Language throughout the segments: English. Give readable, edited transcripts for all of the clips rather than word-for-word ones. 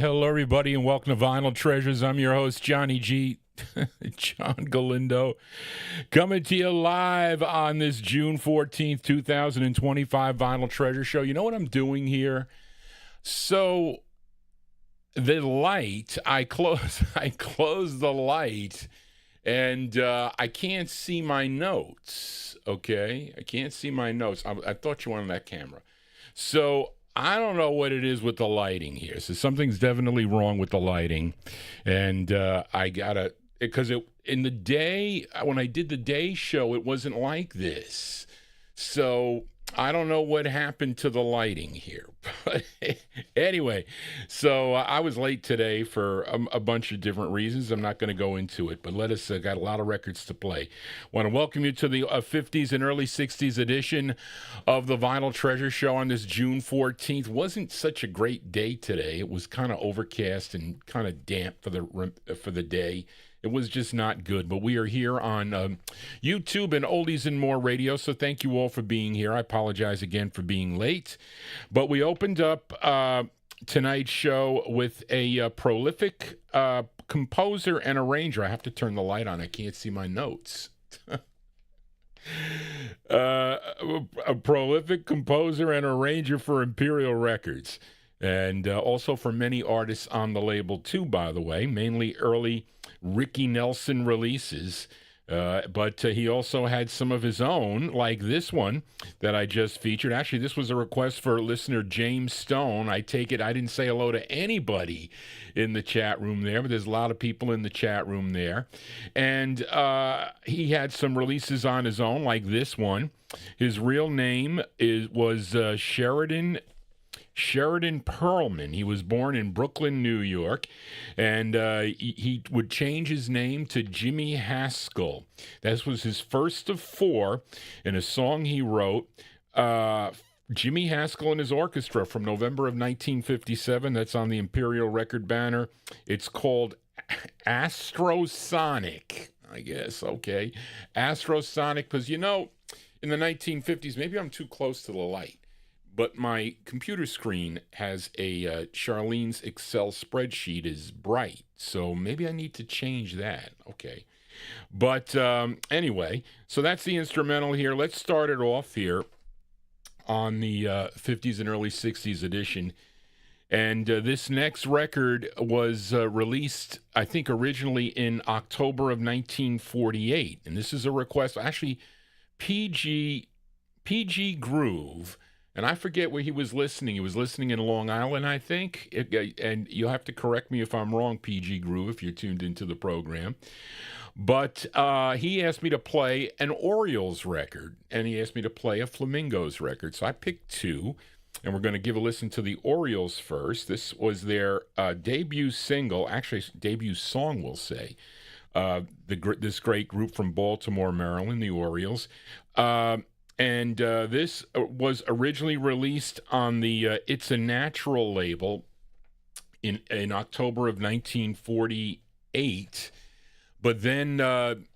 Hello, everybody, and welcome to Vinyltreasures. I'm your host, Johnny G. John Galindo, coming to you live on this June 14th, 2025 Vinyltreasure show. You know what I'm doing here? So the light, I close the light, and I can't see my notes, okay? I can't see my notes. I thought you wanted that camera. So I don't know what it is with the lighting here. So something's definitely wrong with the lighting. And I gotta, because in the day, when I did the day show, it wasn't like this. So I don't know what happened to the lighting here. But anyway, so I was late today for a bunch of different reasons. I'm not going to go into it, but let us, got a lot of records to play. Want to welcome you to the 50s and early 60s edition of the Vinyltreasure show on this June 14th. Wasn't such a great day today. It was kind of overcast and kind of damp for the day. It was just not good, but we are here on YouTube and Oldies and More Radio, so thank you all for being here. I apologize again for being late, but we opened up tonight's show with a prolific composer and arranger. I have to turn the light on. I can't see my notes. A prolific composer and arranger for Imperial Records, and also for many artists on the label too, by the way, mainly early Ricky Nelson releases, but he also had some of his own, like this one that I just featured. Actually, this was a request for listener James Stone. I take it I didn't say hello to anybody in the chat room there, but there's a lot of people in the chat room there. And he had some releases on his own, like this one. His real name was Sheridan Perlman. He was born in Brooklyn, New York, and he would change his name to Jimmy Haskell. That was his first of four in a song he wrote, Jimmy Haskell and his orchestra, from November of 1957. That's on the Imperial record banner. It's called Astrosonic, I guess. Okay, Astrosonic, because, you know, in the 1950s, maybe I'm too close to the light, but my computer screen has a Charlene's Excel spreadsheet is bright, so maybe I need to change that. Okay. But anyway, so that's the instrumental here. Let's start it off here on the 50s and early 60s edition. And this next record was released, I think, originally in October of 1948. And this is a request, actually, PG Groove. And I forget where he was listening. He was listening in Long Island, I think. And you'll have to correct me if I'm wrong, PG Groove, if you're tuned into the program. But he asked me to play an Orioles record, and he asked me to play a Flamingos record. So I picked two, and we're going to give a listen to the Orioles first. This was their debut single, actually debut song, we'll say. This great group from Baltimore, Maryland, the Orioles. And this was originally released on the It's a Natural label in October of 1948. But then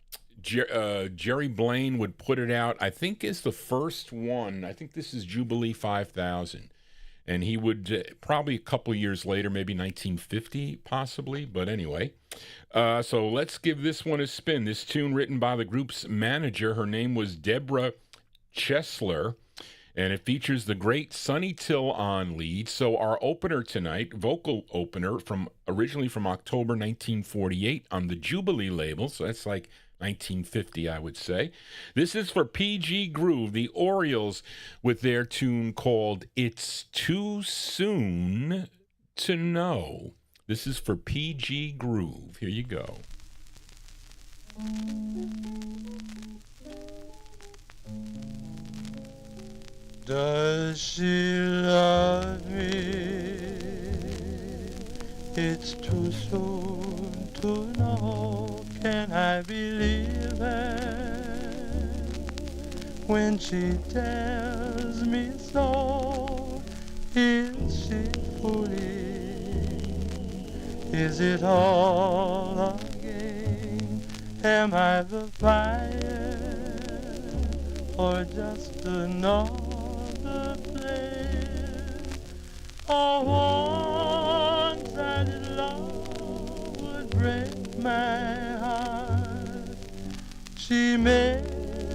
Jerry Blaine would put it out, I think, as the first one. I think this is Jubilee 5000. And he would probably a couple years later, maybe 1950 possibly. But anyway, so let's give this one a spin. This tune written by the group's manager. Her name was Deborah Chesler, and it features the great Sonny Till on lead. So our opener tonight, vocal opener, originally from October 1948 on the Jubilee label, so that's like 1950, I would say. This is for PG Groove, the Orioles, with their tune called It's Too Soon to Know. This is for PG Groove. Here you go. Does she love me? It's too soon to know. Can I believe it when she tells me so? Is she fooling? Is it all a game? Am I the fire or just another flame? For once I break my heart. She may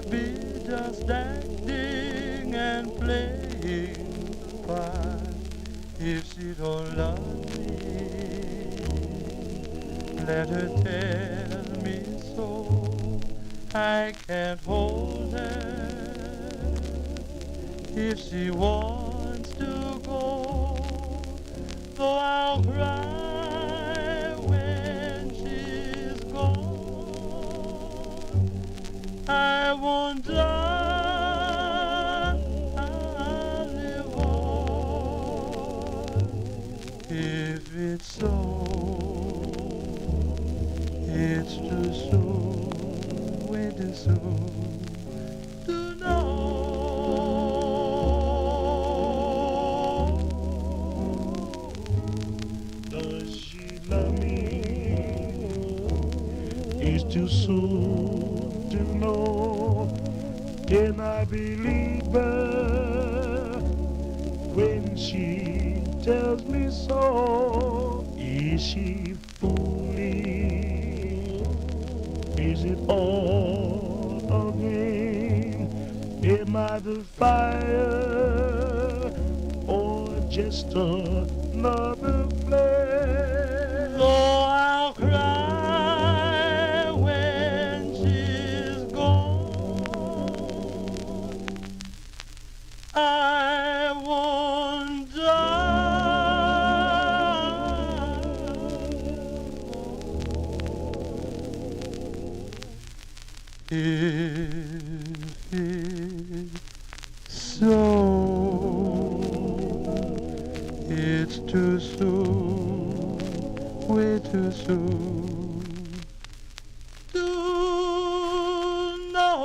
be just acting and playing the part. If she don't love me, let her tell me so. I can't hold her. If she wants to go, though I'll cry when she's gone. I won't die, I'll live on. If it's so, it's too soon, way too soon to know. Does she love me? It's too soon to know. Can I believe her when she tells me so? Is she fooling? Is it all a game? Am I the fire or just another flame? Oh, I'll cry when she's gone. I won't die. If it's so, it's too soon, way too soon to know.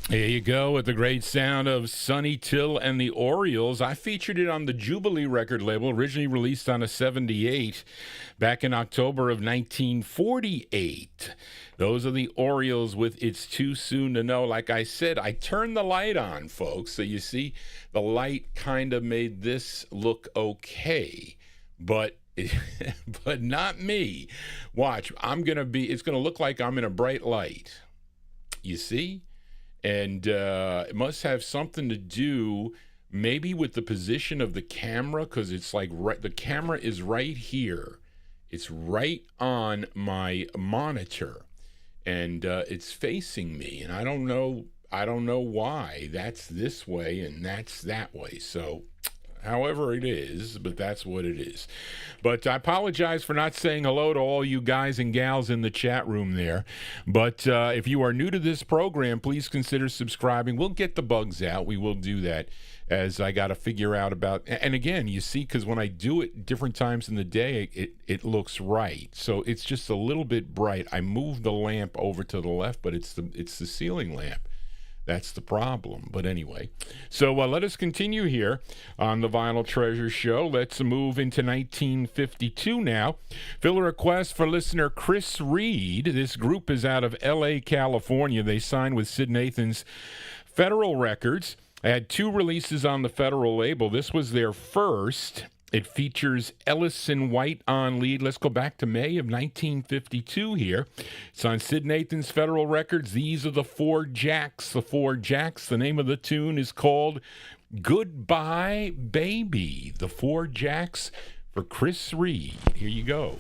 There you go with the great sound of Sonny Till and the Orioles. I featured it on the Jubilee record label, originally released on a 78 back in October of 1948. Those are the Orioles with It's Too Soon to Know. Like I said, I turned the light on, folks. So you see, the light kind of made this look okay. But but not me. Watch, it's going to look like I'm in a bright light. You see? And it must have something to do maybe with the position of the camera, because it's like the camera is right here. It's right on my monitor, and it's facing me. And I don't know why that's this way and that's that way. So however it is, but that's what it is. But I apologize for not saying hello to all you guys and gals in the chat room there. But if you are new to this program, please consider subscribing. We'll get the bugs out. We will do that, as I got to figure out about. And again, you see, because when I do it different times in the day, it looks right. So it's just a little bit bright. I moved the lamp over to the left, but it's the ceiling lamp. That's the problem. But anyway, so let us continue here on the Vinyltreasure show. Let's move into 1952 now. Fill a request for listener Chris Reed. This group is out of L.A., California. They signed with Sid Nathan's Federal Records. They had 2 releases on the Federal label. This was their first. It features Ellison White on lead. Let's go back to May of 1952 here. It's on Sid Nathan's Federal Records. These are the Four Jacks. The Four Jacks. The name of the tune is called Goodbye Baby. The Four Jacks for Chris Reed. Here you go.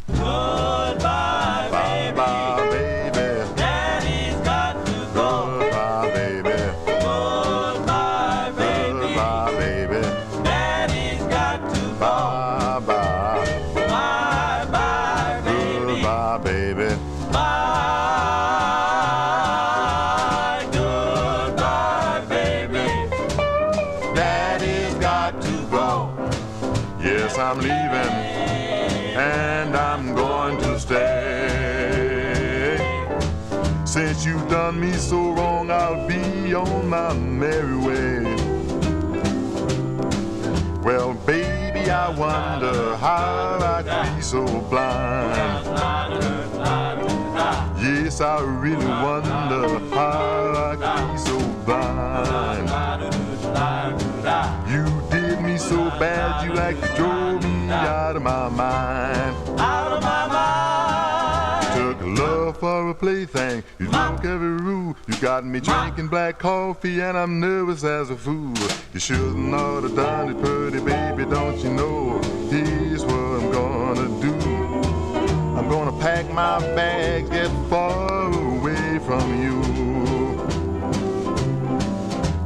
Goodbye, baby. Bye, baby. Daddy's got to go. Goodbye, baby. Goodbye, baby. Goodbye, baby. Daddy's got to go. Bye, bye. Bye, bye, baby. Goodbye, baby. Bye, goodbye, baby. Daddy's got to go. Yes, I'm leaving, and I'm going to stay. Since you've done me so wrong, I'll be on my merry way. Well, baby, I wonder how I could be so blind. Yes, face, I really wonder how I could be so blind. You did me so bad, you like drove me out of my mind. Out of my mind. Took love for a plaything, you broke every rule. You got me drinking black coffee and I'm nervous as a fool. You shouldn't have done it, pretty baby, don't you know? Here's what I'm gonna do. I'm gonna pack my bags, get far away from you.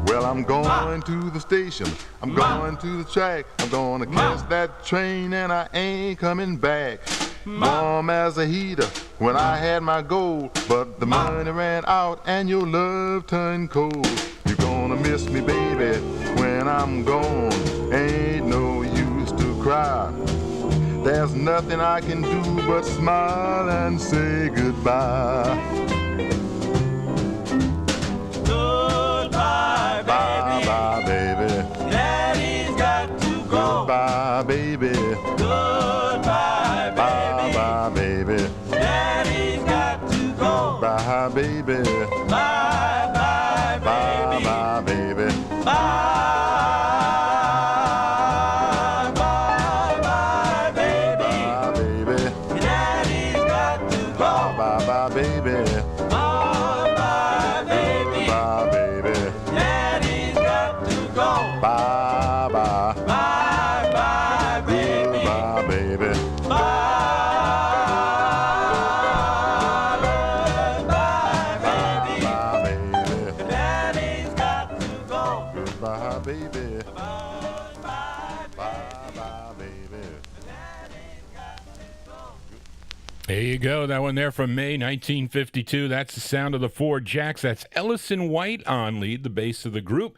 Well, I'm going to the station, I'm going to the track, I'm gonna catch that train and I ain't coming back. Warm as a heater when I had my goal, but the money ran out and your love turned cold. You're gonna miss me, baby, when I'm gone. Ain't no use to cry. There's nothing I can do but smile and say goodbye. Goodbye, baby. Bye, baby. Daddy's got to go. Bye, baby. Goodbye, baby. Bye, baby. Daddy's got to go. Bye, baby. Bye, bye, baby. Bye, baby. Bye. There you go. That one there from May 1952. That's the sound of the Four Jacks. That's Ellison White on lead, the bass of the group.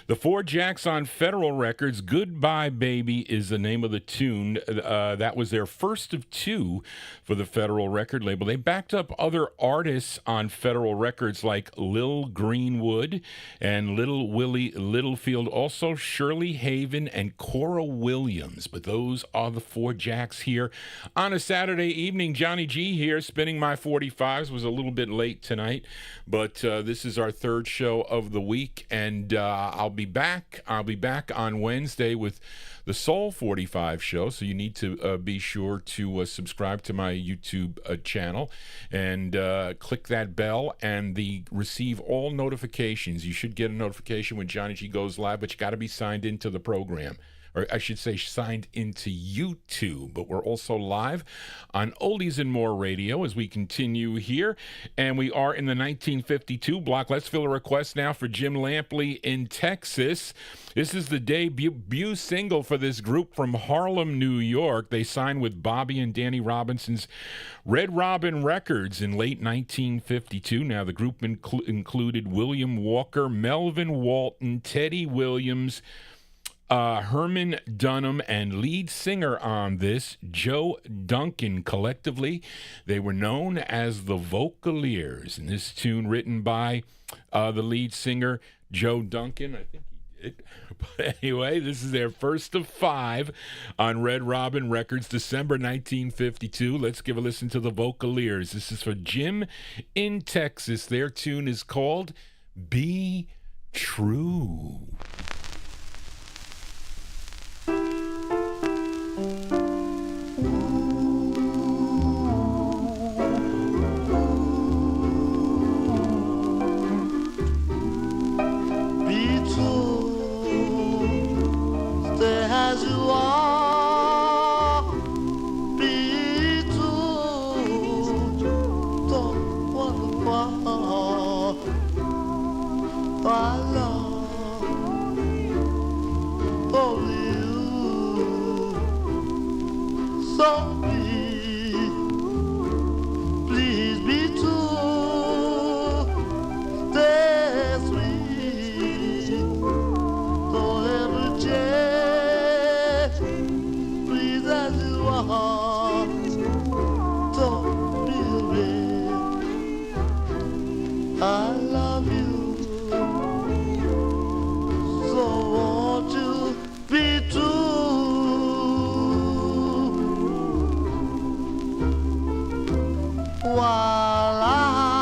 The Four Jacks on Federal Records. Goodbye Baby is the name of the tune. That was their first of two for the Federal record label. They backed up other artists on Federal Records like Lil Greenwood and Little Willie Littlefield, also Shirley Haven and Cora Williams. But those are the Four Jacks here on a Saturday evening. Johnny G here, spinning my 45s. Was a little bit late tonight, but this is our third show of the week, and I'll be back on Wednesday with the Soul 45 show, so you need to be sure to subscribe to my YouTube channel and click that bell and receive all notifications. You should get a notification when Johnny G goes live, but you got to be signed into the program. Or I should say signed into YouTube, but we're also live on Oldies and More Radio as we continue here, and we are in the 1952 block. Let's fill a request now for Jim Lampley in Texas. This is the debut single for this group from Harlem, New York. They signed with Bobby and Danny Robinson's Red Robin Records in late 1952. Now, the group included William Walker, Melvin Walton, Teddy Williams, Herman Dunham, and lead singer on this, Joe Duncan. Collectively, they were known as the Vocaliers. And this tune written by the lead singer, Joe Duncan. I think he did. But anyway, this is their first of 5 on Red Robin Records, December 1952. Let's give a listen to the Vocaliers. This is for Jim in Texas. Their tune is called Be True. As you are, be true, don't want to fall. I love you, so please be true, stay sweet, don't ever change. Don't be real. I love you, so won't you be true? While I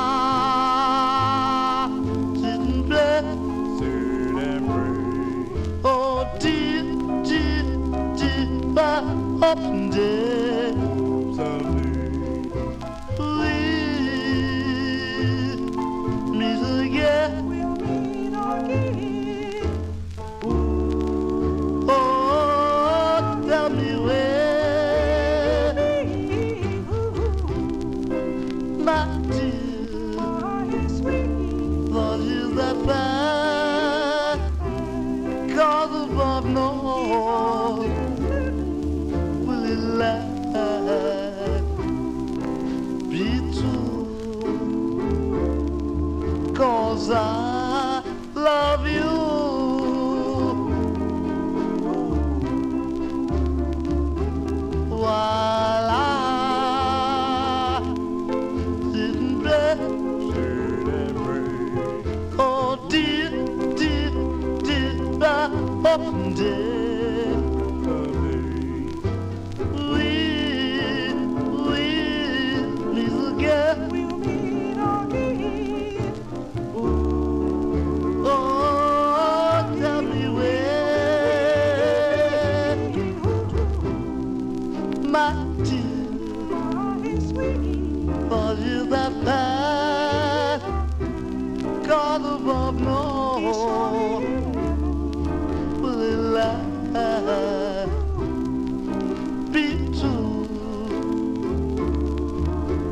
'cause I love you. While I sit and pray, oh dear, dear, dear, up and dear. We'll meet again. We'll meet again. Oh, tell me where, my dear, for you that bad, God above knows, will it last, be true,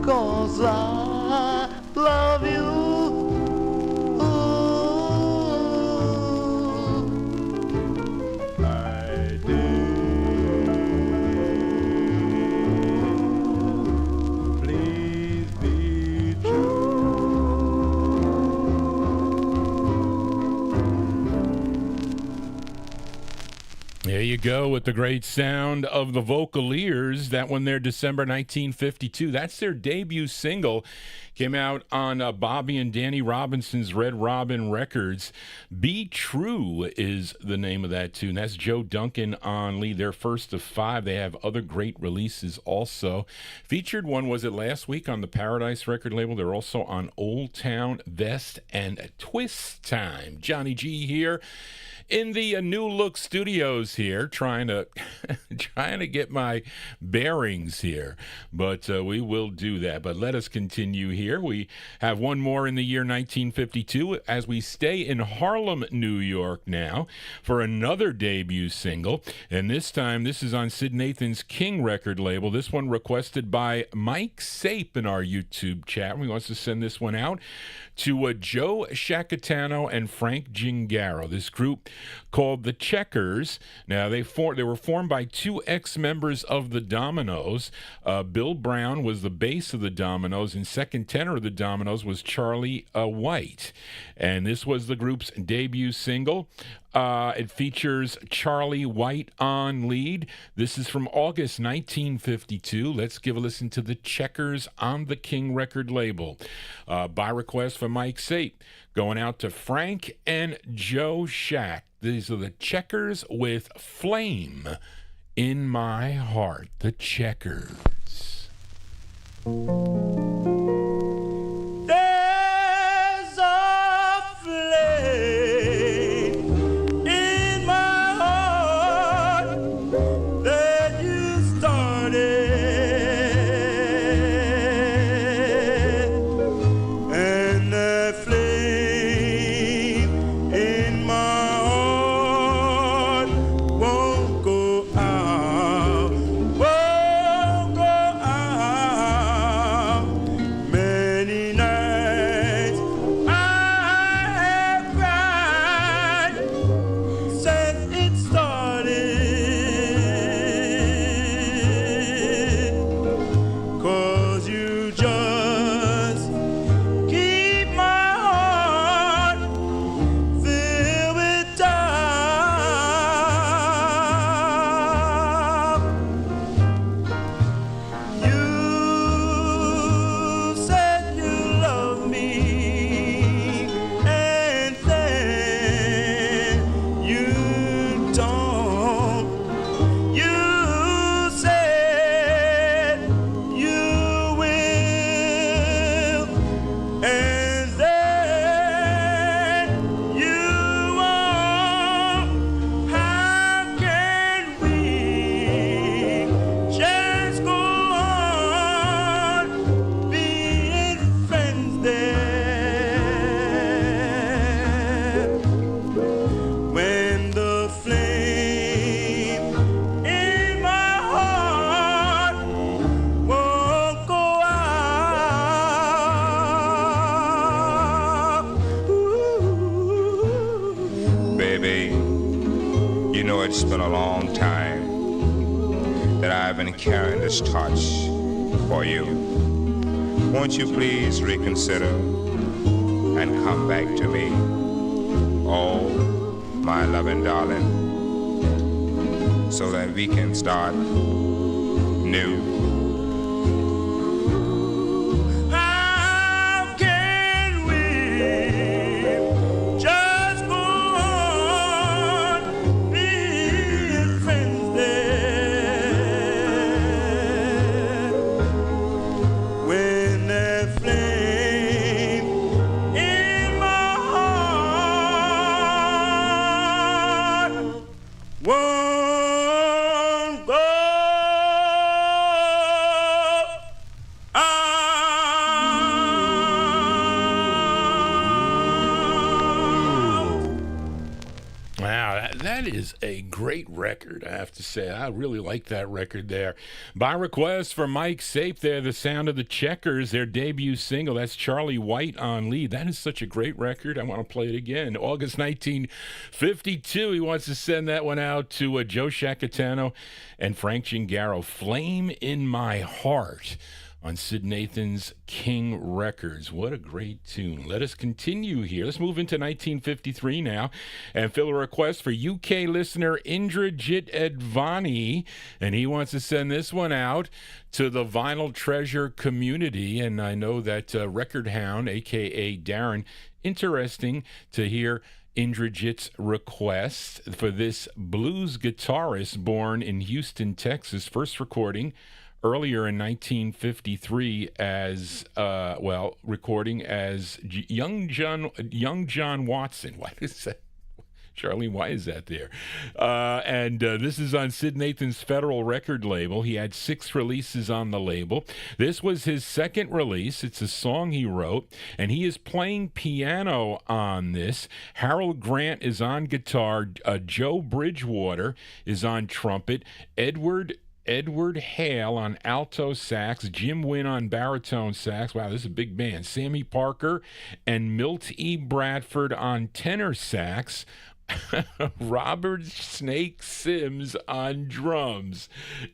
'cause I love you. I did. Please be true. There you go with the great sound of the Vocaliers. That one there, December 1952. That's their debut single. Came out on Bobby and Danny Robinson's Red Robin Records. Be True is the name of that tune. That's Joe Duncan on lead, their first of 5. They have other great releases also. Featured one, was it last week, on the Paradise record label. They're also on Old Town Vest and Twist Time. Johnny G here in the New Look Studios here, trying to get my bearings here, but we will do that. But let us continue here. We have one more in the year 1952 as we stay in Harlem, New York now for another debut single, and this time this is on Sid Nathan's King record label. This one requested by Mike Sape in our YouTube chat. He wants to send this one out to Joe Shacatano and Frank Gingaro. This group called the Checkers. Now, they were formed by 2 ex-members of the Dominoes. Bill Brown was the bass of the Dominoes, and second tenor of the Dominoes was Charlie White. And this was the group's debut single. It features Charlie White on lead. This is from August 1952. Let's give a listen to the Checkers on the King record label. By request from Mike Sape, going out to Frank and Joe Shack. These are the Checkers with Flame in My Heart. The Checkers. There's a flame in my heart that you started, and that flame in my heart won't go out, won't go out. Many nights I have cried since it started, 'cause you just keep my heart filled with doubt. You said you love me, and then you don't. You said you will, and then you won't. How can we just go on being friends there, when the flame in my heart won't go out? Ooh. Baby, you know it's been a long time that I've been carrying this torch for you. Won't you please reconsider and come back to me. Oh, my loving darling, so that we can start new. How can we just go on being friends then when that flame in my heart won't go out? Wow, that is a great record, I have to say. I really like that record there. By request for Mike Sape there, The Sound of the Checkers, their debut single. That's Charlie White on lead. That is such a great record. I want to play it again. August 1952. He wants to send that one out to Joe Shacatano and Frank Gingaro. Flame in My Heart on Sid Nathan's King Records. What a great tune. Let us continue here. Let's move into 1953 now and fill a request for UK listener Indrajit Advani, and he wants to send this one out to the Vinyltreasure community. And I know that Record Hound, a.k.a. Darren, interesting to hear Indrajit's request for this blues guitarist born in Houston, Texas, first recording earlier in 1953 as, recording as young John Watson. What is that? Charlie, why is that there? And this is on Sid Nathan's Federal record label. He had 6 releases on the label. This was his second release. It's a song he wrote, and he is playing piano on this. Harold Grant is on guitar. Joe Bridgewater is on trumpet. Edward Hale on alto sax, Jim Wynn on baritone sax. Wow, this is a big band. Sammy Parker and Milt E. Bradford on tenor sax. Robert Snake Sims on drums.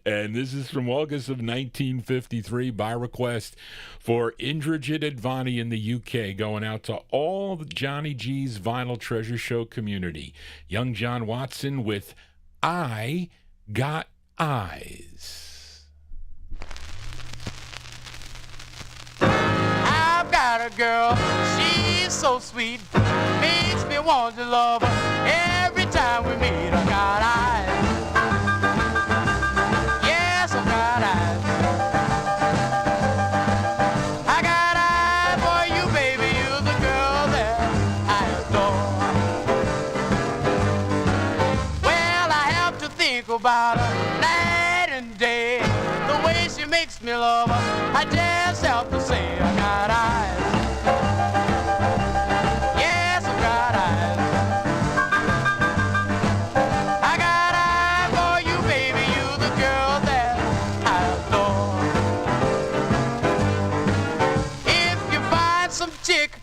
And this is from August of 1953 by request for Indrajit Advani in the UK, going out to all the Johnny G's Vinyltreasure Show community. Young John Watson with I Got Eyes. I've got a girl, she's so sweet, makes me want to love her every time we meet. I got eyes, yes, I got eyes. I got eyes for you, baby, you're the girl that I adore. Well, I have to think about her night and day, the way she makes me love her, I just have to say I got eyes. Yes, I got eyes. I got eyes for you, baby, you the girl that I adore. If you find some chick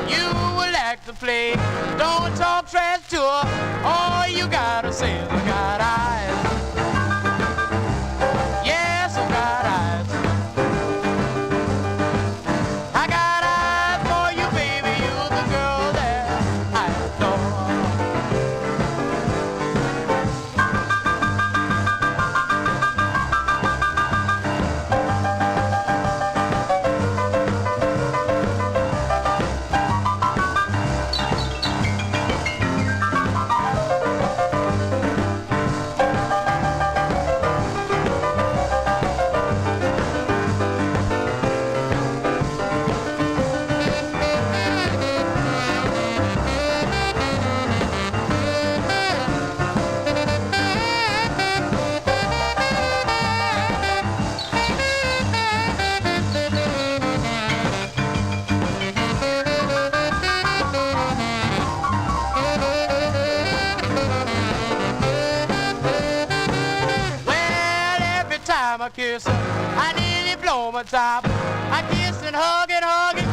you would like to play, don't talk trash to her, all you gotta say is I got eyes. Yes, I got eyes. I got eyes for you, baby, you're the girl that I adore. Well, every time I kiss her, I nearly blow my top. I kiss and hug and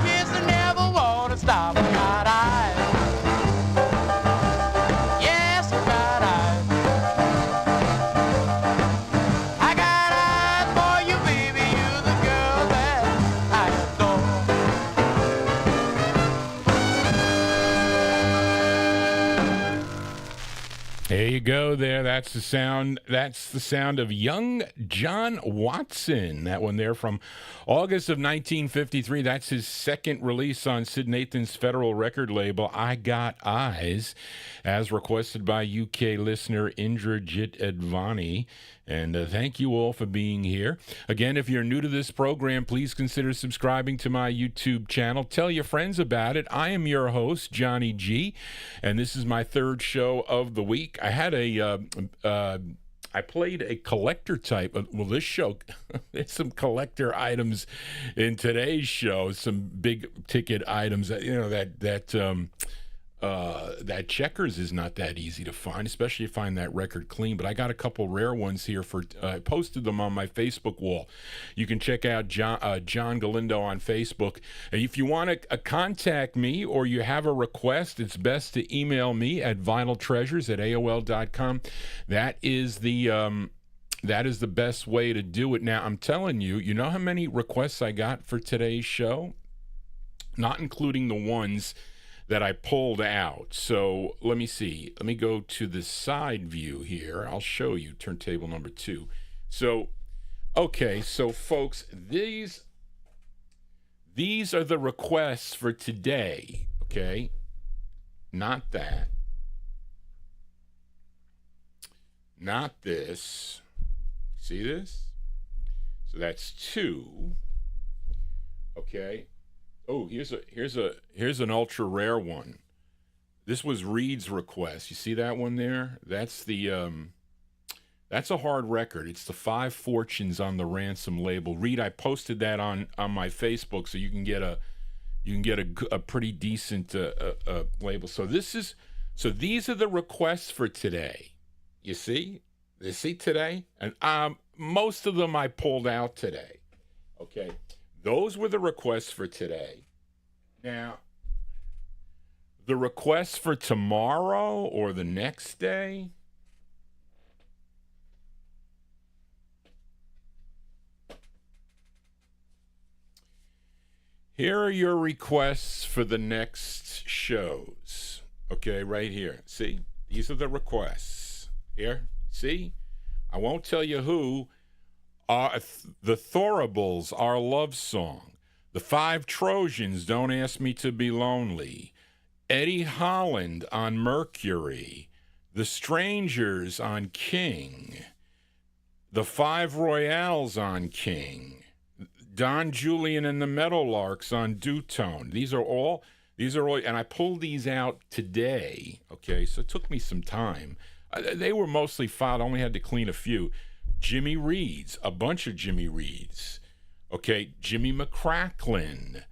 kiss and never want to stop. I got eyes. Yes, I got eyes. I got eyes for you, baby, you're the girl that I adore. There you go there. That's the sound. That's the sound of young John Watson. That one there from August of 1953. That's his second release on Sid Nathan's Federal record label, I Got Eyes, as requested by UK listener Indrajit Advani. And thank you all for being here. Again, if you're new to this program, please consider subscribing to my YouTube channel. Tell your friends about it. I am your host, Johnny G, and this is my third show of the week. I had I played a collector type. Well, this show, there's some collector items in today's show. Some big ticket items. That Checkers is not that easy to find, especially if you find that record clean. But I got a couple rare ones here I posted them on my Facebook wall. You can check out John Galindo on Facebook. And if you want to contact me or you have a request, it's best to email me at vinyltreasures@aol.com. That is the best way to do it. Now, I'm telling you, you know how many requests I got for today's show? Not including the ones that I pulled out. So let me see. Let me go to the side view here. I'll show you turntable number 2. So, okay, so folks, these are the requests for today, okay? Not that. Not this. See this? So that's 2. Okay. Oh, here's an ultra rare one. This was Reed's request. You see that one there? That's that's a hard record. It's the 5 Fortunes on the Ransom label. Reed, I posted that on my Facebook, so you can get a pretty decent label. So these are the requests for today. You see today, and most of them I pulled out today. Okay. Those were the requests for today. Now, the requests for tomorrow or the next day, here are your requests for the next shows. Okay, right here. See? These are the requests. Here, see? I won't tell you who. The Thorables, Our Love Song. The 5 Trojans, Don't Ask Me to Be Lonely. Eddie Holland on Mercury. The Strangers on King. The 5 Royales on King. Don Julian and the Meadowlarks on Dutone. These are all, and I pulled these out today, okay, so it took me some time. They were mostly filed, I only had to clean a few. Jimmy Reed's, a bunch of Jimmy Reed's. Okay, Jimmy McCracklin,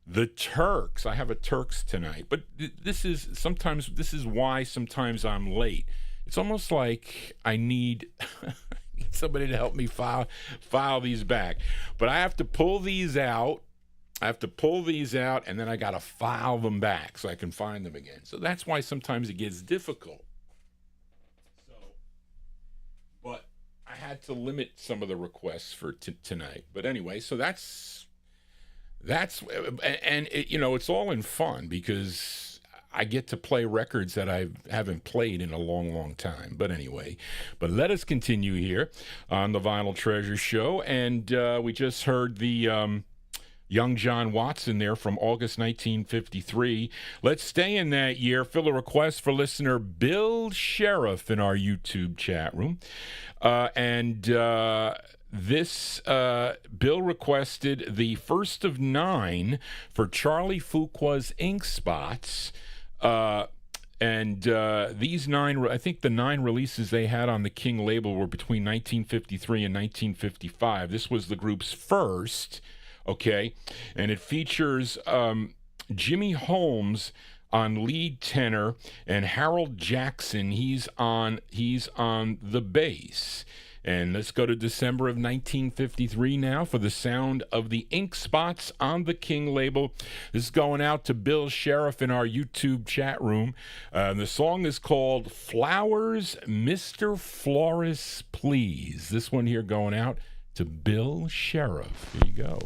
the Turks. I have a Turks tonight, but this is why sometimes I'm late. It's almost like I need somebody to help me file these back. But I have to pull these out. And then I got to file them back so I can find them again. So that's why sometimes it gets difficult. I had to limit some of the requests for tonight, but anyway, so that's and it's all in fun because I get to play records that I haven't played in a long time. But anyway, let us continue here on the Vinyl Treasure Show, and we just heard the young John Watson there from August 1953. Let's stay in that year. Fill a request for listener Bill Sheriff in our YouTube chat room. This Bill requested the first of 9 for Charlie Fuqua's Ink Spots. These 9, I think the 9 releases they had on the King label were between 1953 and 1955. This was the group's first. Okay, and it features Jimmy Holmes on lead tenor and Harold Jackson. He's on the bass. And let's go to December of 1953 now for the sound of the Ink Spots on the King label. This is going out to Bill Sheriff in our YouTube chat room. The song is called Flowers, Mr. Florist, Please. This one here going out to Bill Sheriff. Here you go.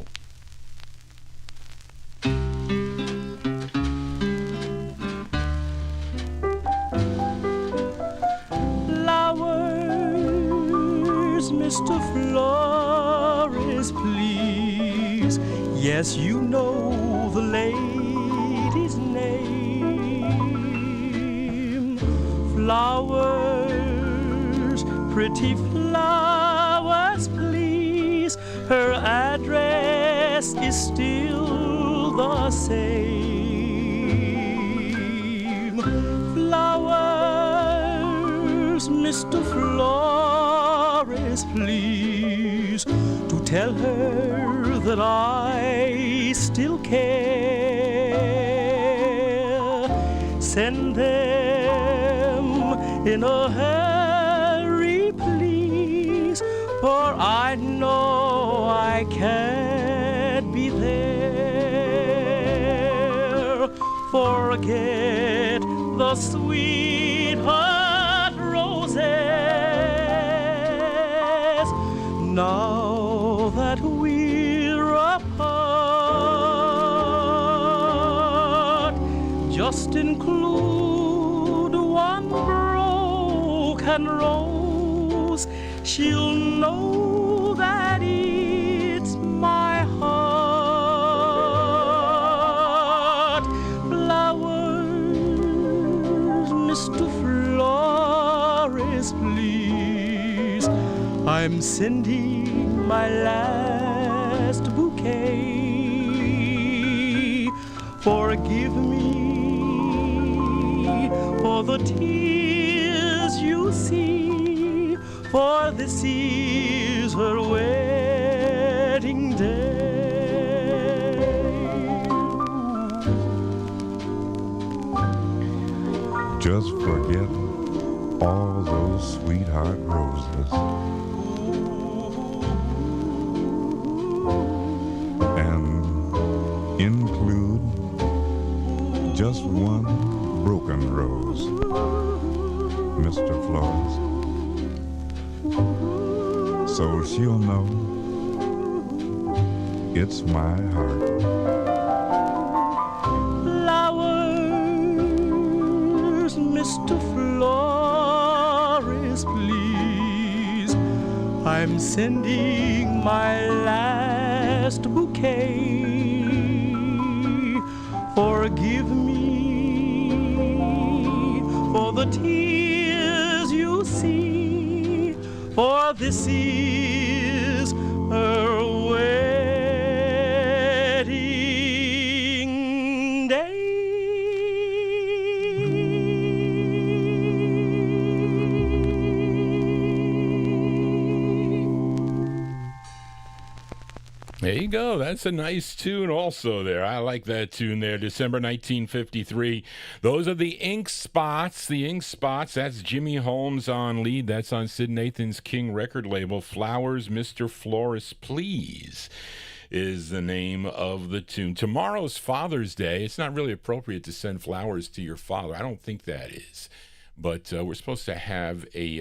Yes, you know the lady's name. Flowers, pretty flowers, please. Her address is still the same. Flowers, Mr. Flores, please, to tell her that I still care. Send them in a hurry, please, for I know I can't be there. Forget the sweetheart roses now that we're apart. Just include one broken rose. She'll know that it's my heart. Flowers, Mr. Flores, please. I'm sending my last bouquet. Forgive me for the tears you see, for this is her wedding day. Just forget all those sweetheart roses and include just one broken rose, Mr. Flores, so she'll know it's my heart. Flowers, Mr. Flores, please. I'm sending my last bouquet. Forgive me for the tears you see, for this is her wedding day. There you go. That's a nice tune also there. I like that tune there. December 1953. Those are the Ink Spots. The Ink Spots. That's Jimmy Holmes on lead. That's on Sid Nathan's King record label. Flowers, Mr. Flores, Please is the name of the tune. Tomorrow's Father's Day. It's not really appropriate to send flowers to your father. I don't think that is. But we're supposed to have a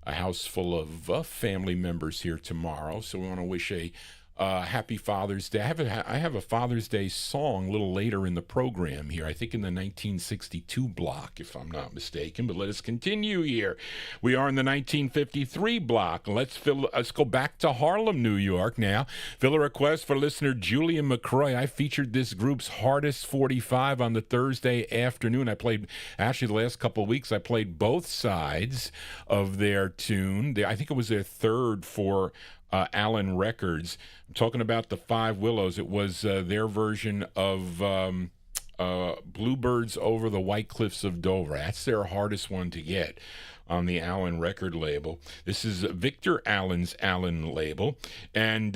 house full of family members here tomorrow. So we want to wish a happy Father's Day. I have a Father's Day song a little later in the program here, I think in the 1962 block, if I'm not mistaken. But let us continue here. We are in the 1953 block. Let's go back to Harlem, New York now. Fill a request for listener Julian McCroy. I featured this group's Hardest 45 on the Thursday afternoon. I played, actually the last couple of weeks, I played both sides of their tune. I think it was their third for Allen Records. I'm talking about the Five Willows. It was their version of Bluebirds Over the White Cliffs of Dover. That's their hardest one to get on the Allen record label. This is Victor Allen's Allen label. And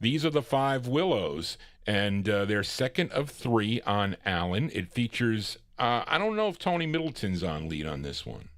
these are the Five Willows. And they're second of three on Allen. It features, I don't know if Tony Middleton's on lead on this one.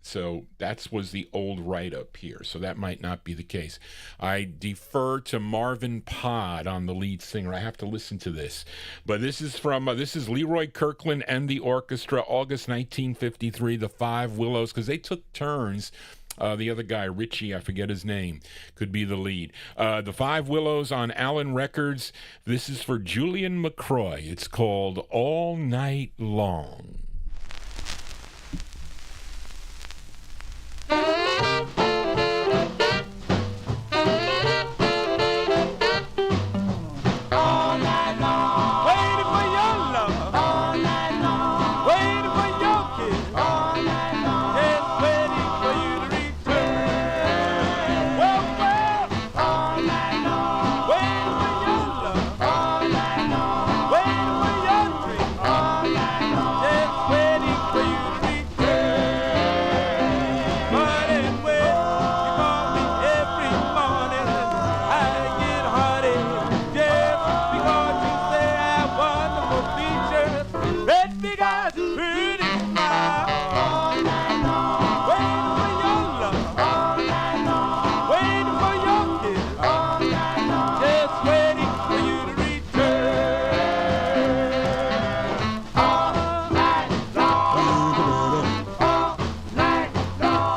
So that was the old write-up here. So that might not be the case. I defer to Marvin Pod on the lead singer. I have to listen to this. But this is from, this is Leroy Kirkland and the orchestra, August 1953, the Five Willows, because they took turns. The other guy, Richie, I forget his name, could be the lead. The Five Willows on Allen Records. This is for Julian McCroy. It's called All Night Long. got pretty smile. All night long. Waiting for your love. All night long. Waiting for your kiss. All night long. Just waiting for you to return. All night long. All night long.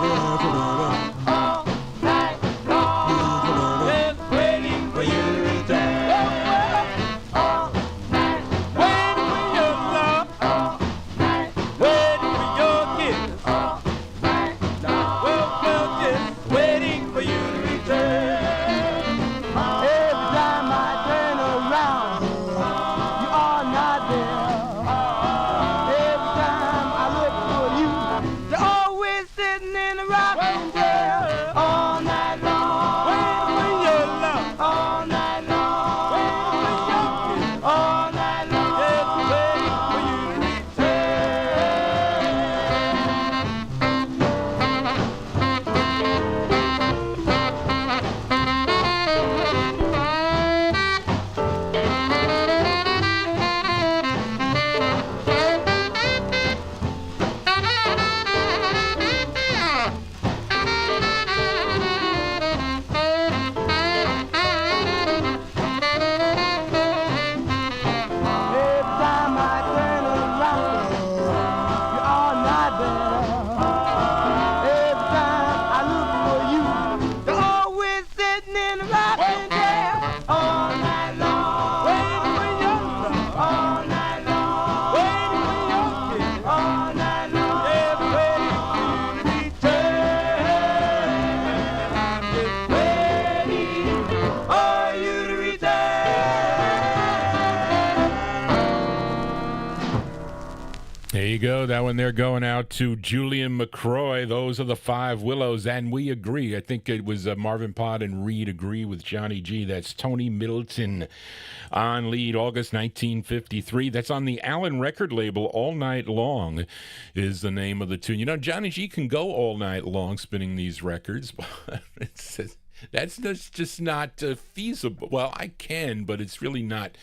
All night long. Just waiting for you to return. All night. Waiting for your love. All night. Waiting for your kiss. All night long. Well, just waiting for you to return. Every time I turn around, you are not there. Every time I look for you, you're always sitting in a rocking chair. All night long, waiting for your love. All night long, waiting for your kiss. All night long, just waiting for you to Every time I turn around, you are not there. Every time I look for you, you're always sitting in a rocking chair. All night long, waiting for your love. All night long, waiting for your kiss. All night long, just waiting for you to return. Just waiting for you to return. There you go. That one there going out to Julian McCroy. Those are the Five Willows, and we agree. I think it was Marvin Pod and Reed agree with Johnny G. That's Tony Middleton on lead, August 1953. That's on the Allen record label. All Night Long is the name of the tune. You know, Johnny G can go all night long spinning these records, but that's just not feasible. Well, I can, but it's really not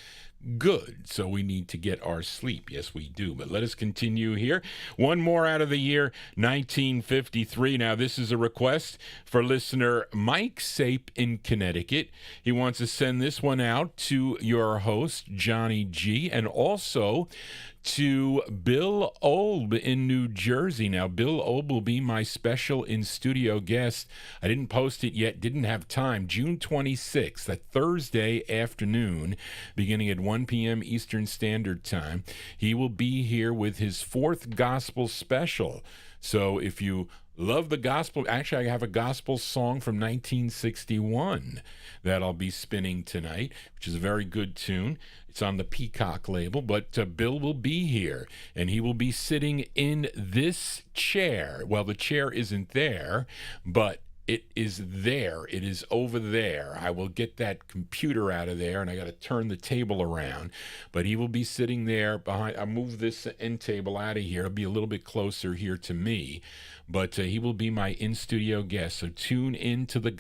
good, so we need to get our sleep. Yes, we do. But let us continue here. One more out of the year 1953. Now, this is a request for listener Mike Sape in Connecticut. He wants to send this one out to your host, Johnny G, and also to Bill Olb in New Jersey. Now, Bill Olb will be my special in-studio guest. I didn't post it yet, didn't have time. June 26th, a Thursday afternoon, beginning at 1 p.m. Eastern Standard Time. He will be here with his fourth gospel special. So if you love the gospel, actually I have a gospel song from 1961 that I'll be spinning tonight, which is a very good tune. It's on the Peacock label, but Bill will be here, and he will be sitting in this chair. Well, the chair isn't there, but it is there. It is over there. I will get that computer out of there, and I got to turn the table around. But he will be sitting there behind. I'll move this end table out of here. It'll be a little bit closer here to me. But he will be my in-studio guest. So tune in to the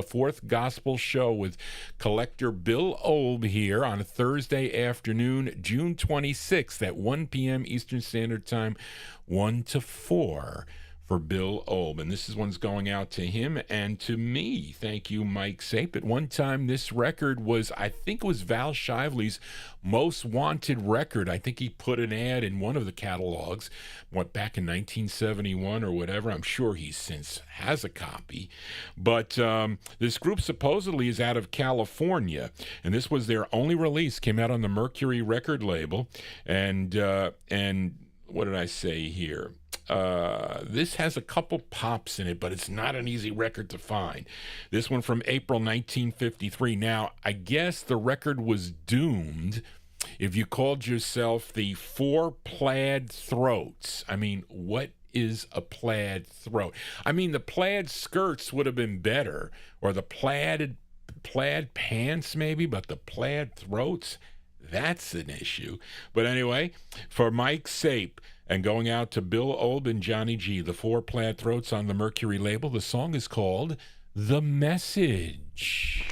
fourth gospel show with collector Bill Olb here on a Thursday afternoon, June 26th at 1 p.m. Eastern Standard Time, 1 to 4. For Bill Olb. And this one's going out to him and to me. Thank you, Mike Sape. At one time, this record was, I think it was Val Shively's most wanted record. I think he put an ad in one of the catalogs, back in 1971 or whatever. I'm sure he since has a copy. But this group supposedly is out of California, and this was their only release. Came out on the Mercury record label. And what did I say here? This has a couple pops in it, but it's not an easy record to find. This one from April 1953. Now, I guess the record was doomed if you called yourself the Four Plaid Throats. I mean, what is a plaid throat? I mean, the plaid skirts would have been better, or the plaid pants maybe, but the plaid throats, that's an issue. But anyway, for Mike Sape, and going out to Bill Olb and Johnny G, the Four Plaid Throats on the Mercury label. The song is called The Message.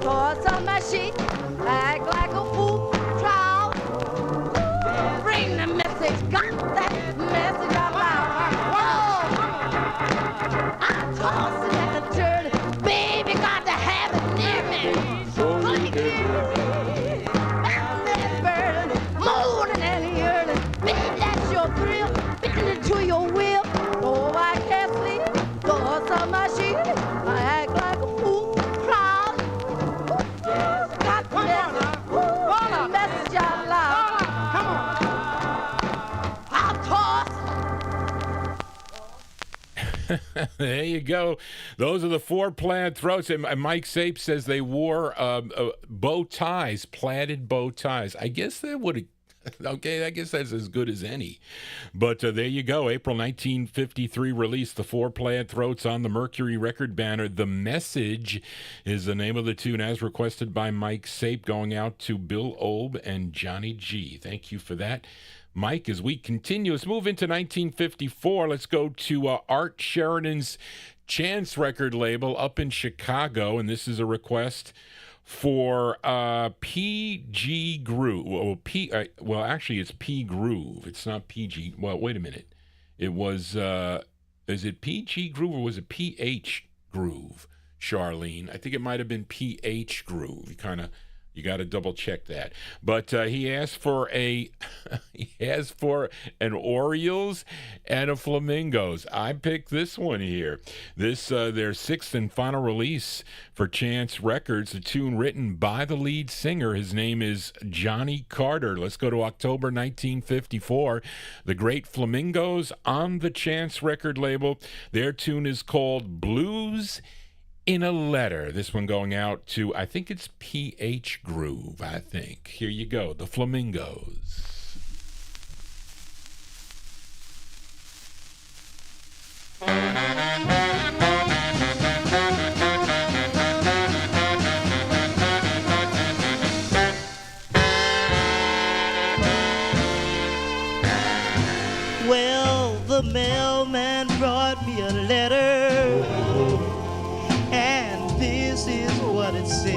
Toss on my sheet, act like a fool, child. Bring the message, got that message out loud. Whoa! I toss it and I turn it, baby, got to have it near me. So like it, and then burn it, moaning and yearning. Baby, that's your thrill, bend it to your will. Oh, I can't sleep, toss on my sheet, I act like a fool, proud. Got the message out loud. Come on. I'll toss. There you go. Those are the four plaid throats. And Mike Sape says they wore bow ties, plaided bow ties. I guess that would have. Okay, I guess that's as good as any. But there you go. April 1953 release, the four plaid throats on the Mercury record banner. The Message is the name of the tune as requested by Mike Sape, going out to Bill Olb and Johnny G. Thank you for that, Mike. As we continue, let's move into 1954. Let's go to Art Sheridan's Chance record label up in Chicago, and this is a request for PG Groove. Well, actually, it's P Groove. It's not PG. Well, wait a minute. It was, is it PG Groove or was it PH Groove, Charlene? I think it might have been PH Groove. You got to double check that. But he asked for an Orioles and a Flamingos. I picked this one here. This their sixth and final release for Chance Records. A tune written by the lead singer. His name is Johnny Carter. Let's go to October 1954. The Great Flamingos on the Chance record label. Their tune is called Blues in a Letter. This one going out to, I think it's PH Groove, I think. Here you go, the Flamingos. Well, the mailman brought me a letter, and this is what it said.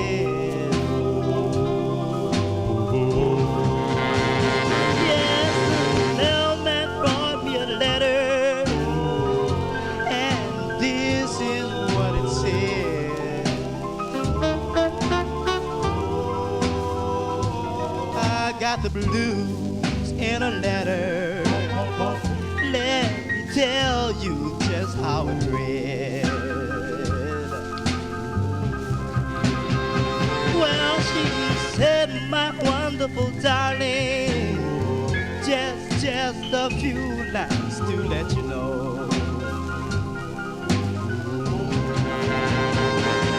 Yes, the mailman brought me a letter, and this is what it said. I got the blues in a letter. Let me tell you just how it read. Well, she said, my wonderful darling, just a few lines to let you know.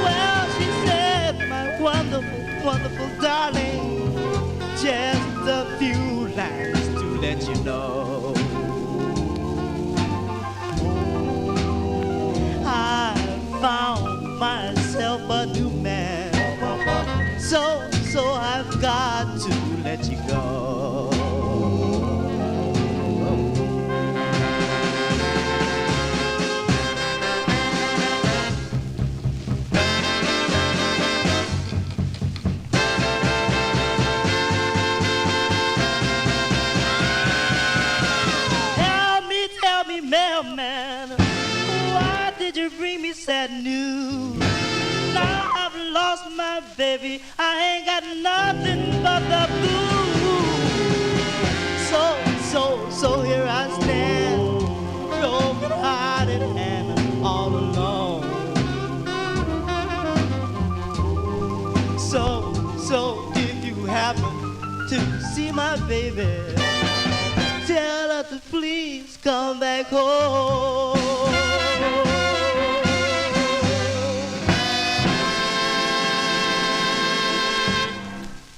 Well, she said, my wonderful darling, just a few lines to let you know. I found myself a new man, so I've got to let you go. Tell me, mailman, why did you bring me sad news? Now I've lost my baby, I ain't got nothing but the blues. So here I stand, broken hearted and all alone. So if you happen to see my baby, tell her to please come back home.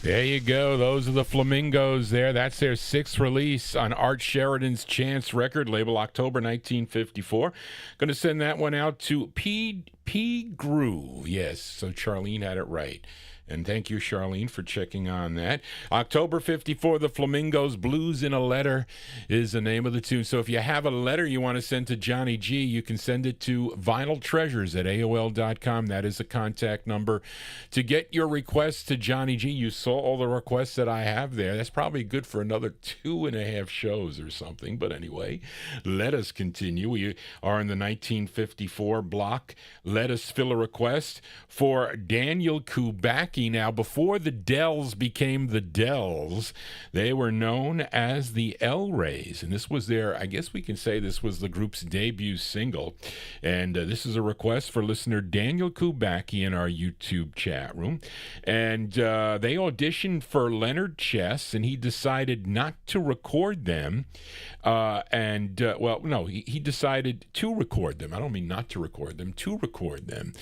There you go. Those are the Flamingos there. That's their sixth release on Art Sheridan's Chance record label, October 1954. Going to send that one out to P. Groove. Yes, so Charlene had it right. And thank you, Charlene, for checking on that. October 54, the Flamingos, Blues in a Letter is the name of the tune. So if you have a letter you want to send to Johnny G, you can send it to Vinyltreasures at AOL.com. That is the contact number to get your requests to Johnny G. You saw all the requests that I have there. That's probably good for another 2.5 shows or something. But anyway, let us continue. We are in the 1954 block. Let us fill a request for Daniel Kubacki. Now, before the Dells became the Dells, they were known as the Elrays, and this was their, I guess we can say this was the group's debut single. And this is a request for listener Daniel Kubacki in our YouTube chat room. And they auditioned for Leonard Chess, and he decided not to record them. He decided to record them. I don't mean not to record them, to record them.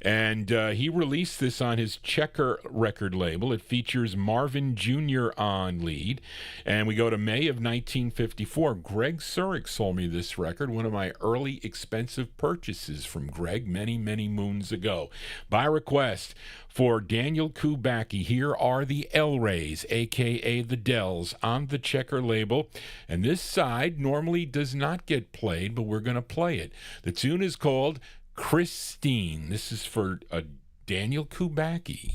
And he released this on his Checker record label. It features Marvin Jr. on lead. And we go to May of 1954. Greg Surik sold me this record, one of my early expensive purchases from Greg many, many moons ago. By request for Daniel Kubacki, here are the Elrays, a.k.a. the Dells, on the Checker label. And this side normally does not get played, but we're going to play it. The tune is called Christine. This is for Daniel Kubacki.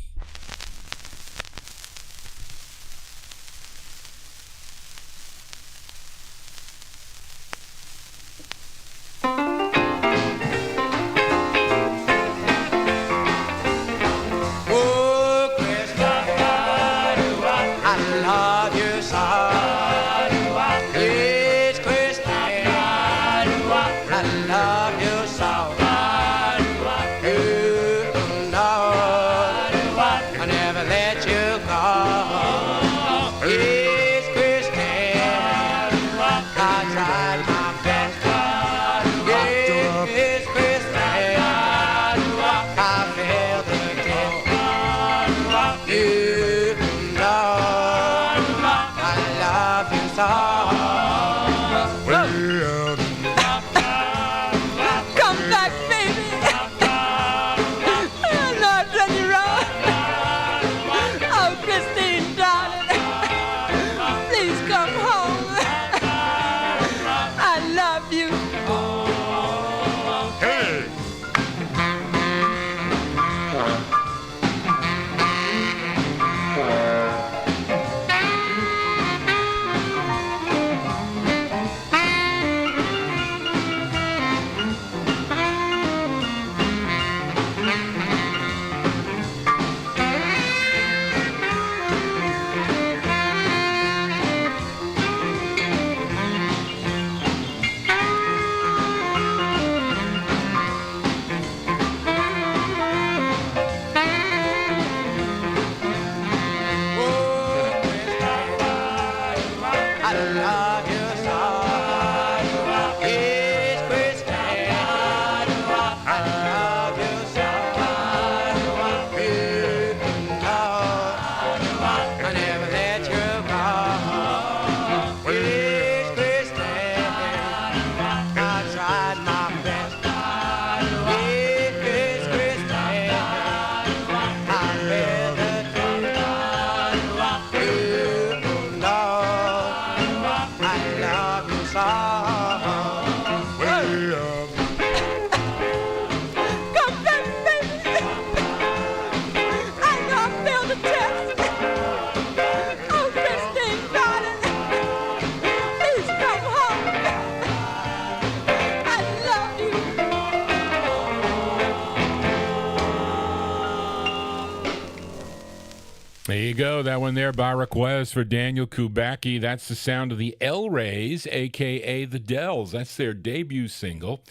There you go. That one there by request for Daniel Kubacki. That's the sound of the Elrays, a.k.a. the Dells. That's their debut single.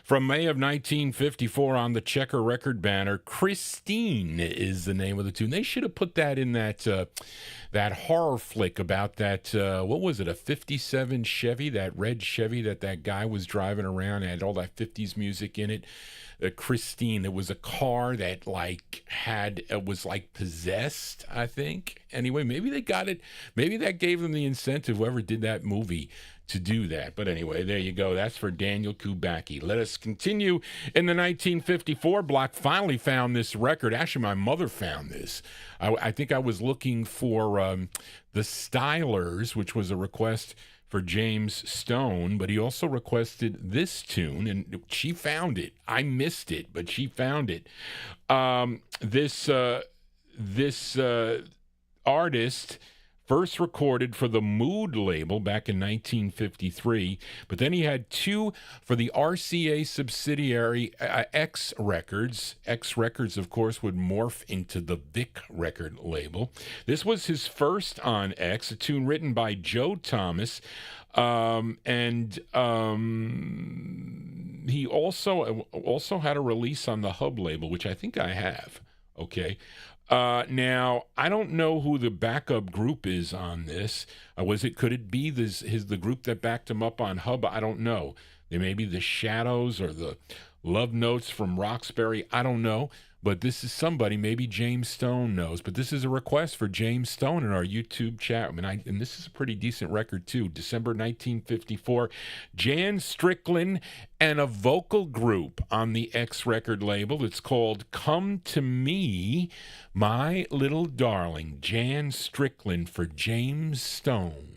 From May of 1954 on the Checker record banner, Christine is the name of the tune. They should have put that in that horror flick about that, what was it, a 57 Chevy, that red Chevy that guy was driving around, had all that 50s music in it. Christine, it was a car that was like possessed, I think. Anyway, maybe they got it. Maybe that gave them the incentive, whoever did that movie, to do that. But anyway, there you go. That's for Daniel Kubacki. Let us continue in the 1954 block. Finally found this record. Actually, my mother found this. I think I was looking for the Stylers, which was a request for James Stone, but he also requested this tune, and she found it. I missed it, but she found it. This artist first recorded for the Mood label back in 1953, but then he had two for the RCA subsidiary X Records. X Records, of course, would morph into the Vic record label. This was his first on X, a tune written by Joe Thomas, and he also had a release on the Hub label, which I think I have. Okay. Now, I don't know who the backup group is on this. Could it be the group that backed him up on Hub? I don't know. They may be the Shadows or the Love Notes from Roxbury. I don't know. But this is somebody, maybe James Stone knows. But this is a request for James Stone in our YouTube chat. And this is a pretty decent record, too. December 1954. Jan Strickland and a vocal group on the X record label. It's called Come to Me, My Little Darling. Jan Strickland for James Stone.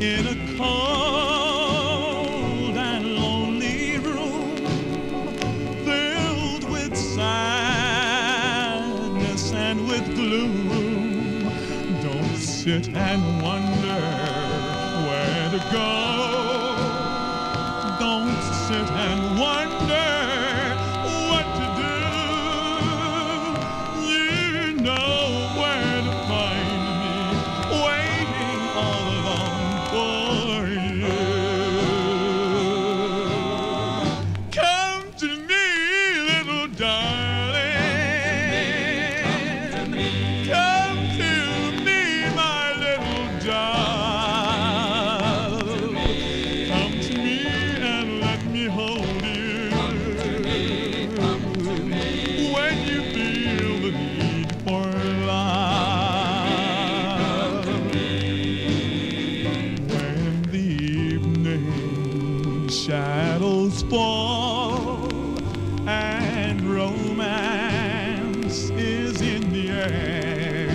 In a cold and lonely room filled with sadness and with gloom, don't sit and wonder where to go. Don't sit and wonder what to do. You know where to find me, waiting all alone for you. Come to me, little darling. Come to me, my little darling. Come to me and let me hold you. When you feel the need for love. When the evening shadows fall and romance is in the air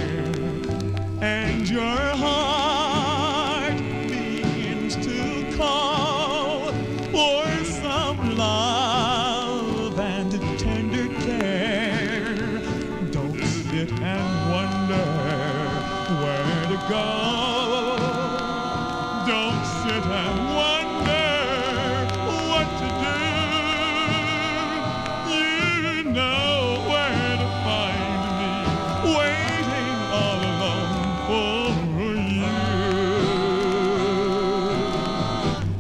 and your heart begins to call for some love and tender care, don't sit and wonder where to go. Don't sit and wonder what to do. You know where to find me, waiting all alone for you.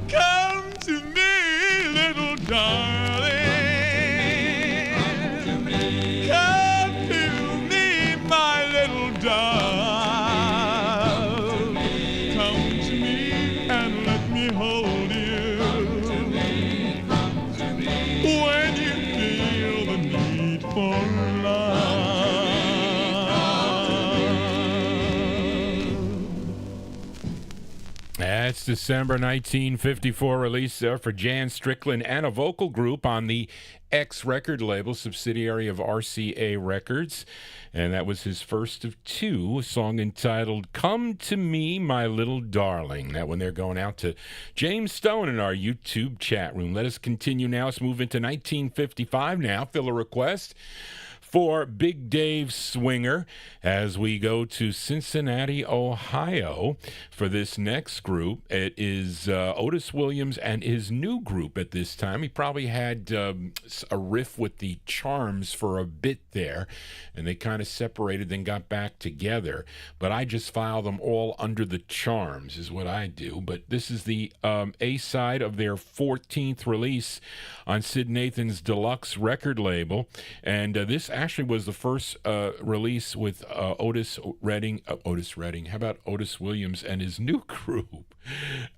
Come to me, little darling. Come to me, my little darling. Come to me and let me hold you. When you feel the need for love. That's December 1954 release there for Jan Strickland and a vocal group on the X record label, subsidiary of RCA Records. And that was his first of two, a song entitled Come to Me, My Little Darling. That one they're going out to James Stone in our YouTube chat room. Let us continue now. Let's move into 1955 now. Fill a request for Big Dave Swinger as we go to Cincinnati, Ohio for this next group. It is Otis Williams and his new group at this time. He probably had a riff with the Charms for a bit there, and they kind of separated, then got back together. But I just file them all under the Charms is what I do. But this is the A-side of their 14th release on Sid Nathan's Deluxe record label. And this actually was the first release with Otis Redding. How about Otis Williams and his new group?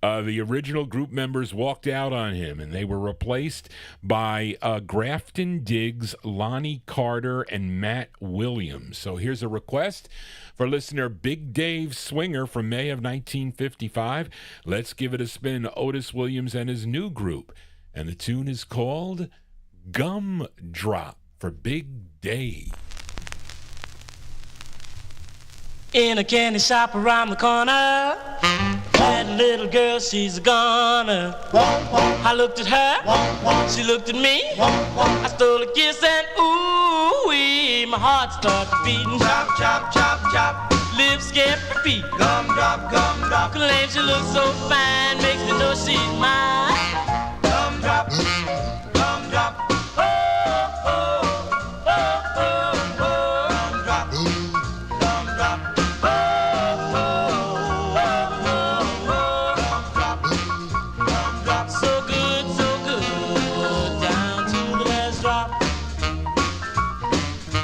The original group members walked out on him, and they were replaced by Grafton Diggs, Lonnie Carter, and Matt Williams. So here's a request for listener Big Dave Swinger from May of 1955. Let's give it a spin. Otis Williams and his new group. And the tune is called Gumdrop for Big Dave. In a candy shop around the corner, that little girl, she's a goner. I looked at her, she looked at me. I stole a kiss and ooh-wee, my heart started beating. Chop, chop, chop, chop. Lips can't repeat. Gumdrop, gumdrop. Claims she looks so fine, makes me know she's mine. Gumdrop, gumdrop. Oh, oh, oh, oh, oh. Gumdrop, gumdrop. So good, down to the last drop.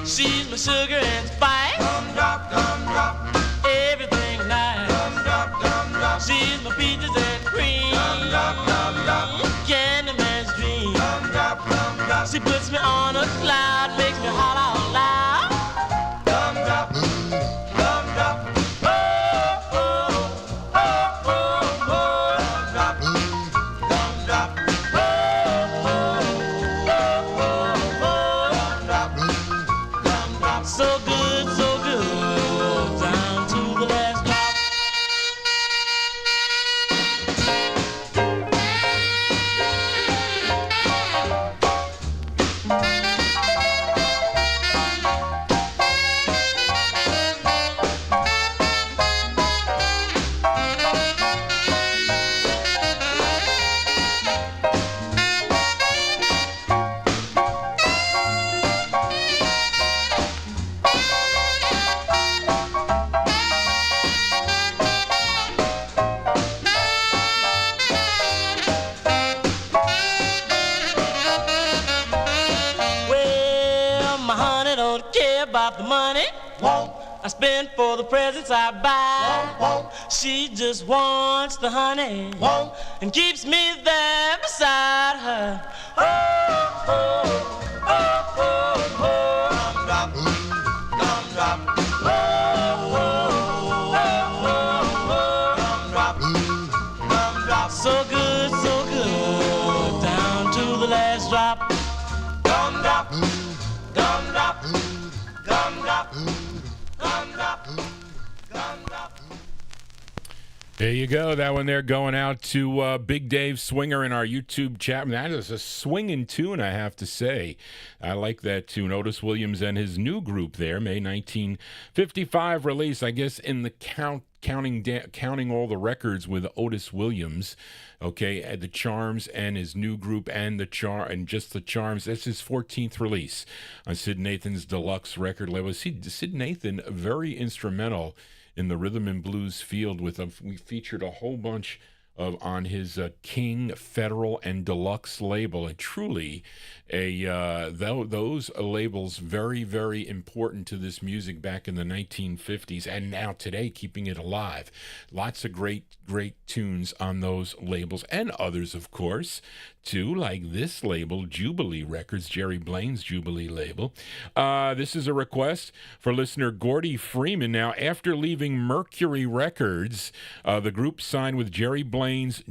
She's my sugar and spice. Gumdrop, gumdrop. Everything nice. Gumdrop, gumdrop. She's my peaches and cream. Gumdrop, gumdrop. Candyman's dream. Gumdrop, gumdrop. She puts me on a cloud, makes me holler out loud. Gumdrop, gumdrop. Oh, oh, oh, oh, oh. Gumdrop, gumdrop. Oh, oh, oh, oh, oh. Gumdrop, so good, down to the last drop. Well, my honey don't care about the money I spend for the presents I buy. She just wants the honey and keeps me there beside her. Oh, oh, oh, oh, oh. Gumdrop, gumdrop. Oh, oh, oh, oh, gumdrop, gumdrop. So good, down to the last drop. Gumdrop, gumdrop, gumdrop, gumdrop, gumdrop. There you go. That one there going out to Big Dave Swinger in our YouTube chat. That is a swinging tune, I have to say. I like that tune. Otis Williams and his new group there, May 1955 release. I guess in the counting all the records with Otis Williams, okay, the Charms and his new group and the just the Charms. That's his 14th release on Sid Nathan's Deluxe record label. Sid Nathan, very instrumental in the rhythm and blues field. We featured a whole bunch on his King, Federal, and Deluxe label. And truly, those labels very, very important to this music back in the 1950s and now today, keeping it alive. Lots of great tunes on those labels and others, of course, too, like this label, Jubilee Records, Jerry Blaine's Jubilee label. This is a request for listener Gordy Freeman. Now, after leaving Mercury Records, the group signed with Jerry Blaine's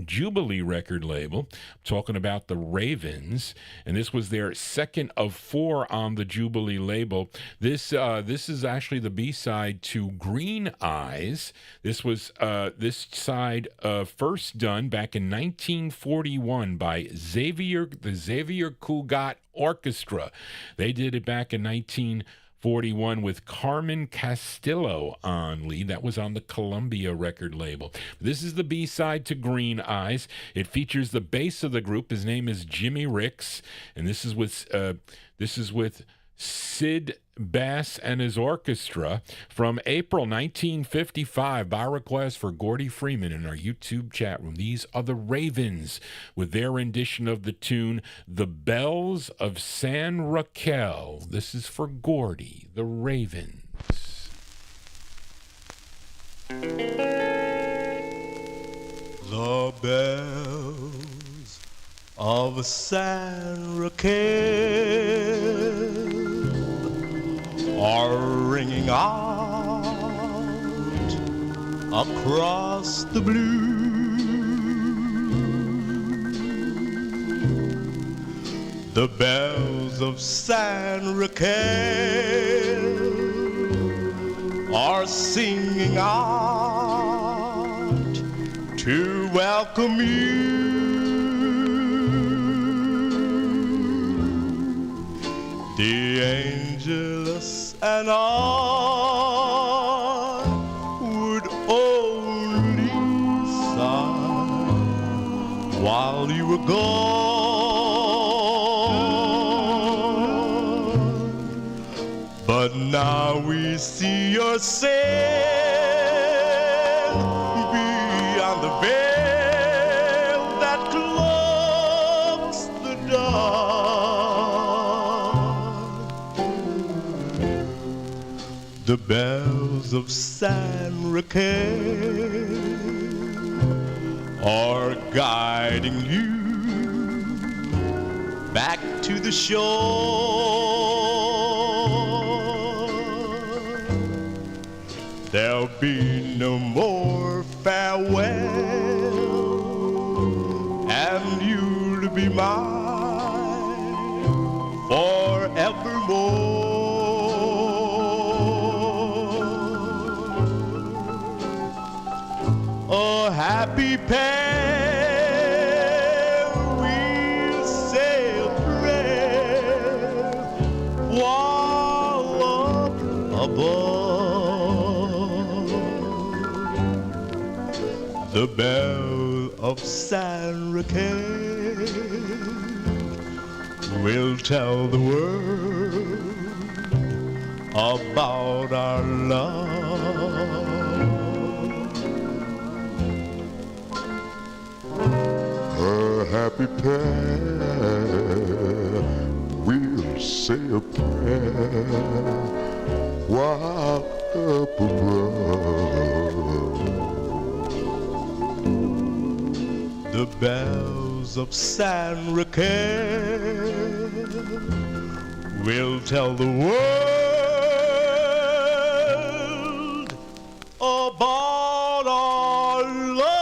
Jubilee record label. I'm talking about the Ravens, and this was their second of 4 on the Jubilee label. This is actually the B-side to Green Eyes. This was this side first done back in 1941 by the Xavier Cugat Orchestra. They did it back in 1941 with Carmen Castillo on lead. That was on the Columbia record label. This is the B-side to Green Eyes. It features the bass of the group. His name is Jimmy Ricks, and this is with Sid Bass and his orchestra from April 1955 by request for Gordy Freeman in our YouTube chat room. These are the Ravens with their rendition of the tune The Bells of San Raquel. This is for Gordy, the Ravens. The bells of San Raquel are ringing out across the blue. The bells of San Raquel are singing out to welcome you. The angelus and I would only sigh while you were gone, but now we see yourself beyond the veil that cloaks the dark. The bells of San Raquel are guiding you back to the shore. There'll be no more farewell, and you'll be mine forevermore. A happy pair, we'll say a prayer while up above. The bell of San Raquel will tell the world about our love. A happy pair, we'll say a prayer while up above. The bells of San Raquel will tell the world about our love.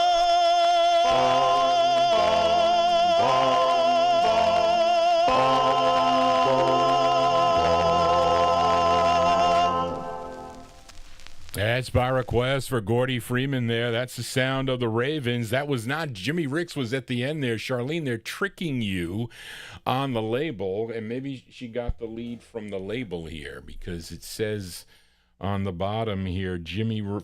That's by request for Gordy Freeman there. That's the sound of the Ravens. That was not Jimmy Ricks was at the end there. Charlene, they're tricking you on the label, and maybe she got the lead from the label here because it says on the bottom here,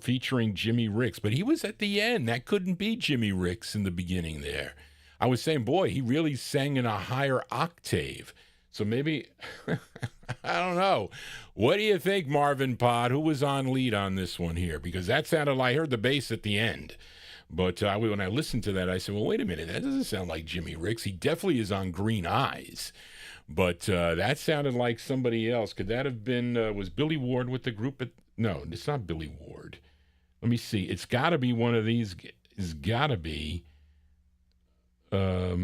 featuring Jimmy Ricks. But he was at the end. That couldn't be Jimmy Ricks in the beginning there. I was saying, boy, he really sang in a higher octave. So maybe, I don't know. What do you think, Marvin Pod? Who was on lead on this one here? Because that sounded like, I heard the bass at the end. But when I listened to that, I said, well, wait a minute. That doesn't sound like Jimmy Ricks. He definitely is on Green Eyes. But that sounded like somebody else. Could that have been, was Billy Ward with the group? No, it's not Billy Ward. Let me see. It's got to be one of these. It's got to be.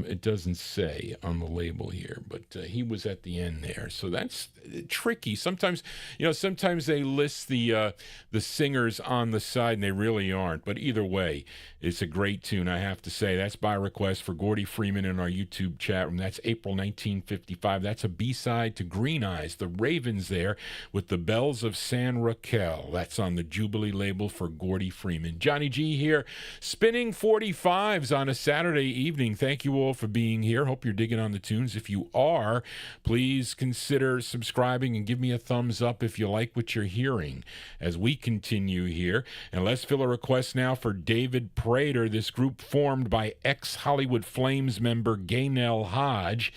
It doesn't say on the label here, but he was at the end there. So that's tricky. Sometimes they list the singers on the side and they really aren't. But either way, it's a great tune, I have to say. That's by request for Gordy Freeman in our YouTube chat room. That's April 1955. That's a B-side to Green Eyes, the Ravens there with the Bells of San Raquel. That's on the Jubilee label for Gordy Freeman. Johnny G here, spinning 45s on a Saturday evening. listening. Thank you all for being here. Hope you're digging on the tunes. If you are, please consider subscribing and give me a thumbs up if you like what you're hearing as we continue here. And let's fill a request now for David Prater, this group formed by ex-Hollywood Flames member Gaynell Hodge,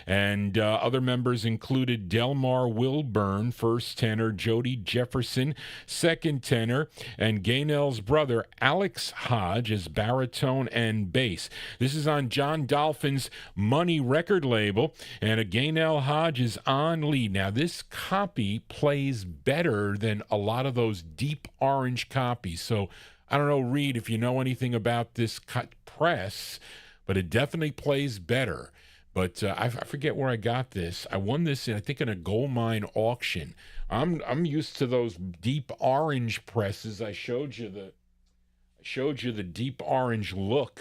and other members included Delmar Wilburn, first tenor, Jody Jefferson, second tenor, and Gaynell's brother Alex Hodge as baritone and bass. This is on John Dolphin's Money record label, and a Gaynell Hodge is on lead. Now, this copy plays better than a lot of those deep orange copies. So, I don't know, Reed, if you know anything about this cut press, but it definitely plays better. But I forget where I got this. I won this, I think, in a gold mine auction. I'm used to those deep orange presses. I showed you the deep orange look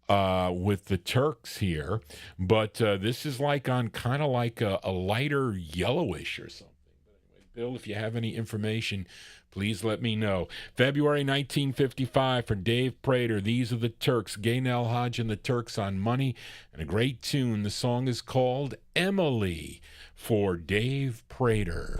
with the Turks here, but this is like on kind of like a lighter yellowish or something. But anyway, Bill, if you have any information, please let me know. February 1955 for Dave Prater. These are the Turks, Gaynell Hodge and the Turks on Money, and a great tune. The song is called Emily for Dave Prater.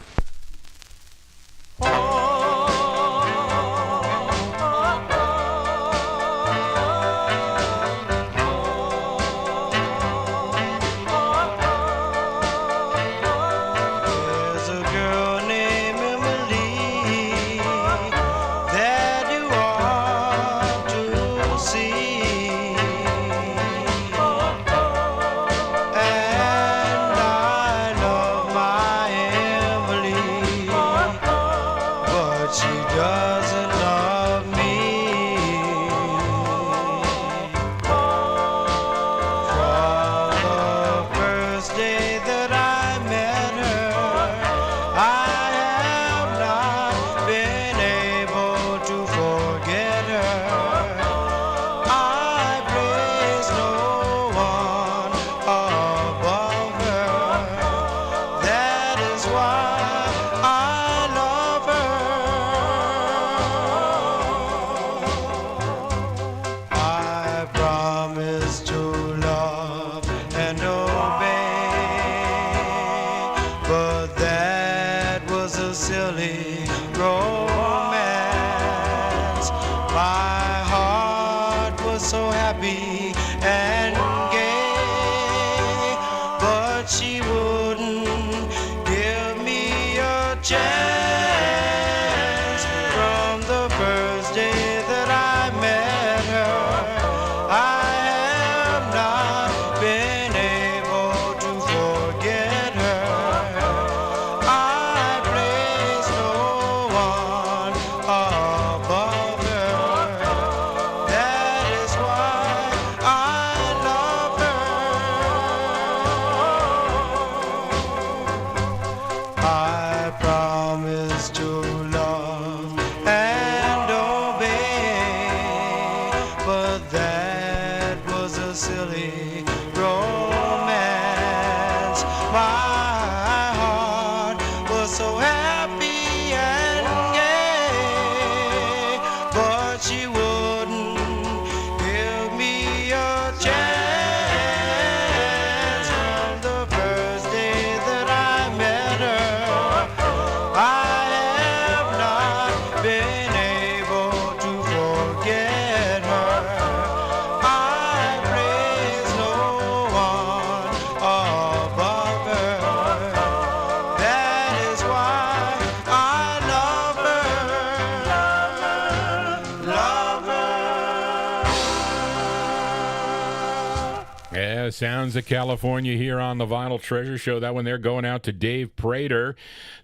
Sounds of California here on the Vinyltreasure Show. That one there going out to Dave Prater.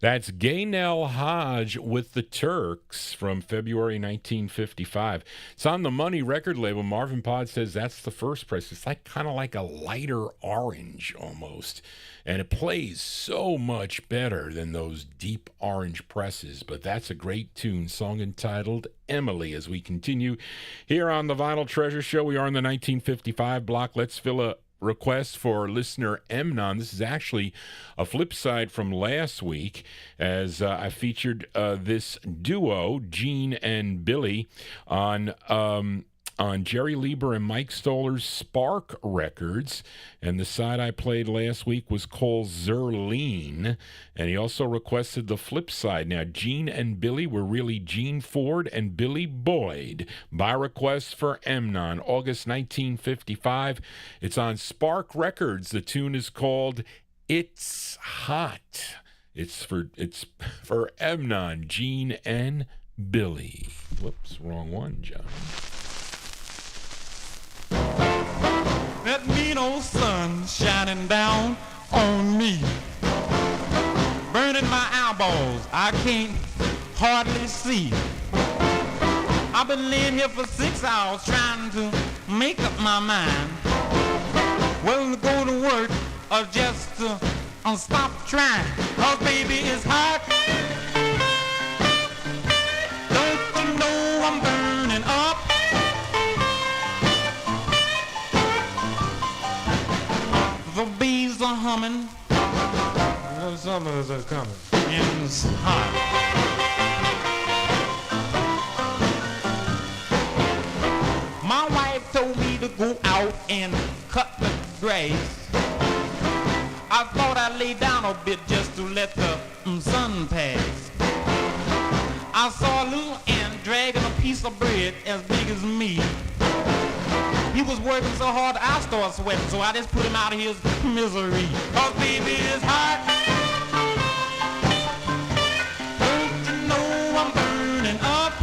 That's Gaynell Hodge with the Turks from February 1955. It's on the Money record label. Marvin Pod says that's the first press. It's like kind of like a lighter orange almost. And it plays so much better than those deep orange presses. But that's a great tune, song entitled Emily. As we continue here on the Vinyltreasure Show, we are in the 1955 block. Let's fill a request for listener Emnon. This is actually a flip side from last week, as I featured this duo, Gene and Billy, on on Jerry Lieber and Mike Stoller's Spark Records. And the side I played last week was called Zerlene. And he also requested the flip side. Now, Gene and Billy were really Gene Ford and Billy Boyd by request for Emnon, August 1955. It's on Spark Records. The tune is called It's Hot. It's for Emnon, Gene and Billy. Whoops, wrong one, John. That mean old sun shining down on me, burning my eyeballs, I can't hardly see. I've been laying here for 6 hours trying to make up my mind whether to go to work or just to stop trying. Oh, baby, it's hot. Don't you know I'm burning up? The bees are humming. No summers are coming. And it's hot. My wife told me to go out and cut the grass. I thought I'd lay down a bit just to let the sun pass. I saw a little ant dragging a piece of bread as big as me. He was working so hard I started sweating, so I just put him out of his misery. Oh, baby, it's hot. Don't you know I'm burning up?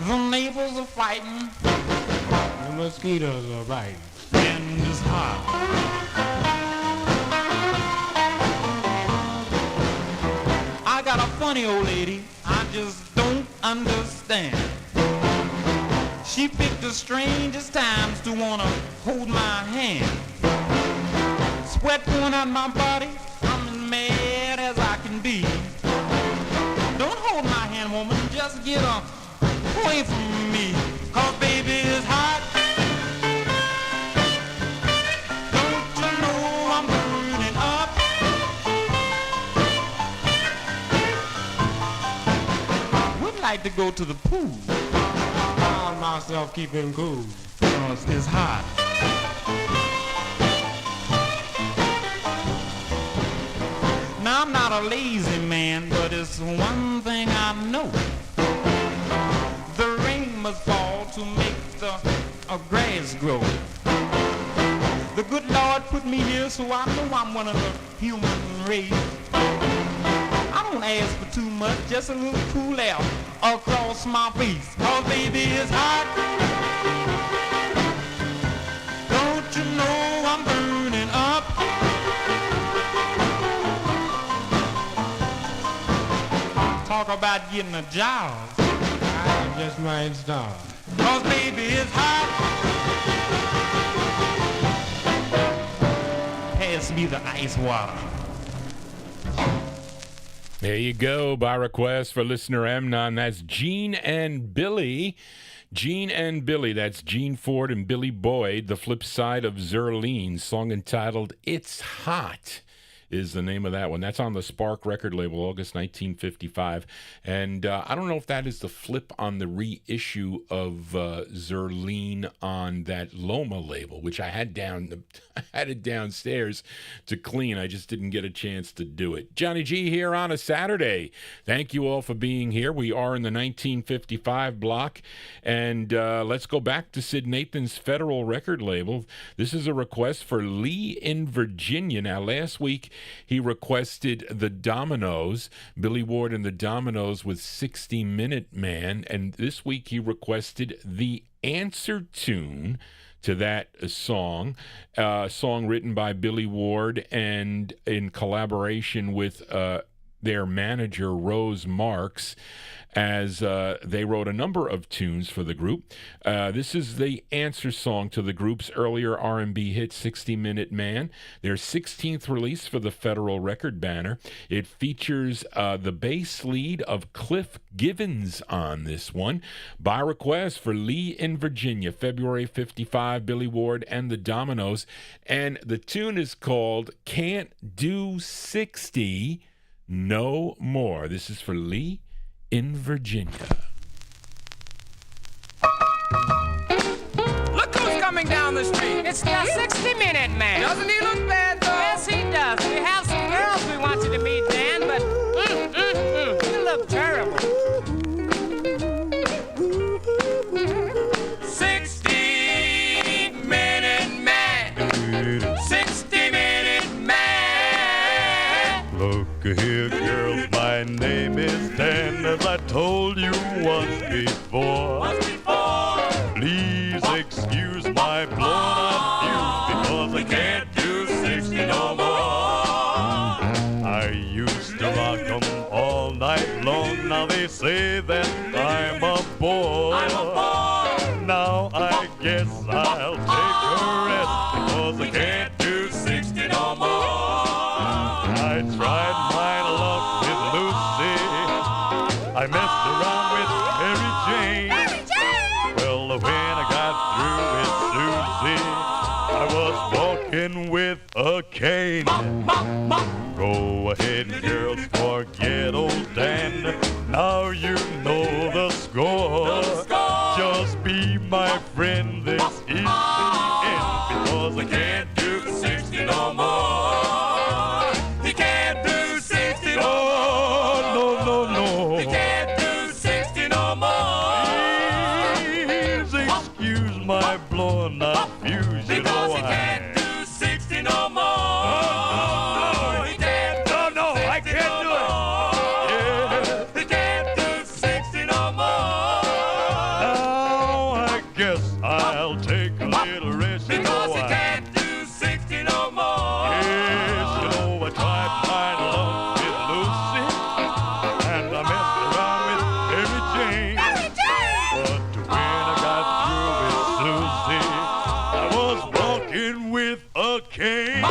The neighbors are fighting. The mosquitoes are biting. And it's hot. I got a funny old lady I just don't understand. She picked the strangest times to wanna hold my hand. Sweat pouring out my body, I'm as mad as I can be. Don't hold my hand, woman, just get away from me. 'Cause baby, it's hot. Don't you know I'm burning up? Would like to go to the pool. Found myself keeping cool. 'Cause it's hot. Now I'm not a lazy man, but it's one thing I know. The rain must fall to make the grass grow. The good Lord put me here, so I know I'm one of the human race. I don't ask for too much, just a little cool air across my face. Oh, baby, it's hot. Don't you know I'm burning up? Talk about getting a job. I just might start. 'Cause baby, it's hot. Pass me the ice water. There you go, by request for listener Amnon. That's Gene and Billy. Gene and Billy, that's Gene Ford and Billy Boyd. The flip side of Zerlene, song entitled It's Hot is the name of that one. That's on the Spark record label, August 1955. And I don't know if that is the flip on the reissue of Zerlene on that Loma label, which I had I had it downstairs to clean. I just didn't get a chance to do it. Johnny G here on a Saturday. Thank you all for being here. We are in the 1955 block. And let's go back to Sid Nathan's Federal record label. This is a request for Lee in Virginia. Now, last week, he requested the Dominoes, Billy Ward and the Dominoes with 60 Minute Man. And this week he requested the answer tune to that song, a song written by Billy Ward and in collaboration with their manager, Rose Marks, as they wrote a number of tunes for the group. This is the answer song to the group's earlier R&B hit, 60 Minute Man, their 16th release for the Federal record banner. It features the bass lead of Cliff Givens on this one. By request for Lee in Virginia, February 55, Billy Ward and the Dominoes. And the tune is called Can't Do 60 No More. This is for Lee in Virginia. Look who's coming down the street. It's the 60-minute man. Doesn't he look bad, though? Yes, he does. We have some girls we want you to meet, Dan, but you look terrible. 60-minute man. 60-minute man. Look here, girls, my name is Dan, as I told you once before. Please excuse my blown-out views, because I can't do 60 no more. I used to rock 'em all night long, now they say that I'm a bore. Now I guess I'll take a rest, because I can't do 60 no more. I tried my luck with Lucy, I messed around with Mary Jane. Well, when I got through with Susie, I was walking with a cane. Go ahead, girls, forget old Dan. Now you know the score. Just be my friend, this is the end, because I can't do 60 no more. He can't do 60 no more. No. He can't do 60 no more. Please excuse my blown out views, you know He can't do 60 no more. He can't do I can't do it. He can't do 60 no more. Now I guess I'll take a little rest, you Because know he can't do 60 no more. Yes, you know I tried my luck with Lucy, and I messed around with Mary Jane. But when I got through with Susie, I was walking with a cane.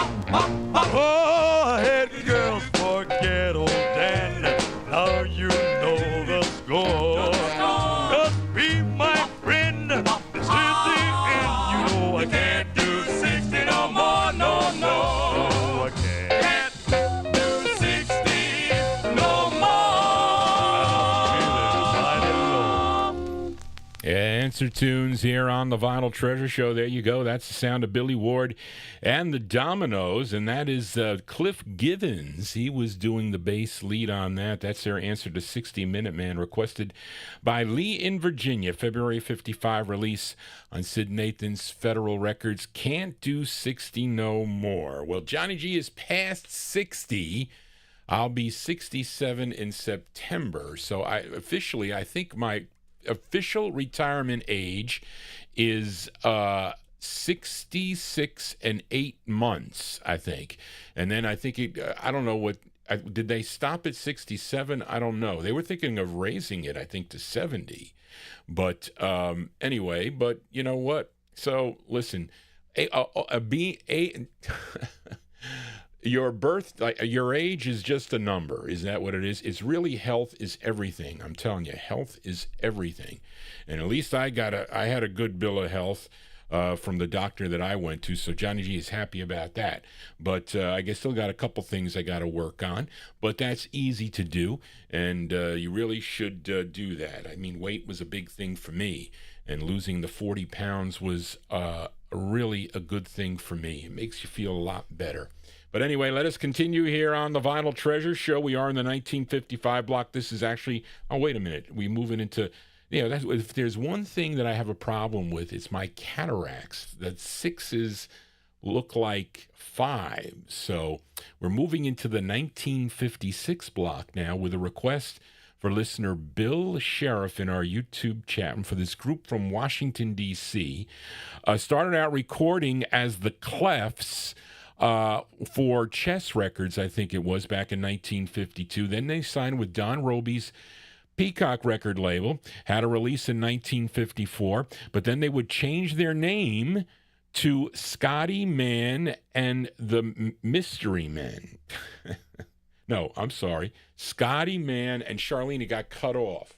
Go ahead, girls, forget old Dan. Now you know the score. Just be my friend. This is the end. You know I can't do 60 no more. No, I can't do 60 no more. Answer tunes here on the Vinyl Treasure Show. There you go. That's the sound of Billy Ward and the Dominoes, and that is Cliff Givens. He was doing the bass lead on that. That's their answer to 60-Minute Man, requested by Lee in Virginia, February 55 release on Sid Nathan's Federal Records. Can't do 60 no more. Well, Johnny G is past 60. I'll be 67 in September. So I think my official retirement age is 66 and 8 months, I think. And then I think I don't know what did they stop at 67? I don't know. They were thinking of raising it, I think, to 70. But anyway, but you know what? So listen, your age is just a number. Is that what it is? It's really health is everything. I'm telling you, health is everything. And at least I had a good bill of health from the doctor that I went to, so Johnny G is happy about that. But I guess still got a couple things I got to work on, but that's easy to do, and you really should do that. I mean, weight was a big thing for me, and losing the 40 pounds was really a good thing for me. It makes you feel a lot better. But anyway, let us continue here on the Vinyl Treasure Show. We are in the 1955 block. This is actually, oh, wait a minute. We're moving into, if there's one thing that I have a problem with, it's my cataracts. That 6s look like 5s. So we're moving into the 1956 block now with a request for listener Bill Sheriff in our YouTube chat, and for this group from Washington, D.C. Started out recording as the Clefs, for Chess Records, I think it was, back in 1952. Then they signed with Don Robey's Peacock record label, had a release in 1954, but then they would change their name to Scotty Man and the Mystery Men. No, I'm sorry. Scotty Man and Charlene, it got cut off.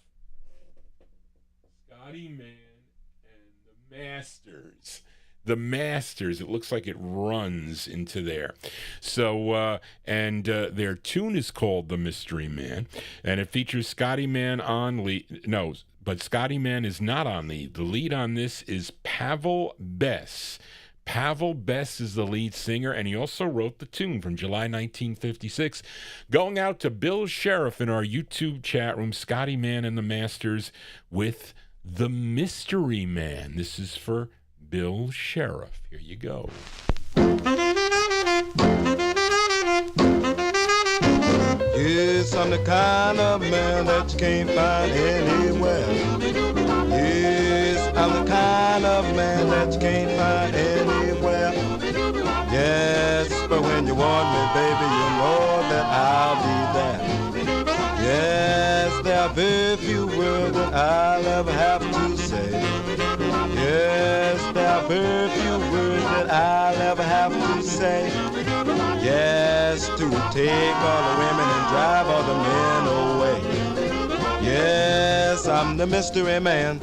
Scotty Man and the Masters. The Masters. It looks like it runs into there. So, their tune is called The Mystery Man, and it features Scotty Man on lead. No, but Scotty Man is not on lead. The lead on this is Pavel Bess. Pavel Bess is the lead singer, and he also wrote the tune from July 1956. Going out to Bill Sheriff in our YouTube chat room, Scotty Man and the Masters with The Mystery Man. This is for Bill Sheriff. Here you go. Yes, I'm the kind of man that you can't find anywhere. Yes, I'm the kind of man that you can't find anywhere. Yes, but when you want me, baby, you know that I'll be there. Yes, there are very few words that I'll ever have to say. Yes, there are very few words that I'll ever have to say. Yes, to take all the women and drive all the men away. Yes, I'm the mystery man.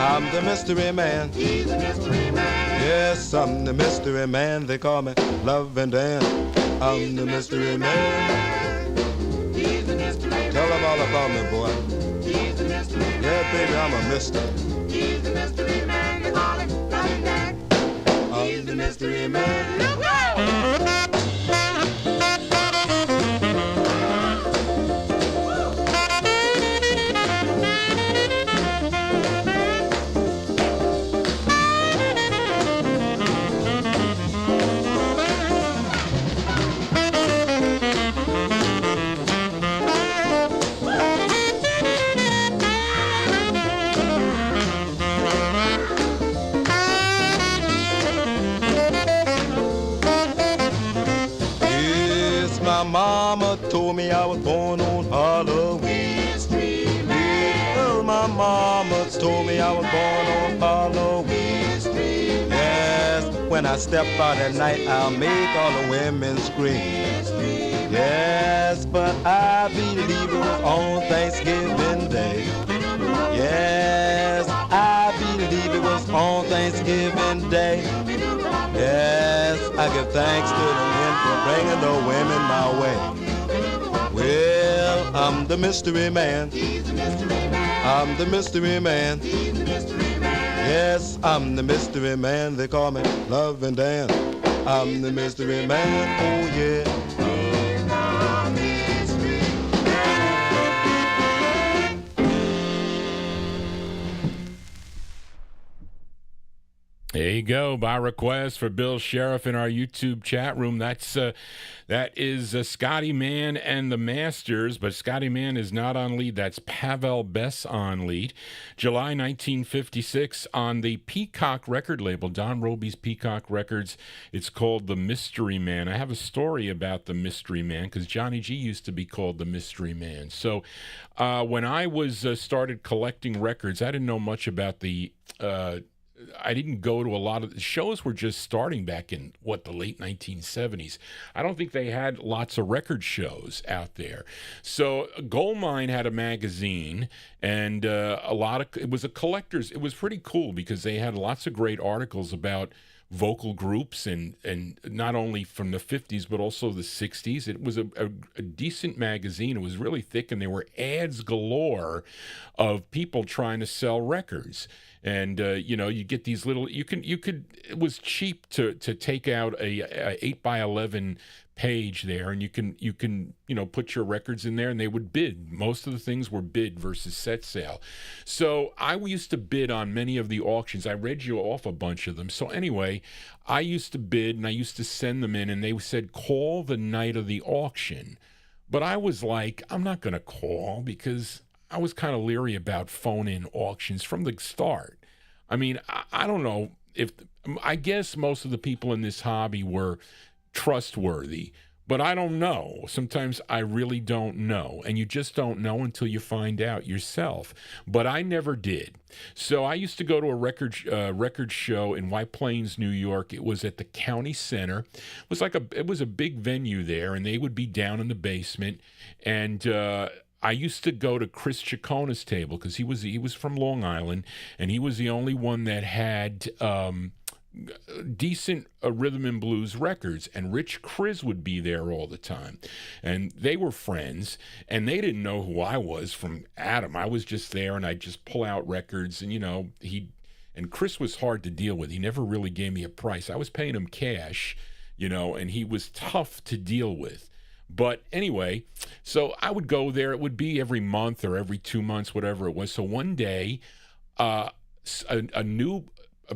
I'm the mystery man. Yes, I'm the mystery man. They call me Love and Dan. I'm the mystery man. Tell them all about me, boy. Yeah, baby, I'm a mystery. I'm the mystery man. Mama told me I was born on Halloween. Well, my mama told me I was born on Halloween. Yes, when I step out at night, I'll make all the women scream. Yes, but I believe it was on Thanksgiving Day. Yes, I believe it was on Thanksgiving Day. Yes, I give thanks to the men for bringing the women my way. Well, I'm the mystery man. I'm the mystery man. Yes, I'm the mystery man. They call me Love and Dan. I'm the mystery man. Oh, yeah. There you go, by request for Bill Sheriff in our YouTube chat room. That is Scotty Man and the Masters, but Scotty Man is not on lead. That's Pavel Bess on lead. July 1956 on the Peacock record label, Don Robey's Peacock Records. It's called The Mystery Man. I have a story about the Mystery Man because Johnny G used to be called the Mystery Man. So when I was started collecting records, I didn't know much about the I didn't go to a lot of the shows were just starting back in the late 1970s. I don't think they had lots of record shows out there. So Goldmine had a magazine, and it was a collector's. It was pretty cool because they had lots of great articles about vocal groups and not only from the 50s but also the 60s. It was a decent magazine. It was really thick, and there were ads galore of people trying to sell records. And you get these little. It was cheap to take out a 8x11 page there, and you can put your records in there, and they would bid. Most of the things were bid versus set sale. So I used to bid on many of the auctions. I read you off a bunch of them. So anyway, I used to bid, and I used to send them in, and they said call the night of the auction. But I was like, I'm not going to call because I was kind of leery about phone-in auctions from the start. I mean, I don't know I guess most of the people in this hobby were trustworthy, but I don't know. Sometimes I really don't know, and you just don't know until you find out yourself. But I never did. So I used to go to a record show in White Plains, New York. It was at the County Center. It was a big venue there, and they would be down in the basement, and I used to go to Chris Chiccona's table because he was from Long Island, and he was the only one that had decent rhythm and blues records, and Rich Chris would be there all the time, and they were friends, and they didn't know who I was from Adam. I was just there, and I'd just pull out records, and and Chris was hard to deal with. He never really gave me a price. I was paying him cash, and he was tough to deal with. But anyway, so I would go there. It would be every month or every 2 months, whatever it was. So one day, a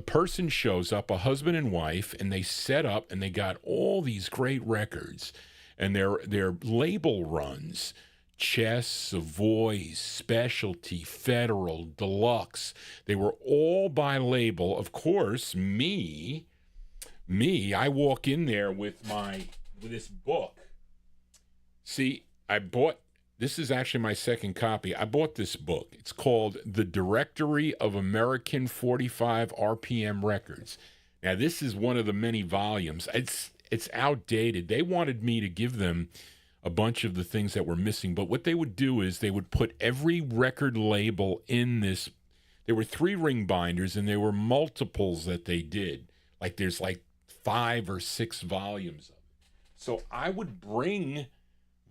person shows up, a husband and wife, and they set up and they got all these great records, and their label runs: Chess, Savoy, Specialty, Federal, Deluxe. They were all by label. Of course, me, I walk in there with this book. See, this is actually my second copy. I bought this book. It's called The Directory of American 45 RPM Records. Now, this is one of the many volumes. It's outdated. They wanted me to give them a bunch of the things that were missing, but what they would do is they would put every record label in this. There were 3-ring binders, and there were multiples that they did. Like there's 5 or 6 volumes of it. So I would bring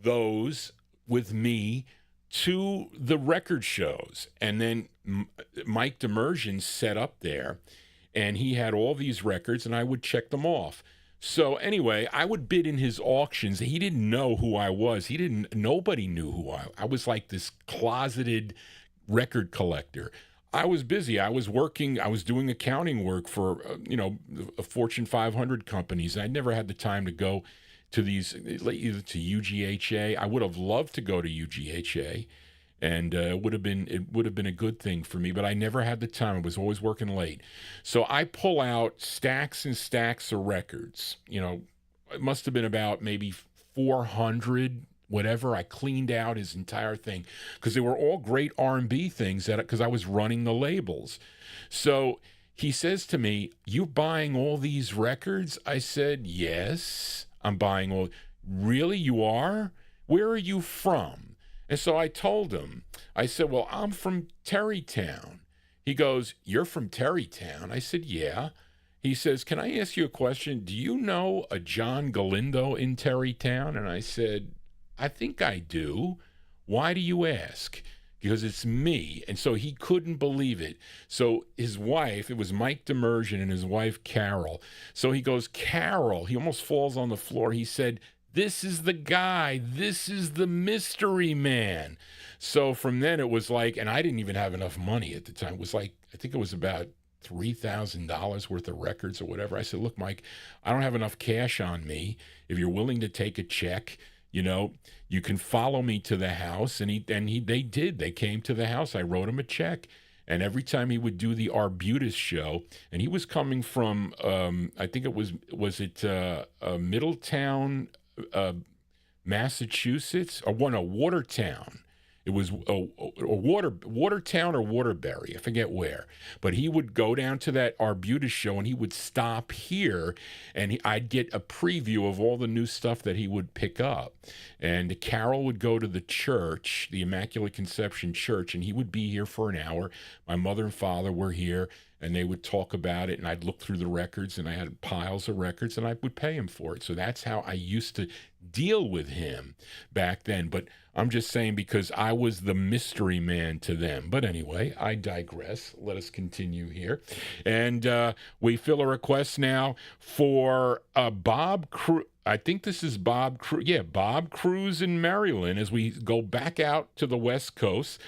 those with me to the record shows, and then Mike Demersion set up there, and he had all these records, and I would check them off. So anyway, I would bid in his auctions. He didn't know who I was. Nobody knew who I was. Like this closeted record collector. I was busy. I was working. I was doing accounting work for Fortune 500 companies. I never had the time to go to these, either to UGHA. I would have loved to go to UGHA, and it would have been a good thing for me, but I never had the time. I was always working late. So I pull out stacks and stacks of records. It must have been about maybe 400, whatever. I cleaned out his entire thing because they were all great R&B things because I was running the labels. So he says to me, "You buying all these records?" I said, "Yes, I'm buying all." "Really, you are? Where are you from?" And so I told him, I said, "Well, I'm from Terrytown." He goes, "You're from Terrytown?" I said, "Yeah." He says, "Can I ask you a question? Do you know a John Galindo in Terrytown?" And I said, "I think I do. Why do you ask?" Because it's me. And so he couldn't believe it. So his wife, it was Mike Demersion and his wife, Carol. So he goes, "Carol," he almost falls on the floor. He said, "This is the guy. This is the mystery man." So from then it was and I didn't even have enough money at the time. It was I think it was about $3,000 worth of records or whatever. I said, "Look, Mike, I don't have enough cash on me. If you're willing to take a check, you can follow me to the house." And they did. They came to the house. I wrote him a check. And every time he would do the Arbutus show, and he was coming from, I think it was Middletown, Massachusetts, or no, Watertown. It was Watertown or Waterbury, I forget where. But he would go down to that Arbutus show, and he would stop here, and I'd get a preview of all the new stuff that he would pick up. And Carol would go to the church, the Immaculate Conception Church, and he would be here for an hour. My mother and father were here, and they would talk about it, and I'd look through the records, and I had piles of records, and I would pay him for it. So that's how I used to deal with him back then. But I'm just saying because I was the mystery man to them. But anyway, I digress. Let us continue here. And we fill a request now for Bob Cruz. I think this is Bob Cruz. Yeah, Bob Cruz in Maryland, as we go back out to the West Coast.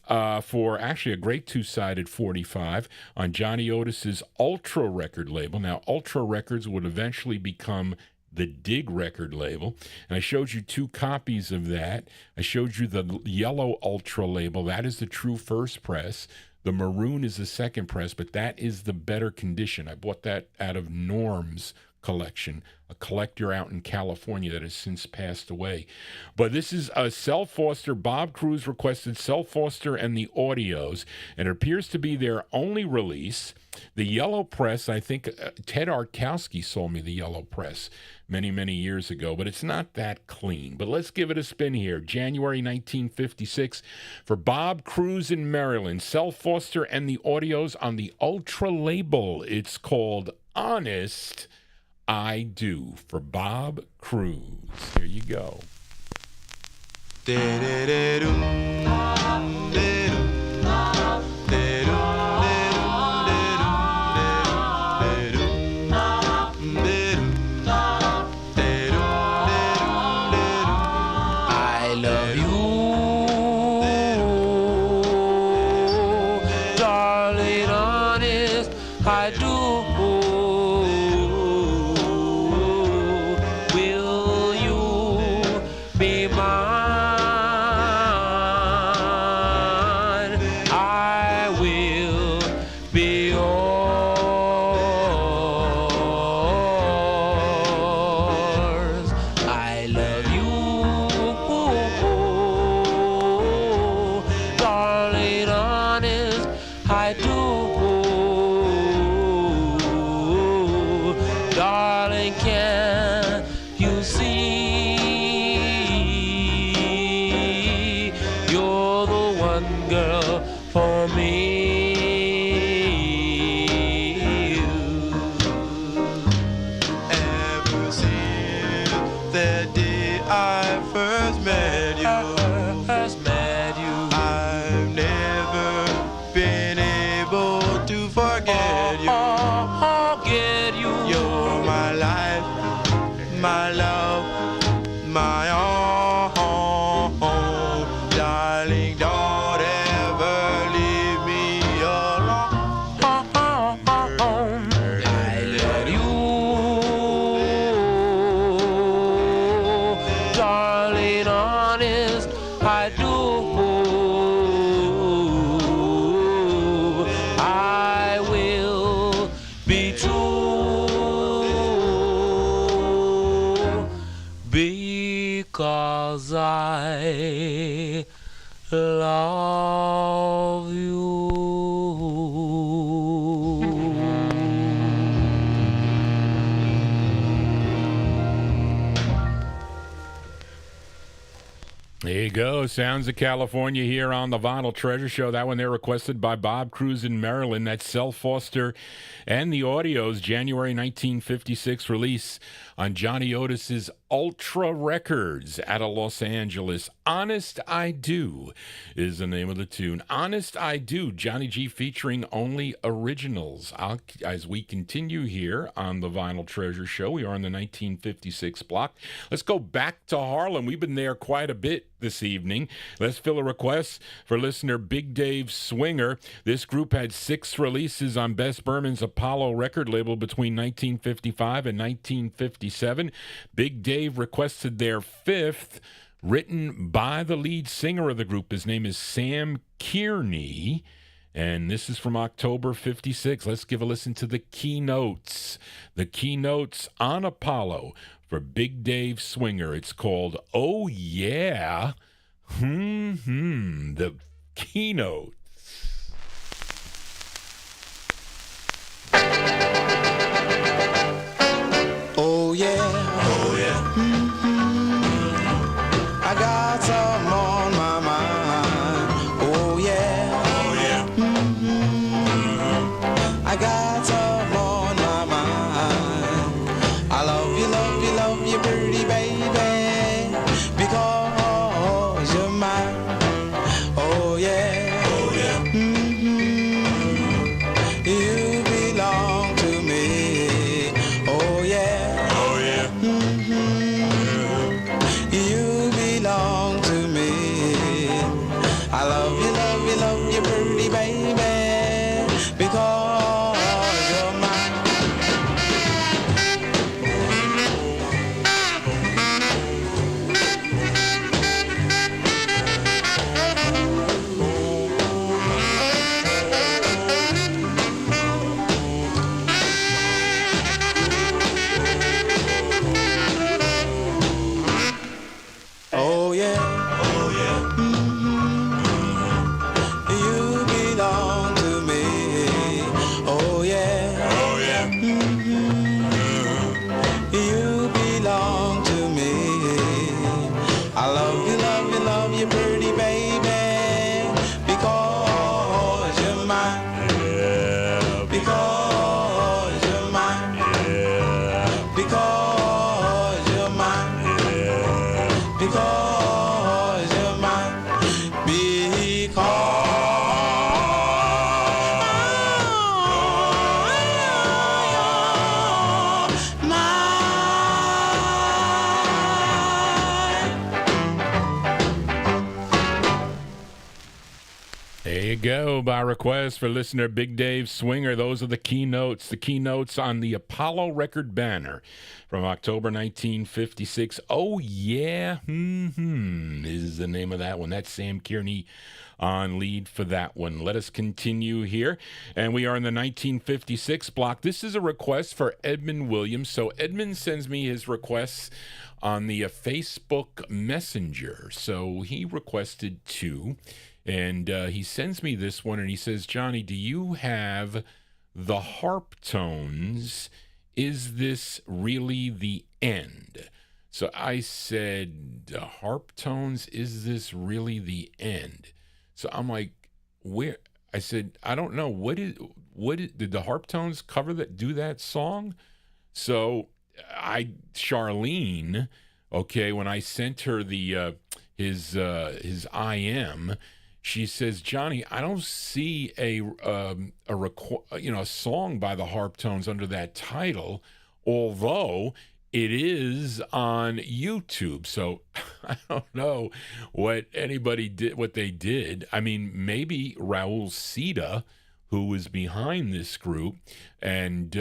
For actually a great 2-sided 45 on Johnny Otis's Ultra record label. Now, Ultra Records would eventually become the Dig record label, and I showed you 2 copies of that. I showed you the yellow Ultra label. That is the true first press. The maroon is the second press, but that is the better condition. I bought that out of Norm's collection, a collector out in California that has since passed away. But this is a Sel Foster. Bob Cruz requested Sel Foster and the Audios, and it appears to be their only release. The yellow press, I think Ted Arkowski sold me the yellow press many, many years ago, but it's not that clean. But let's give it a spin here. January 1956 for Bob Cruz in Maryland. Sel Foster and the Audios on the Ultra label. It's called Honest I Do for Bob Cruz. Here you go. I love you, darling, honest, I do. Will you be mine? I will be yours. I love you, darling, honest, I do. Darling, can you see you're the one girl for me? Ever since that day I first met you, I've never been able to forget you. You're my life, my love, my own. Darling, don't ever leave me alone. I love you, darling, honest, I do. I will be true because I love you. There you go. Sounds of California here on the Vinyl Treasure Show. That one there requested by Bob Cruz in Maryland. That's Sel Foster and the Audios, January 1956 release on Johnny Otis's Ultra Records out of Los Angeles. Honest I Do is the name of the tune. Honest I Do, Johnny G featuring only originals. As we continue here on the Vinyl Treasure Show, we are on the 1956 block. Let's go back to Harlem. We've been there quite a bit this evening. Let's fill a request for listener Big Dave Swinger. This group had 6 releases on Bess Berman's Apollo record label between 1955 and 1957. Big Dave requested their 5th, written by the lead singer of the group. His name is Sam Kearney, and this is from October 56. Let's give a listen to the keynotes. The keynotes on Apollo for Big Dave Swinger. It's called Oh Yeah. The keynotes. Oh yeah, oh yeah. I got some on my mind. Oh yeah, oh yeah. I got some on my mind. I love you, pretty baby, because you're mine. Oh yeah, oh go. By request for listener Big Dave Swinger, those are the keynotes on the Apollo record banner from October 1956. Oh, yeah. Is the name of that one. That's Sam Kearney on lead for that one. Let us continue here. And we are in the 1956 block. This is a request for Edmund Williams. So Edmund sends me his requests on the Facebook Messenger. So he requested two. And he sends me this one, and he says, Johnny, do you have the harp tones? Is this really the end? So I said, the harp tones, is this really the end? So I'm like, where? I said, I don't know. What did the harp tones cover that, do that song? So Charlene, okay, when I sent her the his IM, she says, Johnny, I don't see a song by the Harp Tones under that title, although it is on YouTube. So I don't know what anybody did, what they did. I mean, maybe Raul Sita, who was behind this group and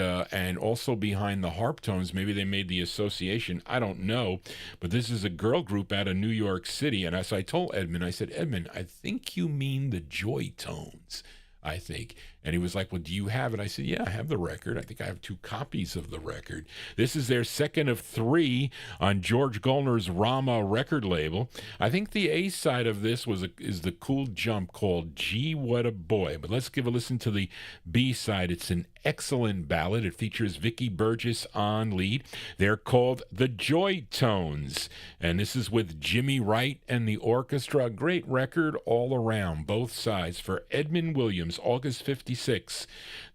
also behind the Harp Tones. Maybe they made the association. I don't know. But this is a girl group out of New York City. And as I told Edmund, I said, Edmund, I think you mean the Joy Tones, I think. And he was like, well, do you have it? I said, yeah, I have the record. I think I have 2 copies of the record. This is their second of 3 on George Gollner's Rama record label. I think the A side of this is the cool jump called Gee What a Boy. But let's give a listen to the B side. It's an excellent ballad. It features Vicky Burgess on lead. They're called the Joy Tones. And this is with Jimmy Wright and the orchestra. A great record all around, both sides, for Edmund Williams, August 56.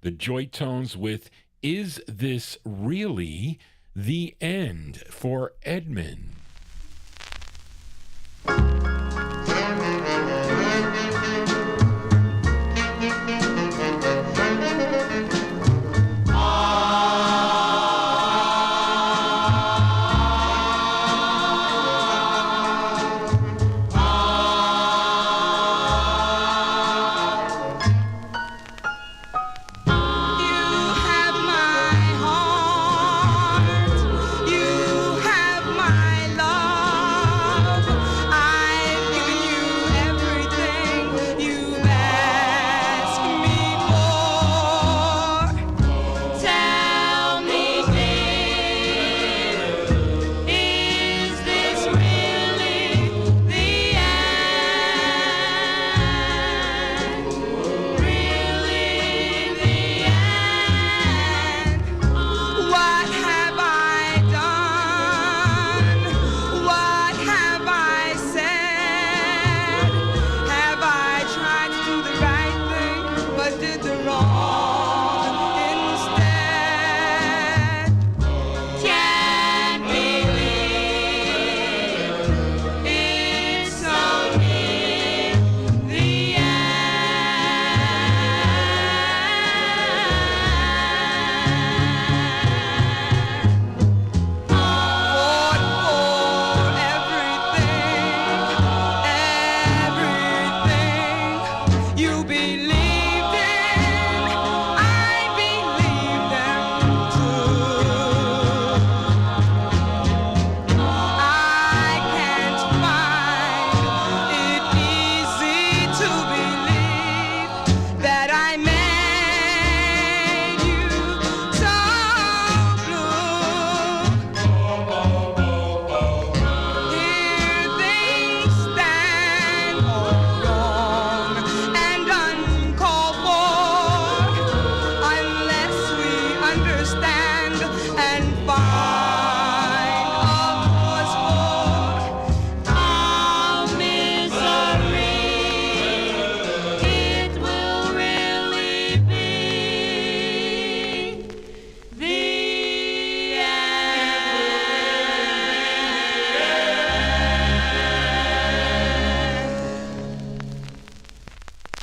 The Joy Tones with Is This Really the End for Edmund?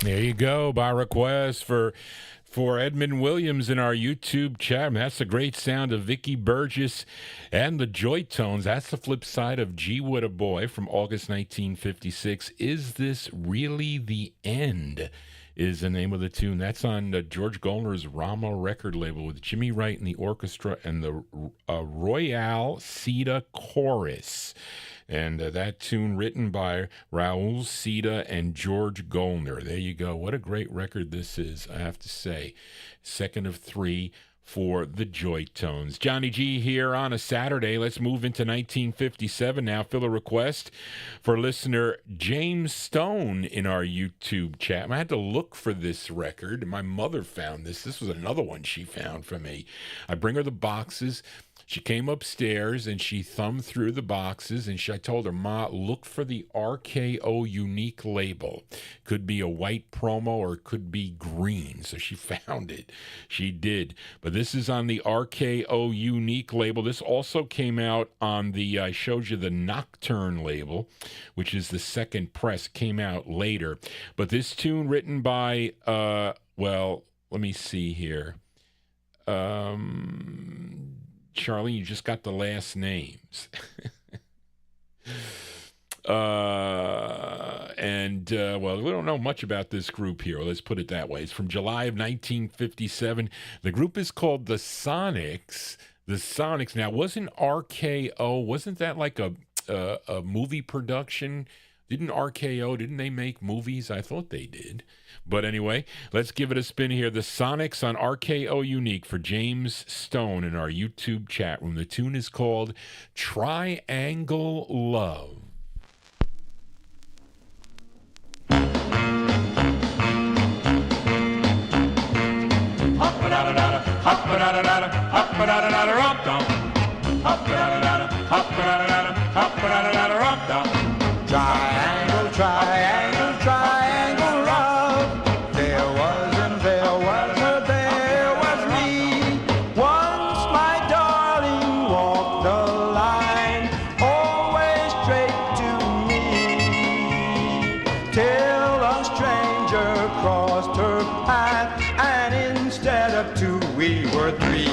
There you go, by request for Edmund Williams in our YouTube chat. That's the great sound of Vicky Burgess and the Joy Tones. That's the flip side of Gee What a Boy from August 1956. Is This Really the End? is the name of the tune. That's on George Goldner's Rama record label with Jimmy Wright and the orchestra and the Royal Sita Chorus. And that tune written by Raul Sita and George Goldner. There you go. What a great record this is, I have to say. Second of three for the Joy Tones. Johnny G here on a Saturday. Let's move into 1957 now. Fill a request for listener James Stone in our YouTube chat. I had to look for this record. My mother found this. This was another one she found for me. I bring her the boxes. She came upstairs and she thumbed through the boxes and I told her, Ma, look for the RKO unique label. Could be a white promo or it could be green. So she found it. She did. But this is on the RKO unique label. This also came out on the, I showed you the Nocturne label, which is the second press, came out later. But this tune written by, well, let me see here. Charlene, you just got the last names. Well, we don't know much about this group here. Let's put it that way. It's from July of 1957. The group is called the Sonics. The Sonics. Now, wasn't RKO, wasn't that like a movie production? Didn't they make movies? I thought they did. But anyway, let's give it a spin here. The Sonics on RKO Unique for James Stone in our YouTube chat room. The tune is called Triangle Love. Hop-a-da-da-da-da, hop-a-da-da-da-da, hop-a-da-da-da-da, rum-dum. Hop-a-da-da-da-da, hop-a-da-da-da-da, hop-a-da-da-da-da, rum-dum. Triangle, triangle, triangle love. There was and there was her, there was me. Once my darling walked the line, always straight to me. Till a stranger crossed her path, and instead of two, we were three.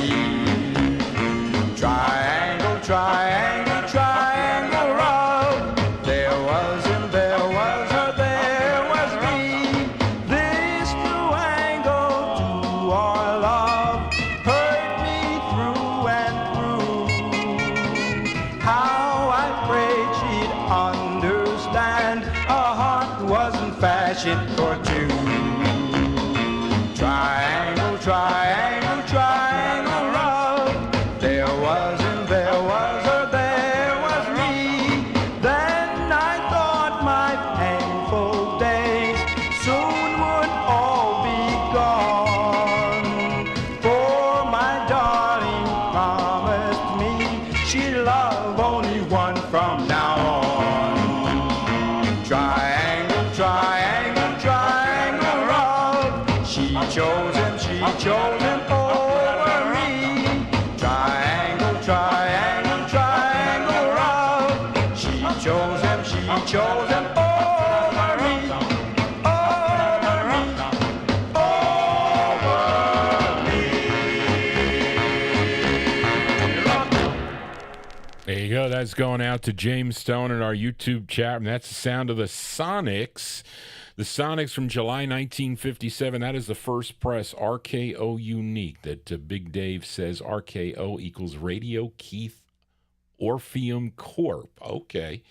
Triangle, triangle, triangle love. There was and there was her, there was me. This new angle to our love hurt me through and through. How I prayed she'd understand a heart wasn't fashioned for two. Triangle, triangle, triangle love. There was and there was her, there was me. Then I thought my painful days soon would all be gone. For my darling promised me she'd love only one from now on. Triangle, triangle, triangle love. She chose him over me. Triangle, triangle, triangle love. She chose him over me. Over me, There you go. That's going out to James Stone in our YouTube chat. And that's the sound of the Sonics. The Sonics from July 1957. That is the first press RKO Unique that Big Dave says RKO equals Radio Keith Orpheum Corp. Okay.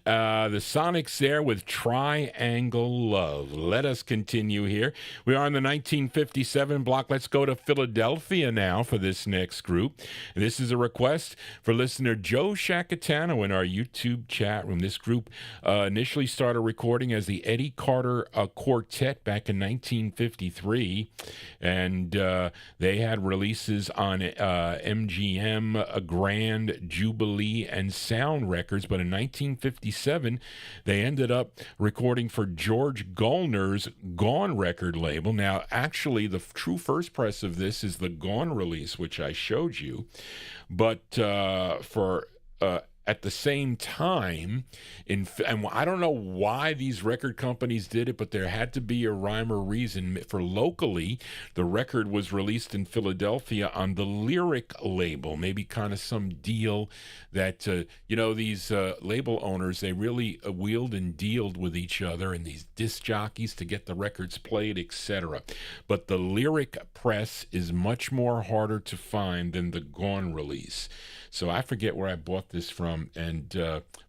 The Sonics there with Triangle Love. Let us continue here. We are in the 1957 block. Let's go to Philadelphia now for this next group. And this is a request for listener Joe Shacatano in our YouTube chat room. This group initially started recording as the Eddie Carter Quartet back in 1953. And they had releases on MGM, Grand, Jubilee, and Sound Records, but in 1957 they ended up recording for George Goldner's Gone record label. Now actually the true first press of this is the Gone release, which I showed you, but for at the same time, and I don't know why these record companies did it, but there had to be a rhyme or reason. For locally, the record was released in Philadelphia on the Lyric label, maybe kind of some deal that, these label owners, they really wheeled and dealed with each other and these disc jockeys to get the records played, etc. But the Lyric press is much more harder to find than the Gone release. So I forget where I bought this from. And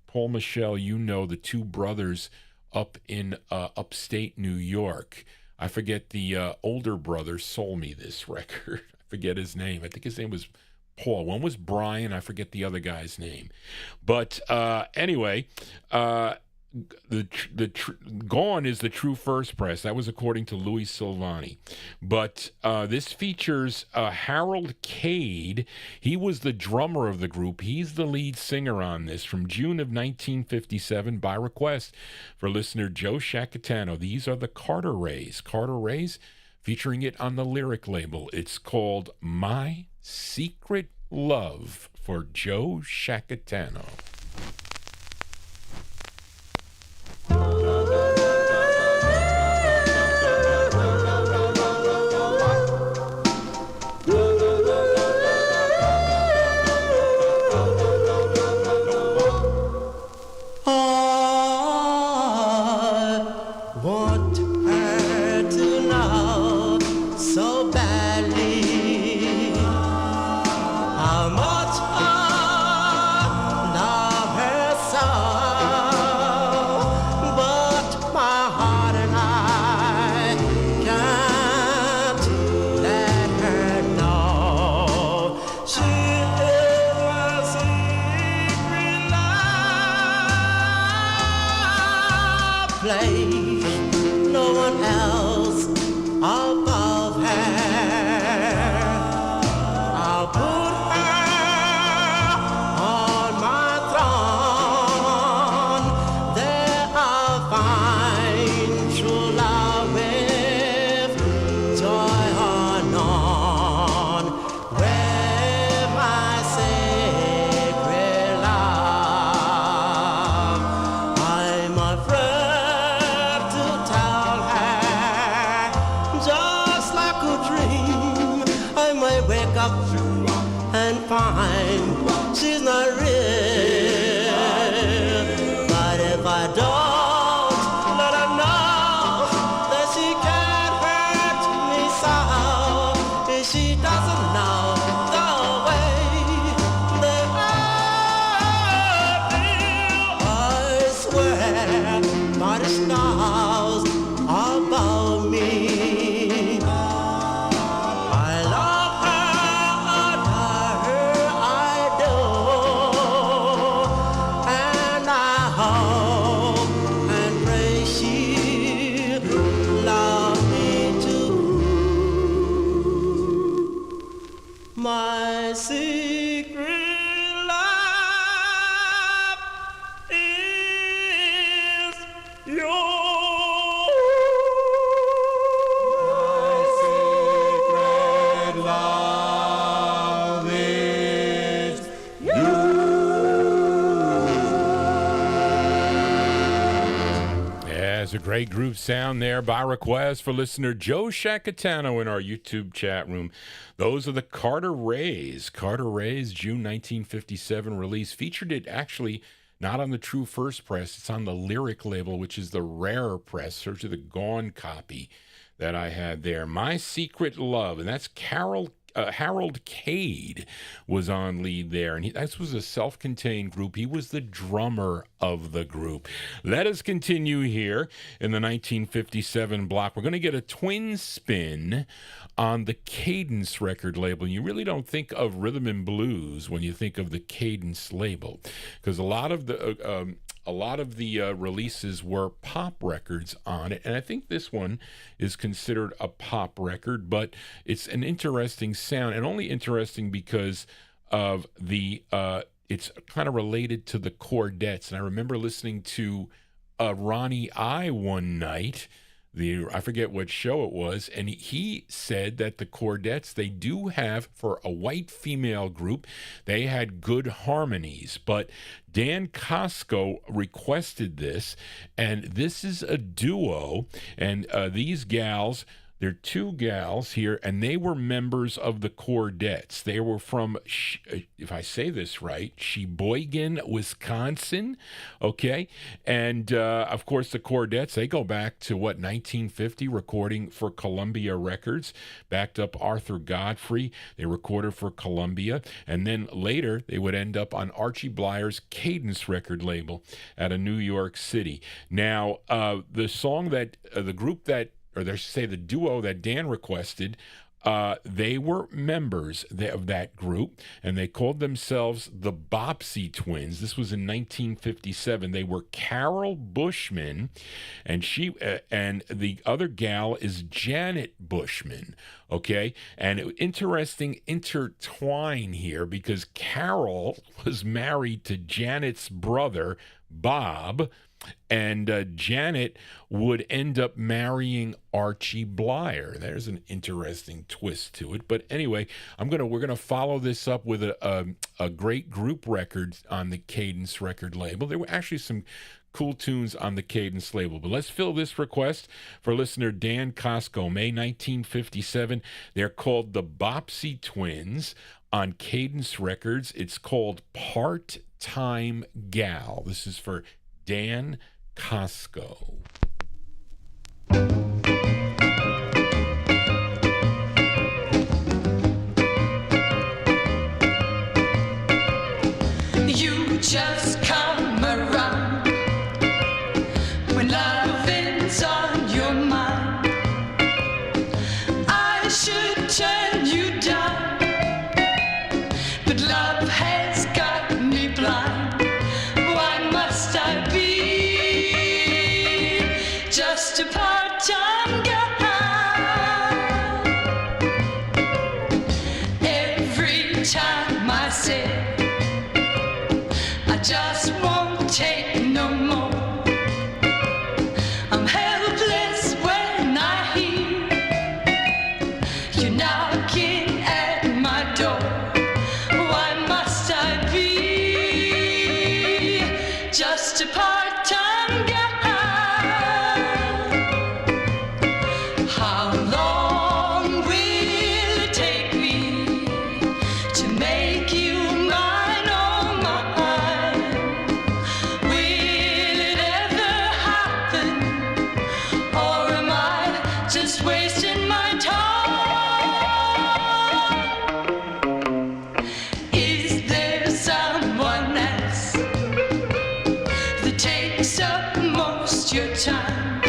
Paul Michel, the two brothers up in upstate New York. I forget the older brother sold me this record. I forget his name. I think his name was Paul. One was Brian. I forget the other guy's name. But anyway, Gone is the true first press. That was according to Louis Silvani. But this features Harold Cade. He was the drummer of the group. He's the lead singer on this from June of 1957 by request for listener Joe Shacatano. These are the Carter Rays. Carter Rays featuring it on the Lyric label. It's called My Secret Love for Joe Shacatano. A great groove sound there by request for listener Joe Shacatano in our YouTube chat room. Those are the Carter Rays. Carter Rays, June 1957 release. Featured it actually not on the true first press. It's on the Lyric label, which is the rarer press. Search the Gone copy that I had there. My Secret Love. And that's Harold Cade was on lead there, and this was a self-contained group. He was the drummer of the group. Let us continue here in the 1957 block. We're going to get a twin spin on the Cadence record label. You really don't think of rhythm and blues when you think of the Cadence label, because a lot of the releases were pop records on it, and I think this one is considered a pop record, but it's an interesting sound, and only interesting because of the it's kind of related to the Chordettes. And I remember listening to Ronnie I one night I forget what show it was, and he said that the Chordettes, they do have, for a white female group, they had good harmonies, but Dan Costco requested this, and this is a duo, and these gals, they're two gals here, and they were members of the Chordettes. They were from, if I say this right, Sheboygan, Wisconsin, okay? And, of course, the Chordettes, they go back to, 1950, recording for Columbia Records, backed up Arthur Godfrey. They recorded for Columbia, and then later they would end up on Archie Blier's Cadence record label out of New York City. Now, the song that, the group that, or they say the duo that Dan requested, they were members of that group, and they called themselves the Bobbsey Twins. This was in 1957. They were Carol Bushman, and she and the other gal is Janet Bushman. Okay, and interesting intertwine here, because Carol was married to Janet's brother Bob, and Janet would end up marrying Archie Blyer. There's an interesting twist to it. But anyway, we're gonna follow this up with a great group record on the Cadence record label. There were actually some cool tunes on the Cadence label. But let's fill this request for listener Dan Costco, May 1957. They're called the Bobbsey Twins on Cadence Records. It's called Part-Time Gal. This is for Dan Costco. You just come around when loving's on your mind. I should turn you down, but love has got me blind. Why must I be just a part-time girl? Every time I say I just won't take no more, I'm helpless when I hear you knocking at my door. Why must I be just a part-time girl? How long will it take me to make you mine, oh mine? Will it ever happen, or am I just wasting my time? Is there someone else that takes up most your time?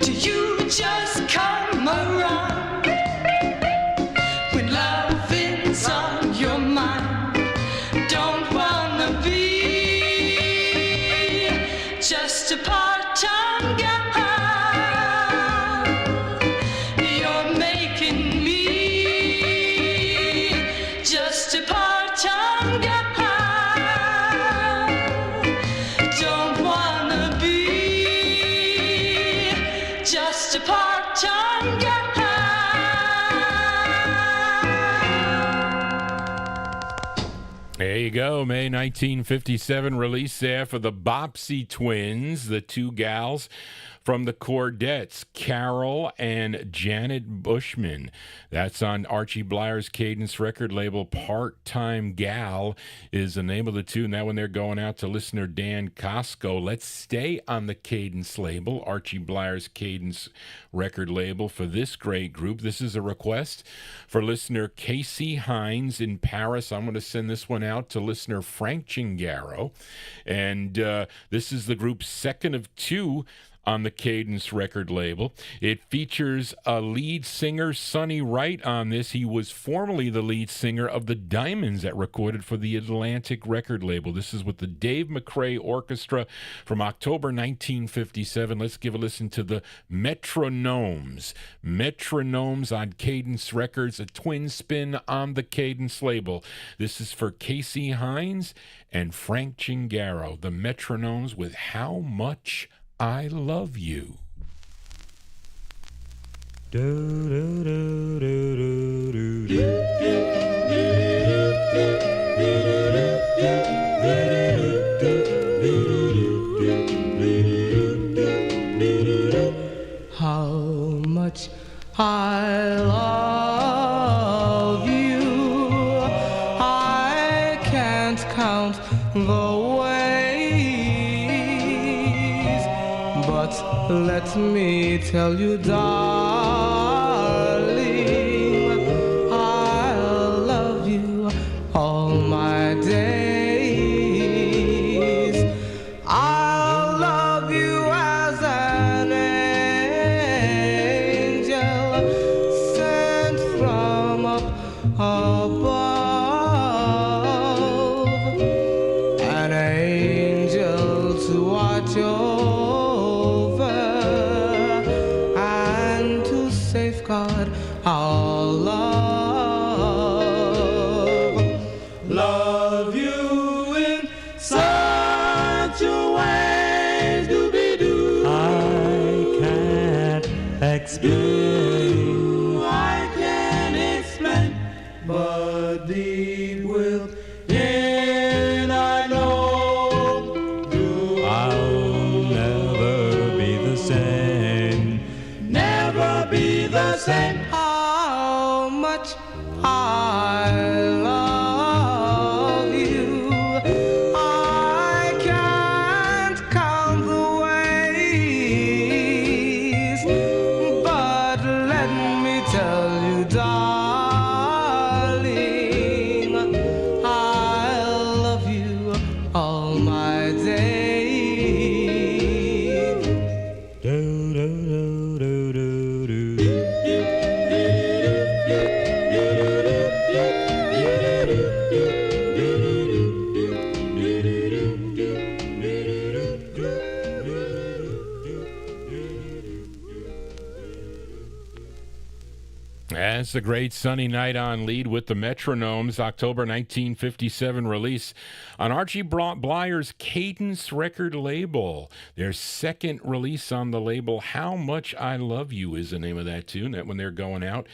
Do you just come around when loving's on your mind? Don't wanna be just a part-time girl. You're making me just a part-time girl. Don't wanna be just a part-time girl. There you go, May 1957 release there for the Bobbsey Twins, the two gals from the Chordettes, Carol and Janet Bushman. That's on Archie Blier's Cadence record label. Part-Time Gal is the name of the tune. That one they're going out to listener Dan Costco. Let's stay on the Cadence label, Archie Blier's Cadence record label, for this great group. This is a request for listener Casey Hines in Paris. I'm going to send this one out to listener Frank Chingaro. And this is the group's second of two on the Cadence record label. It features a lead singer, Sonny Wright, on this. He was formerly the lead singer of the Diamonds that recorded for the Atlantic record label. This is with the Dave McRae Orchestra from October 1957. Let's give a listen to the Metronomes. Metronomes on Cadence Records, a twin spin on the Cadence label. This is for Casey Hines and Frank Chingaro. The Metronomes with How Much I Love You. How much I love you, I can't count the ways, but let me tell you, darling, I'll love you all my days. I'll love you as an angel sent from up above, an angel to watch over and to safeguard our love. Love you in such a way, doobie-doo. I can't explain. I can't explain, but deep within I know I'll never be the same. never be the same. How much I love you, I can't count the ways, but let me tell you, darling, I'll love you all my days. Do, do, do, do, do, do. That's the great Sunny Night on Lead with the Metronomes, October 1957 release on Archie Blyer's Cadence record label. Their second release on the label, How Much I Love You is the name of that tune. That when they're going out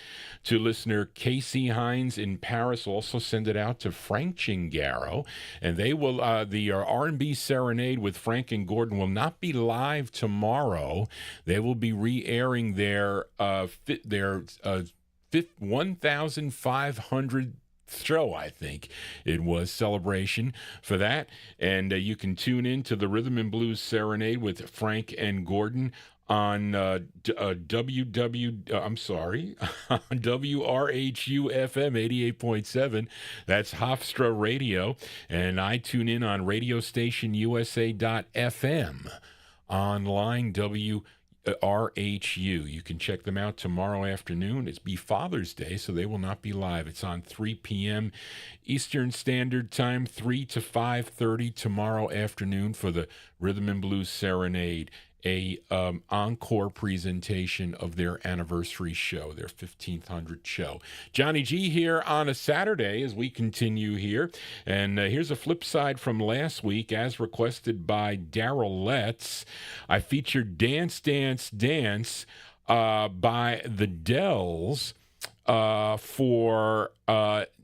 to listener Casey Hines in Paris, also send it out to Frank Chingaro. And they will, the R&B Serenade with Frank and Gordon will not be live tomorrow. They will be re-airing their 1,500th show, I think it was, celebration for that. And you can tune in to the Rhythm and Blues Serenade with Frank and Gordon on WRHU FM 88.7. That's Hofstra Radio. And I tune in on radio station USA.FM. Online RHU. You can check them out tomorrow afternoon. It's be Father's Day, so they will not be live. It's on 3 p.m. Eastern Standard Time, 3 to 5:30 tomorrow afternoon for the Rhythm and Blues Serenade, a encore presentation of their anniversary show, their 1500th show. Johnny G here on a Saturday as we continue here. And here's a flip side from last week, as requested by Daryl Letts. I featured Dance, Dance, Dance by the Dells for,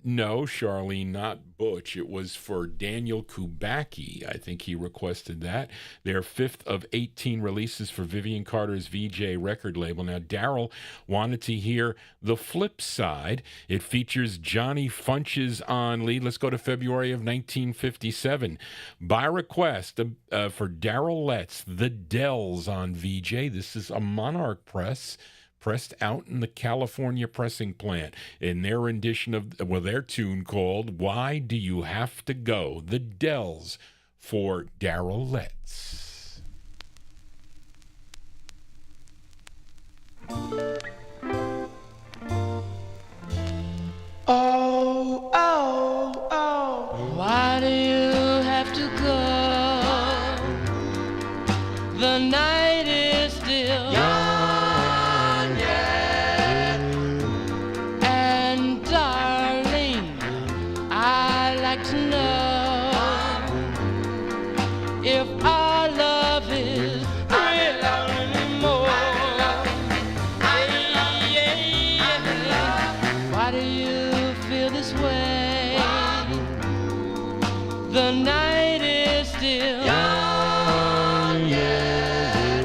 no, Charlene, not Butch. It was for Daniel Kubacki. I think he requested that. Their fifth of 18 releases for Vivian Carter's VJ record label. Now, Daryl wanted to hear the flip side. It features Johnny Funches on lead. Let's go to February of 1957. By request for Daryl Letts, the Dells on VJ. This is a Monarch press, pressed out in the California pressing plant in their rendition of, well, their tune called Why Do You Have to Go? The Dells for Daryl Letts. Oh, oh, oh, why do you have to go? The night is still young yet. And darling, I'd like to know if our love is real anymore. still young, yeah.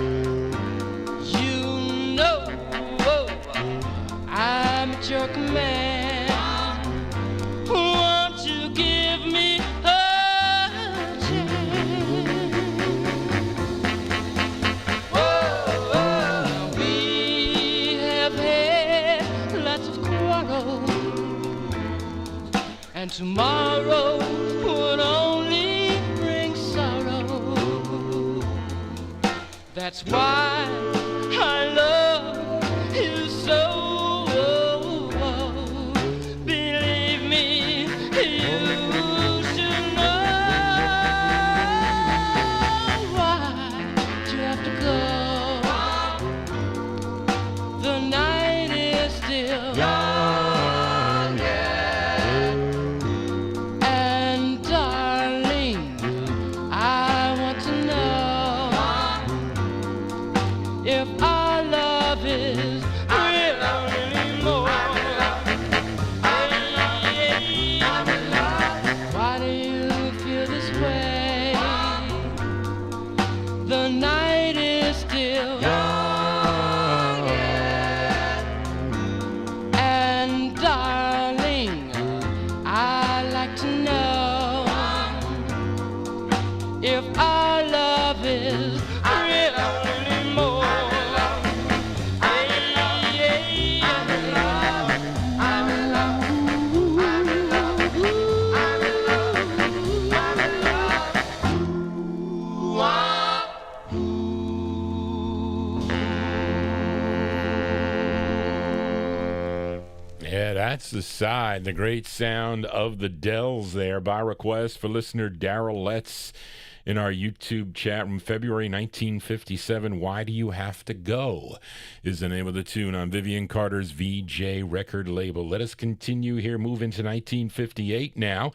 You know I'm a jerk man. Won't you give me a chance? Oh, we have had lots of quarrels, and tomorrow would only bring sorrow. That's why I love you so. Believe me, you should know. Why'd you have to go? The night is still young, yeah. And darling, I want to know if our love is really more. Why do you feel this way? The night is still young, yeah. And darling, I'd like to know if our love is really more. Yeah, that's the side, the great sound of the Dells there by request for listener Daryl Letts in our YouTube chat room. February 1957, Why Do You Have to Go is the name of the tune on Vivian Carter's VJ record label. Let us continue here, move into 1958 now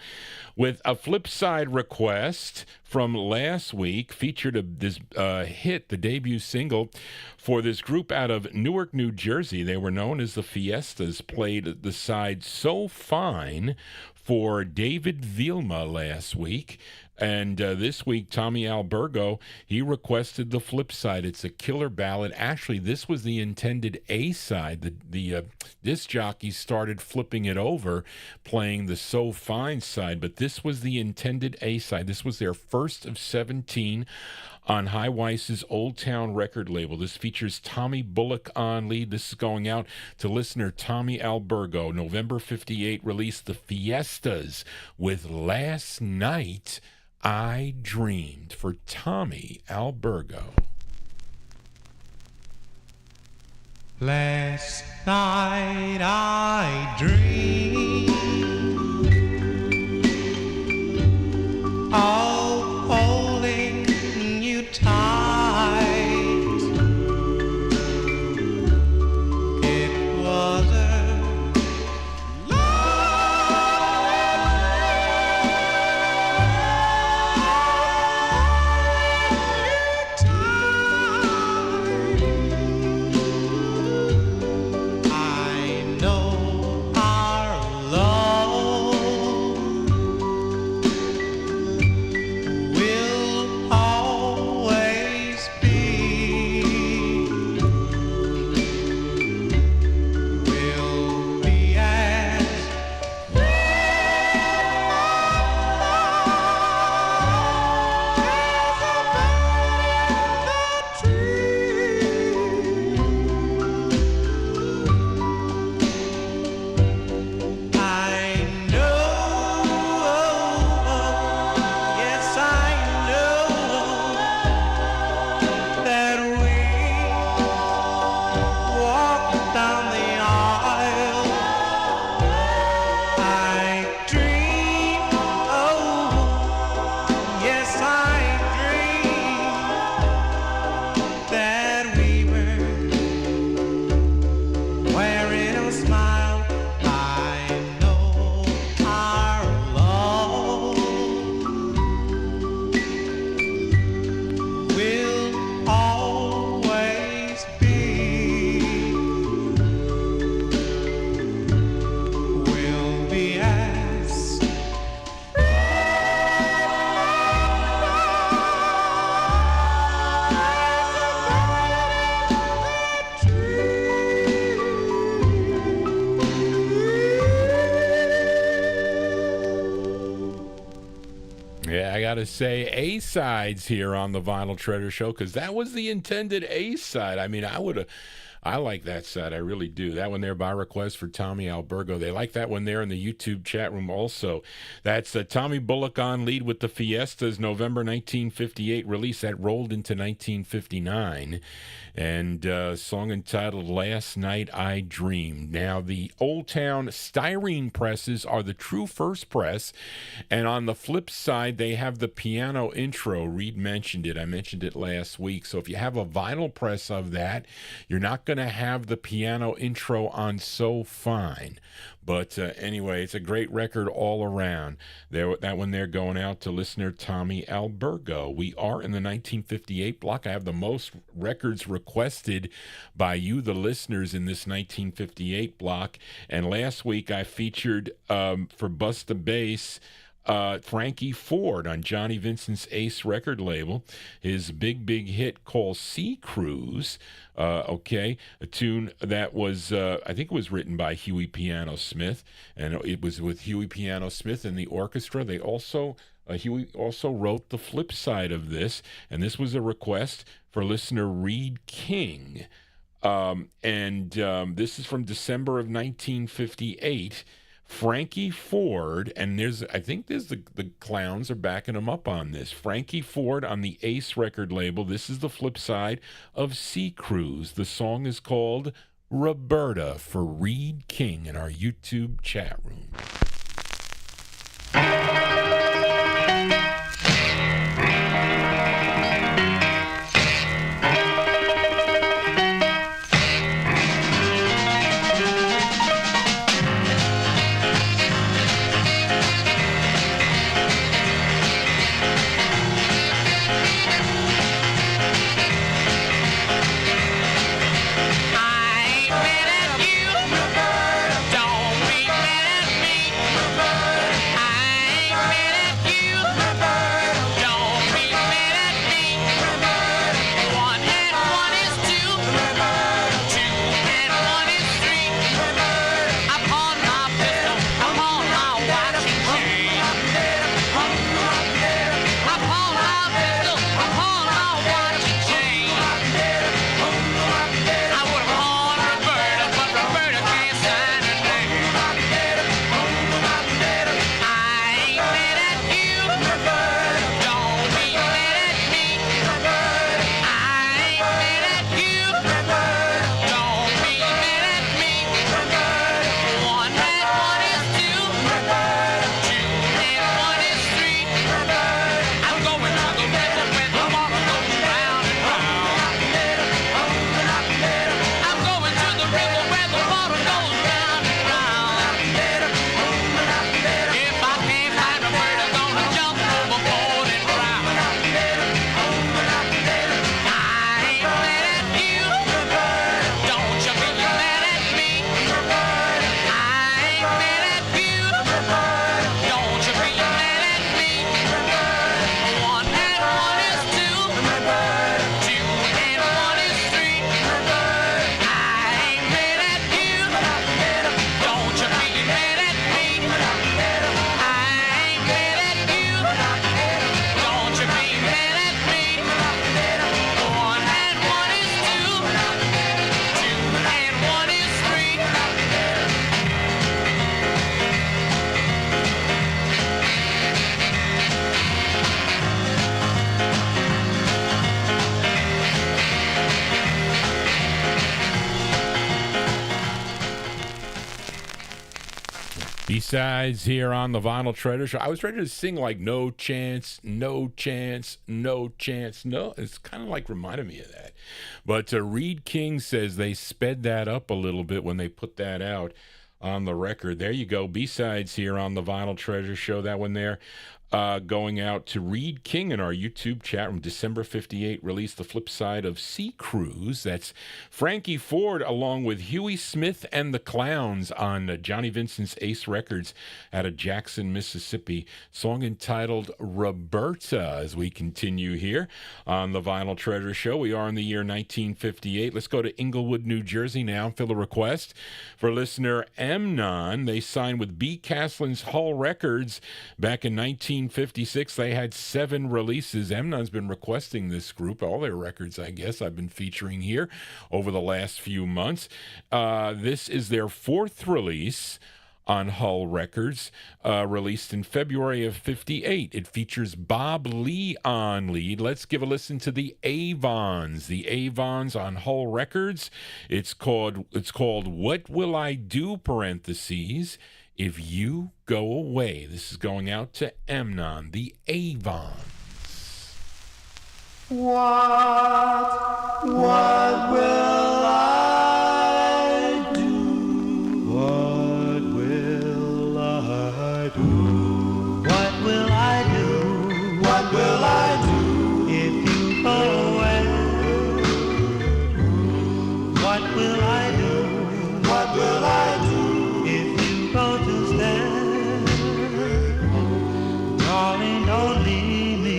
with a flip side request from last week, featured this hit, the debut single for this group out of Newark, New Jersey. They were known as the Fiestas, played the side So Fine for David Vilma last week. And this week, Tommy Albergo, he requested the flip side. It's a killer ballad. Actually, this was the intended A-side. The disc jockeys started flipping it over, playing the So Fine side, but this was the intended A-side. This was their first of 17 on High Weiss's Old Town record label. This features Tommy Bullock on lead. This is going out to listener Tommy Albergo. November 58 released the Fiestas with Last Night I Dreamed for Tommy Albergo. Last night I dreamed of holding you tight. It was a I know our love say A-sides here on the Vinyl Treasure Show, because that was the intended A-side. I mean, I like that side. I really do. That one there by request for Tommy Albergo. They like that one there in the YouTube chat room also. That's Tommy Bullock on lead with the Fiestas, November 1958 release that rolled into 1959. And song entitled Last Night I Dreamed. Now, the Old Town styrene presses are the true first press. And on the flip side, they have the piano intro. Reed mentioned it. I mentioned it last week. So if you have a vinyl press of that, you're not going to have the piano intro on So Fine. But anyway, it's a great record all around. That one there going out to listener Tommy Albergo. We are in the 1958 block. I have the most records requested by you, the listeners, in this 1958 block. And last week I featured for Bust the Bass, Frankie Ford on Johnny Vincent's Ace record label, his big hit called Sea Cruise. A tune that was, I think it was written by Huey Piano Smith, and it was with Huey Piano Smith and the orchestra. They also, Huey also wrote the flip side of this, and this was a request for listener Reed King. This is from December of 1958. Frankie Ford, and I think the Clowns are backing him up on this. Frankie Ford on the Ace record label. This is the flip side of Sea Cruise. The song is called Roberta for Reed King in our YouTube chat room. B-sides here on the Vinyl Treasure Show. I was ready to sing like No Chance, No Chance, No Chance, No. It's kind of like reminded me of that. But Reed King says they sped that up a little bit when they put that out on the record. There you go. B-sides here on the Vinyl Treasure Show. That one there. Going out to Reed King in our YouTube chat room. December 58 released the flip side of Sea Cruise. That's Frankie Ford along with Huey Smith and the Clowns on Johnny Vincent's Ace Records out of Jackson, Mississippi. Song entitled Roberta as we continue here on the Vinyl Treasure Show. We are in the year 1958. Let's go to Inglewood, New Jersey now. Fill a request for listener Amnon. They signed with B. Caslin's Hull Records back in 1958. 1956, they had 7 releases. Emnon's been requesting this group, all their records, I guess, I've been featuring here over the last few months. This is their 4th release on Hull Records, released in February of 58. It features Bob Lee on lead. Let's give a listen to the Avons. The Avons on Hull Records. It's called What Will I Do, parentheses, If You Go Away. This is going out to Emnon, the Avons. What will I do? What will I do? What will I do? What will I do if you go away? What will I do? What will I do if you go to stay? Darling, don't leave me.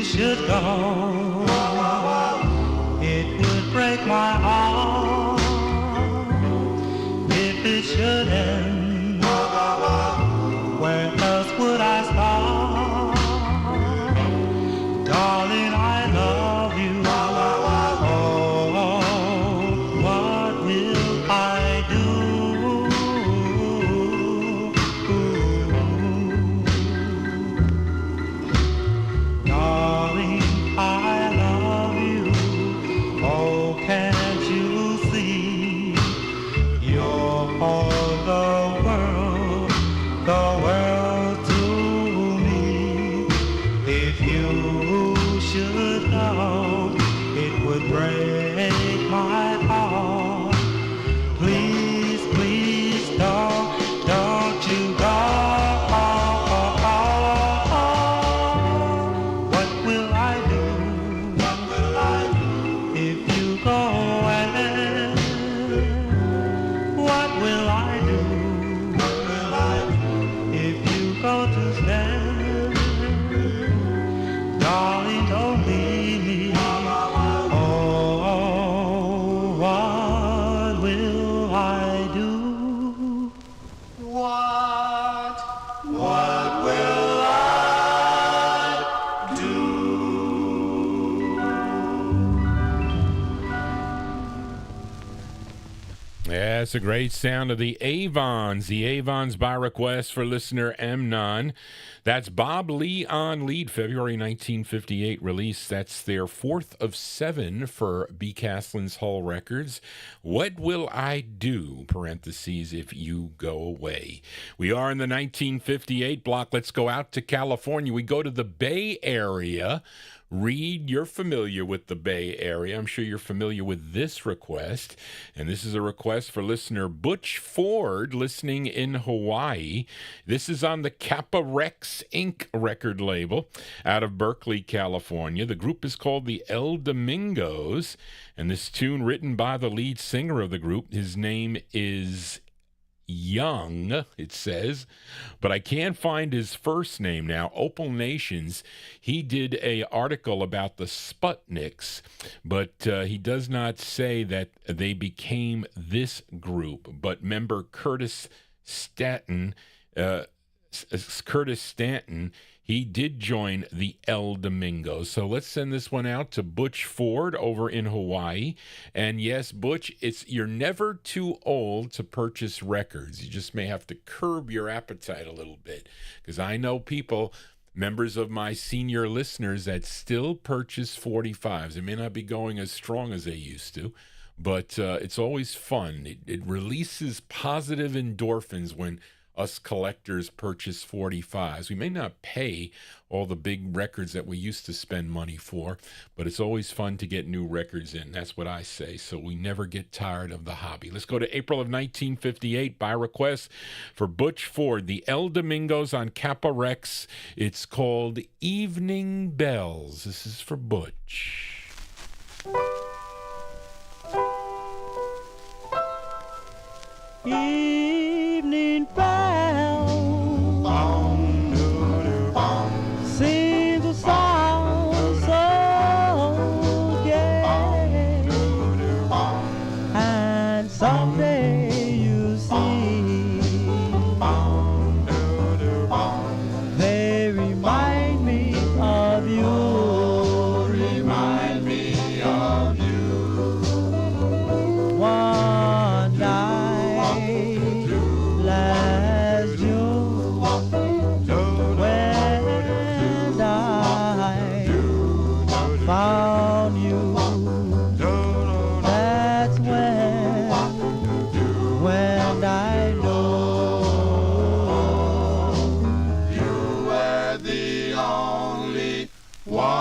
Should go, it would break my heart if it should end. Where else would I start? Darling, I love you. Oh, what will I do? That's a great sound of the Avons. The Avons by request for listener Emnon. That's Bob Lee on lead, February 1958 release. That's their 4th of 7 for B. Castlin's Hull Records. What Will I Do, parentheses, if you go away. We are in the 1958 block. Let's go out to California. We go to the Bay Area. Reed, you're familiar with the Bay Area. I'm sure you're familiar with this request. And this is a request for listener Butch Ford, listening in Hawaii. This is on the Kappa Rex Inc. record label out of Berkeley, California. The group is called the El Domingos. And this tune, written by the lead singer of the group, his name is Young, it says, but I can't find his first name now. Opal Nations, he did a article about the Sputniks, but he does not say that they became this group. But member Curtis Stanton, he did join the El Domingos. So let's send this one out to Butch Ford over in Hawaii. And yes, Butch, you're never too old to purchase records. You just may have to curb your appetite a little bit. Because I know people, members of my senior listeners, that still purchase 45s. They may not be going as strong as they used to, but it's always fun. It releases positive endorphins when us collectors purchase 45s. We may not pay all the big records that we used to spend money for, but it's always fun to get new records in. That's what I say. So we never get tired of the hobby. Let's go to April of 1958 by request for Butch Ford, the El Domingos on Kappa Rex. It's called Evening Bells. This is for Butch. Evening bells seems a song found you. That's when I know you were the only one.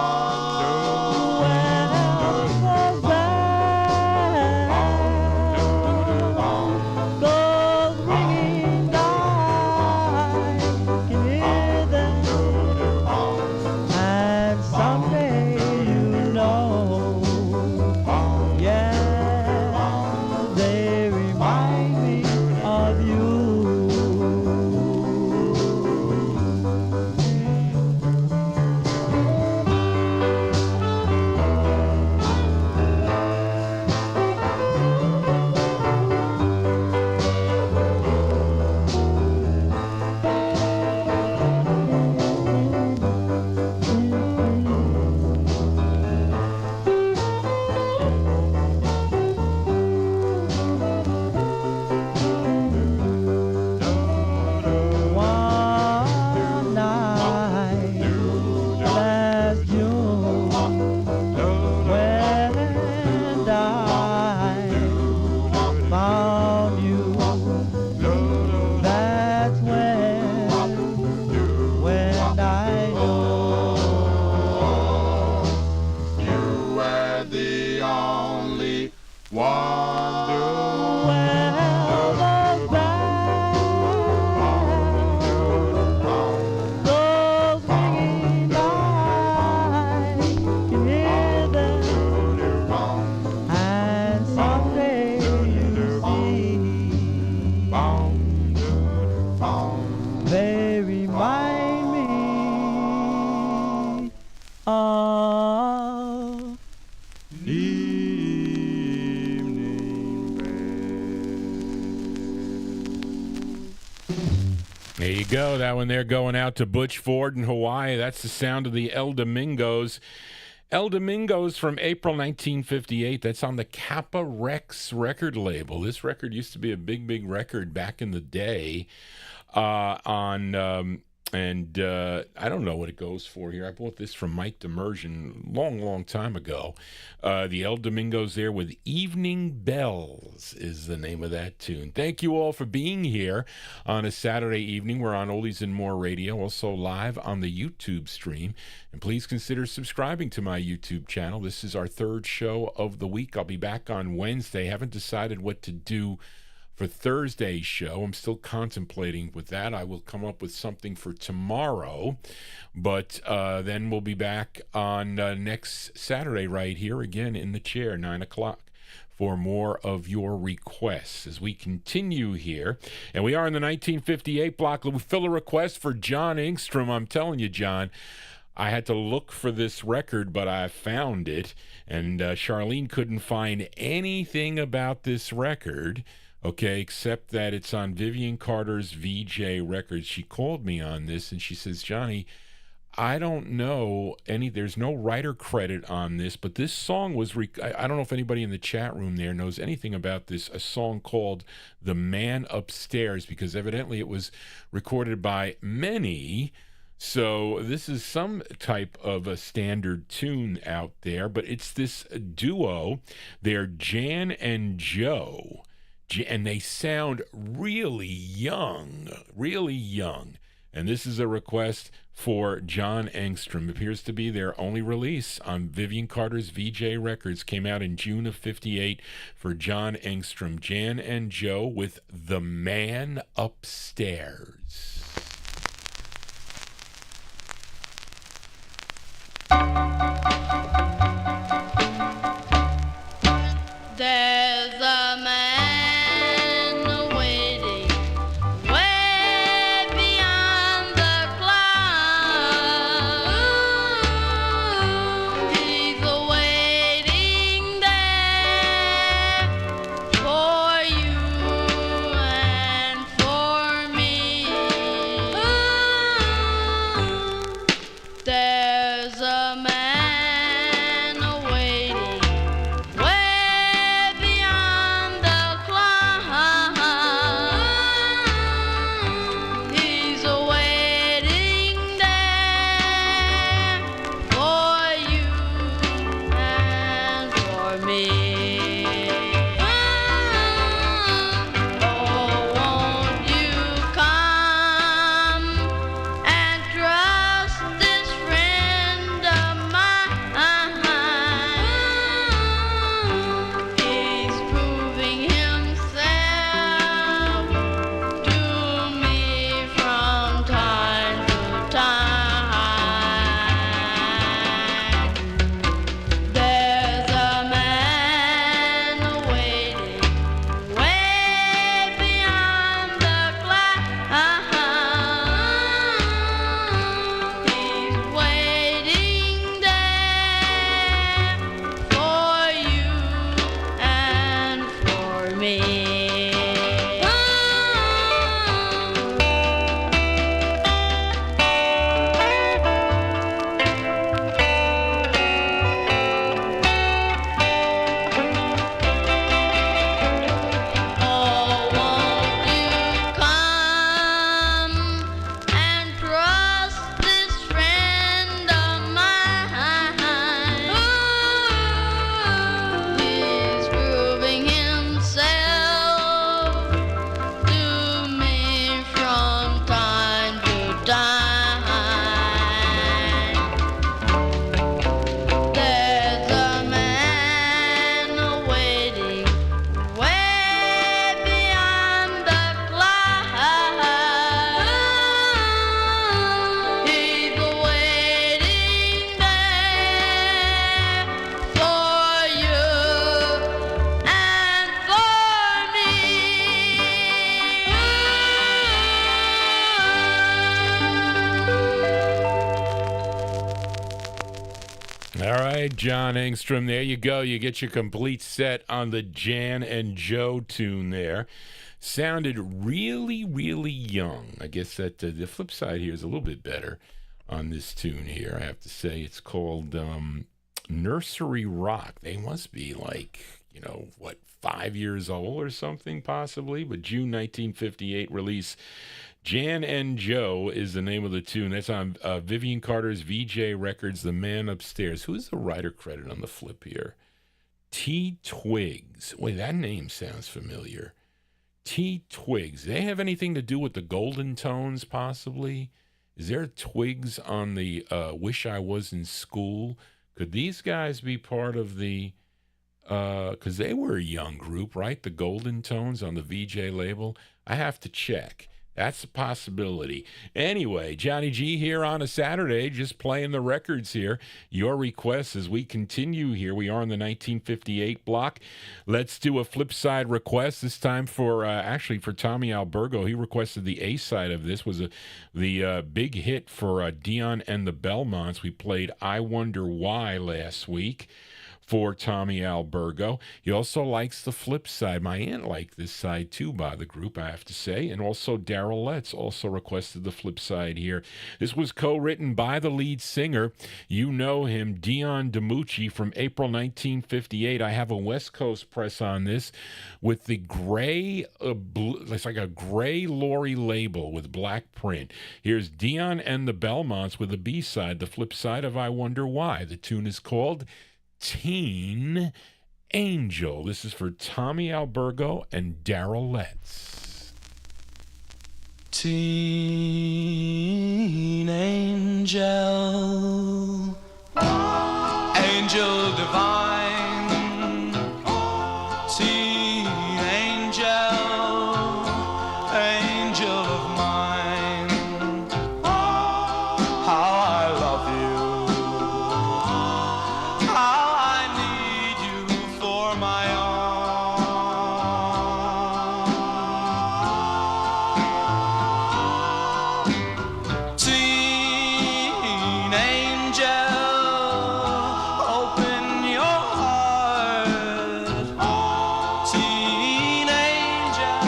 There you go. That one there going out to Butch Ford in Hawaii. That's the sound of the El Domingos. El Domingos from April 1958. That's on the Kappa Rex record label. This record used to be a big, big record back in the day. I don't know what it goes for here. I bought this from Mike Demersion long time ago. The El Domingos there with Evening Bells is the name of that tune. Thank you all for being here on a Saturday evening. We're on Oldies and More Radio, also live on the YouTube stream. And please consider subscribing to my YouTube channel. This is our third show of the week. I'll be back on Wednesday. Haven't decided what to do for Thursday's show. I'm still contemplating with that. I will come up with something for tomorrow, but then we'll be back on next Saturday right here again in the chair, 9 o'clock, for more of your requests as we continue here. And we are in the 1958 block. We fill a request for John Engstrom. I'm telling you, John, I had to look for this record, but I found it, and Charlene couldn't find anything about this record. Okay, except that it's on Vivian Carter's VJ Records. She called me on this, and she says, Johnny, I don't know there's no writer credit on this, but this song was, I don't know if anybody in the chat room there knows anything about this, a song called The Man Upstairs, because evidently it was recorded by many. So this is some type of a standard tune out there, but it's this duo. They're Jan and Joe. And they sound really young. And this is a request for John Engstrom. Appears to be their only release on Vivian Carter's VJ Records. Came out in June of 58 for John Engstrom. Jan and Joe with The Man Upstairs. There's a man waiting way beyond the clouds. He's waiting there for you and for me. John Engstrom. There you go. You get your complete set on the Jan and Joe tune there. Sounded really, really young. I guess that the flip side here is a little bit better on this tune here. I have to say it's called Nursery Rock. They must be like, 5 years old or something possibly, but June 1958 release. Jan and Joe is the name of the tune. That's on Vivian Carter's VJ Records, The Man Upstairs. Who's the writer credit on the flip here? T. Twigs. Wait, that name sounds familiar. T. Twigs. They have anything to do with the Golden Tones, possibly? Is there Twigs on the Wish I Was in School? Could these guys be part of the... because they were a young group, right? The Golden Tones on the VJ label. I have to check. That's a possibility. Anyway, Johnny G here on a Saturday, just playing the records here. Your requests as we continue here. We are in the 1958 block. Let's do a flip side request, this time for Tommy Albergo. He requested the A side of this, was the big hit for Dion and the Belmonts. We played I Wonder Why last week for Tommy Albergo. He also likes the flip side. My aunt liked this side too by the group, I have to say. And also Daryl Letts also requested the flip side here. This was co-written by the lead singer. You know him, Dion DiMucci, from April 1958. I have a West Coast press on this with the gray, it's like a gray Lori label with black print. Here's Dion and the Belmonts with the B-side, the flip side of I Wonder Why. The tune is called Teen Angel. This is for Tommy Albergo and Daryl Letts. Teen angel, angel divine, teen angel, angel of mine. How I love you, how I need you for my own. Teen angel, open your heart. Teen angel,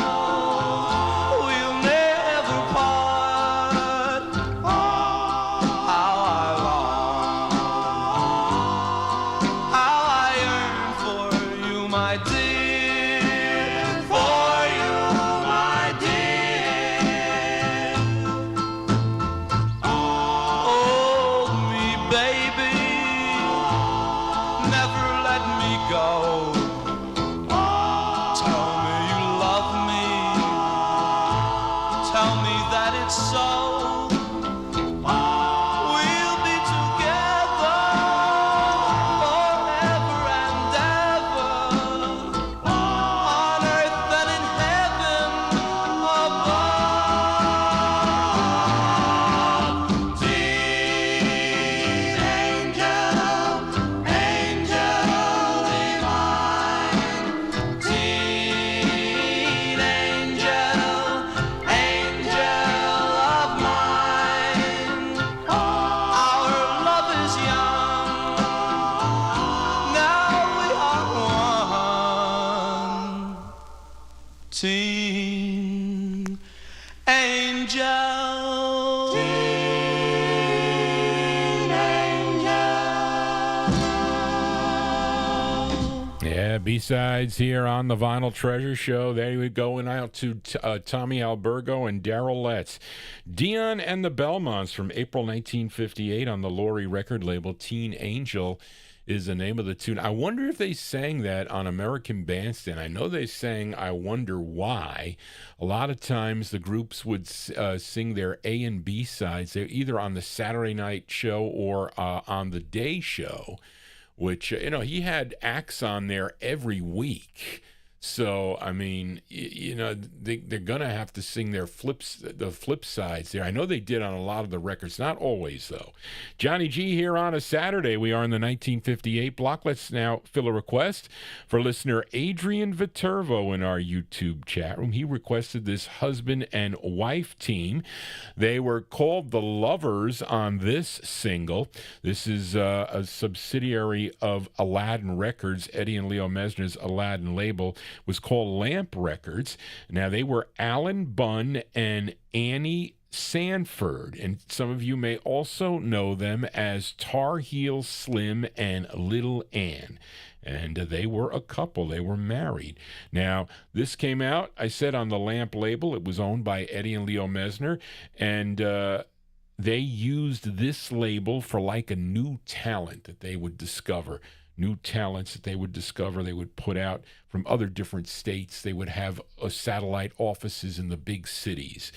we'll never part. How I long, how I yearn for you, my dear, for you, my dear. Hold me, baby, never let me go. Tell me you love me, tell me that it's so. We'll be together forever and ever, on earth and in heaven above. Teen angel, angel divine. Teen angel, angel of mine. Our love is young, now we are one. Teen angel, teen angel. Yeah, B-sides here on the Vinyltreasure Show. There we going out to Tommy Albergo and Daryl Letts. Dion and the Belmonts from April 1958 on the Lori record label. Teen Angel is the name of the tune. I wonder if they sang that on American Bandstand. I know they sang I Wonder Why. A lot of times the groups would sing their A and B sides. They're either on the Saturday night show or on the day show, which, he had acts on there every week. So, I mean, they're going to have to sing the flip sides there. I know they did on a lot of the records, not always, though. Johnny G here on a Saturday. We are in the 1958 block. Let's now fill a request for listener Adrian Viterbo in our YouTube chat room. He requested this husband and wife team. They were called The Lovers on this single. This is a subsidiary of Aladdin Records, Eddie and Leo Mesner's Aladdin label. Was called Lamp Records. Now, they were Alan Bunn and Annie Sanford, and some of you may also know them as Tar Heel Slim and Little Ann. And they were a couple. They were married. Now, this came out, I said, on the Lamp label. It was owned by Eddie and Leo Mesner, and they used this label for like a new talent that they would discover. New talents that they would discover, they would put out from other different states. They would have satellite offices in the big cities.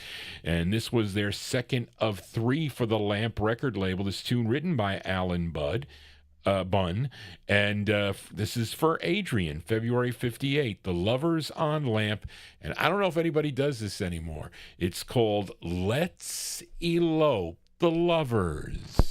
And this was their second of three for the Lamp record label. This tune written by Alan Bunn. And this is for Adrian, February 58, The Lovers on Lamp. And I don't know if anybody does this anymore. It's called Let's Elope, The Lovers.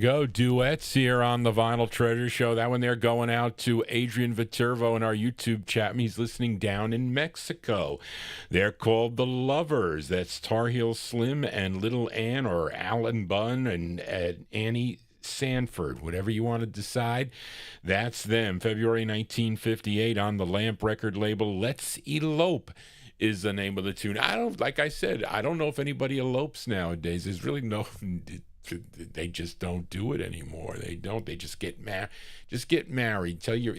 Go duets here on the Vinyltreasure Show. That one there going out to Adrian Viterbo in our YouTube chat. He's listening down in Mexico. They're called The Lovers. That's Tar Heel Slim and Little Ann, or Alan Bunn and Annie Sanford, whatever you want to decide. That's them. February 1958 on the Lamp record label. Let's Elope is the name of the tune. Like I said, I don't know if anybody elopes nowadays. There's really no... They just don't do it anymore. They don't. They just get married. Tell you,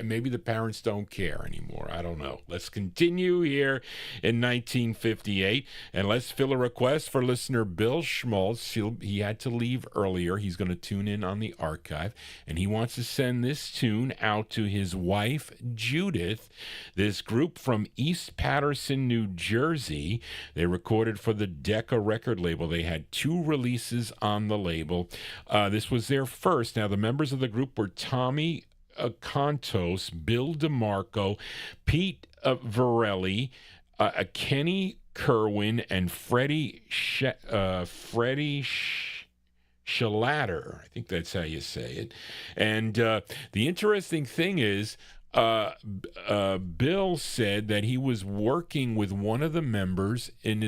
maybe the parents don't care anymore. I don't know. Let's continue here in 1958, and let's fill a request for listener Bill Schmaltz. He had to leave earlier. He's going to tune in on the archive, and he wants to send this tune out to his wife Judith. This group from East Patterson, New Jersey. They recorded for the Decca record label. They had 2 releases on the label. This was their first. Now, the members of the group were Tommy Contos, Bill DeMarco, Pete Varelli, Kenny Kerwin, and Freddie Shalatter. I think that's how you say it. And the interesting thing is, Bill said that he was working with one of the members in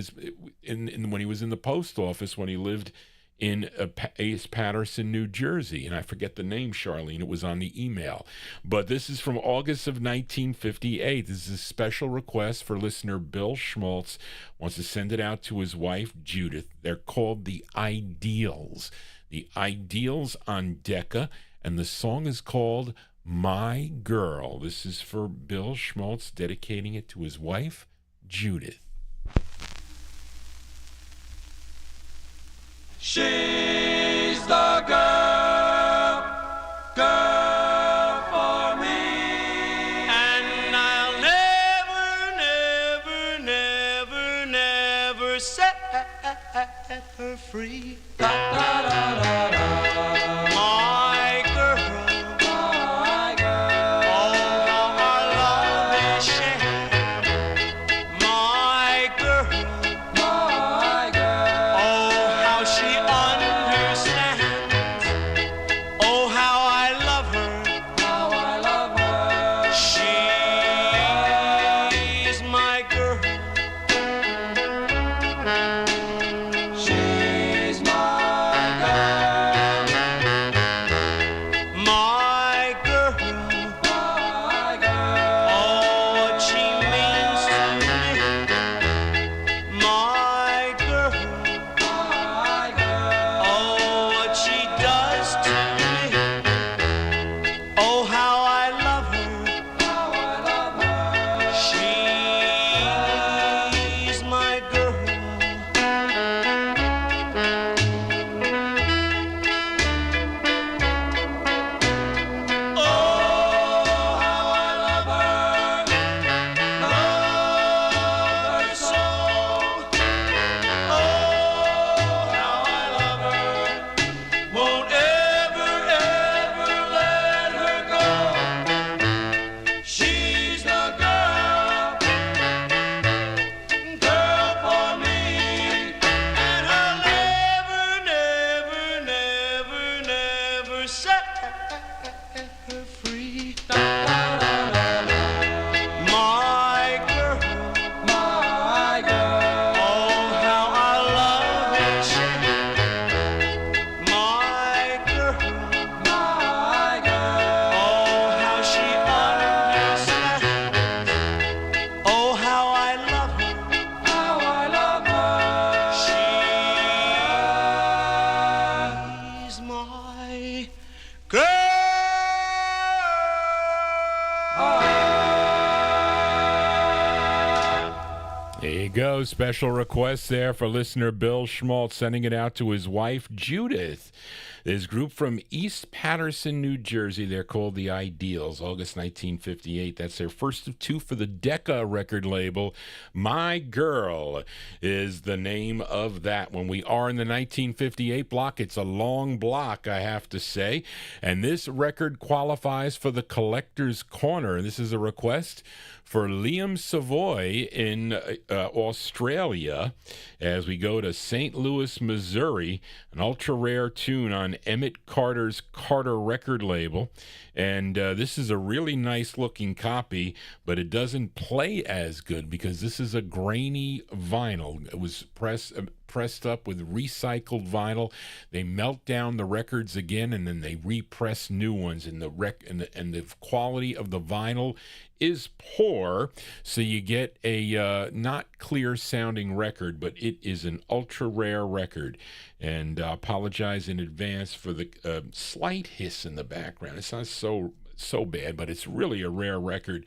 when he was in the post office when he lived in East Patterson, New Jersey. And I forget the name, Charlene. It was on the email. But this is from August of 1958. This is a special request for listener Bill Schmaltz. Wants to send it out to his wife, Judith. They're called The Ideals. The Ideals on Decca. And the song is called My Girl. This is for Bill Schmaltz, dedicating it to his wife, Judith. She's the girl for me, and I'll never set her free. Da, da, da, da, da. My girl, oh how our love is shared. My girl, oh how she understands. Oh how I love her, she's my girl. She's my go. Special request there for listener Bill Schmaltz, sending it out to his wife, Judith. This group from East Patterson, New Jersey. They're called The Ideals, August 1958. That's their first of two for the Decca record label. My Girl is the name of that one. We are in the 1958 block. It's a long block, I have to say. And this record qualifies for the Collector's Corner. This is a request for Liam Savoy in Australia as we go to St. Louis, Missouri, an ultra-rare tune on Emmett Carter's Carter record label. And this is a really nice-looking copy, but it doesn't play as good because this is a grainy vinyl. It was pressed up with recycled vinyl. They melt down the records again, and then they repress new ones. And the quality of the vinyl is poor, so you get a not clear sounding record, but it is an ultra rare record. And I apologize in advance for the slight hiss in the background. It's not so bad, but it's really a rare record.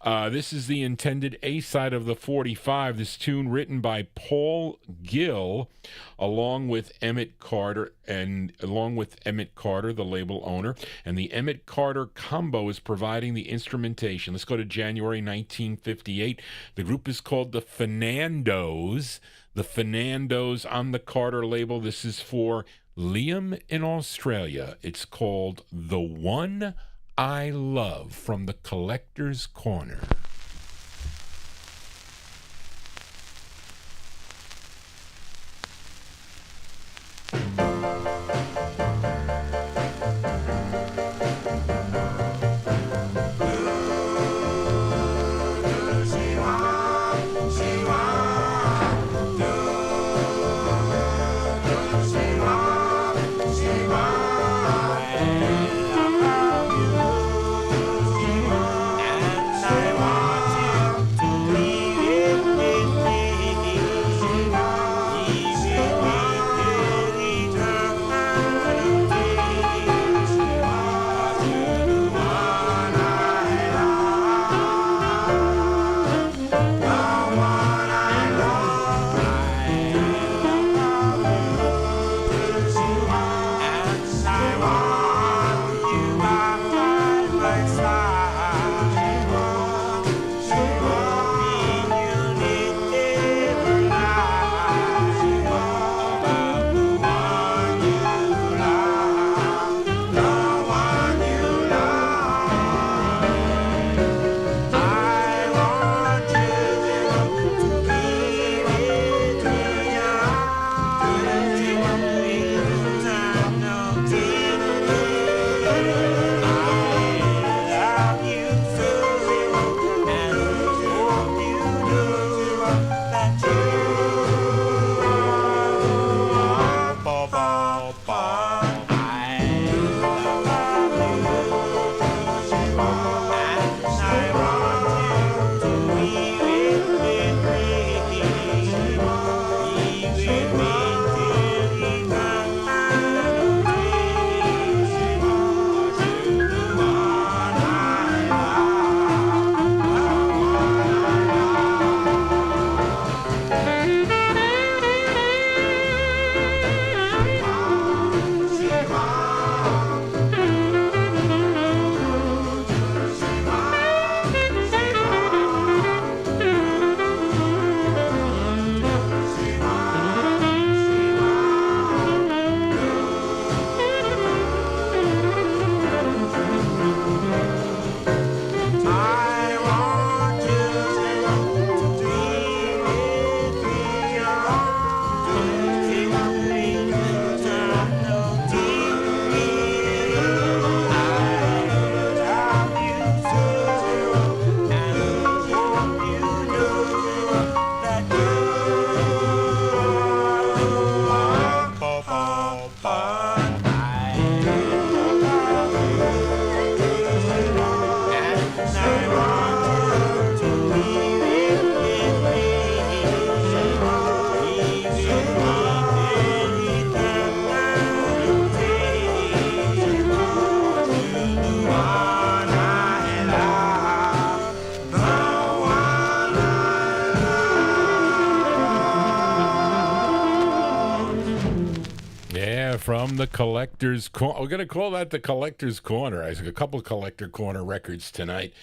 This is the intended A-side of the 45. This tune written by Paul Gill along with Emmett Carter, the label owner, and the Emmett Carter combo is providing the instrumentation. Let's go to January 1958. The group is called the Fernandos. The Fernandos on the Carter label. This is for Liam in Australia. It's called The One I Love from the Collector's Corner. from the Collector's Corner. We're going to call that the Collector's Corner. I have a couple of Collector Corner records tonight.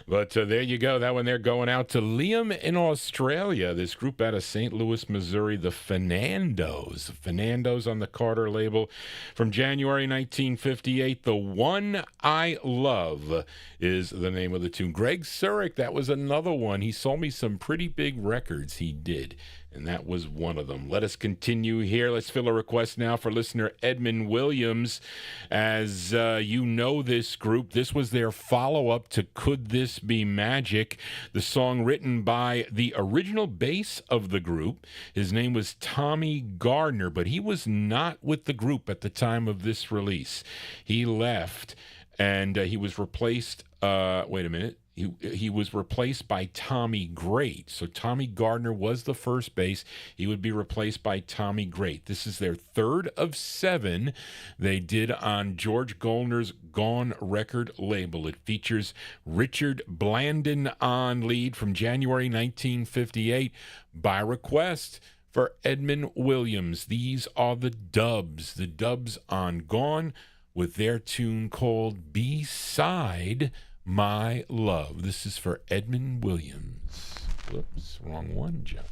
But there you go. That one there going out to Liam in Australia. This group out of St. Louis, Missouri, the Fernandos. Fernandos on the Carter label from January 1958. The One I Love is the name of the tune. Greg Surik, that was another one. He sold me some pretty big records. He did. And that was one of them. Let us continue here. Let's fill a request now for listener Edmund Williams. As you know this group, this was their follow-up to Could This Be Magic, the song written by the original bass of the group. His name was Tommy Gardner, but he was not with the group at the time of this release. He left, and he was replaced. Wait a minute. He was replaced by Tommy Great. So Tommy Gardner was the first bass. He would be replaced by Tommy Great. This is their third of 7 they did on George Goldner's Gone record label. It features Richard Blandon on lead from January 1958 by request for Edmund Williams. These are the Dubs on Gone with their tune called Beside My Love. This is for Edmund Williams. Whoops, wrong one, John.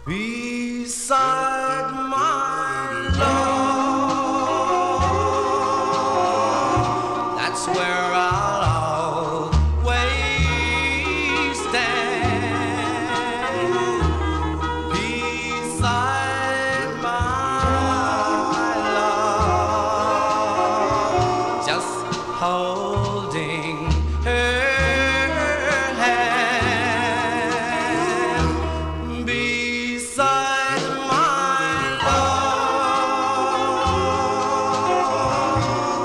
Beside my love, that's where I'll always stand. Beside my love, just holding her hand. Beside my love,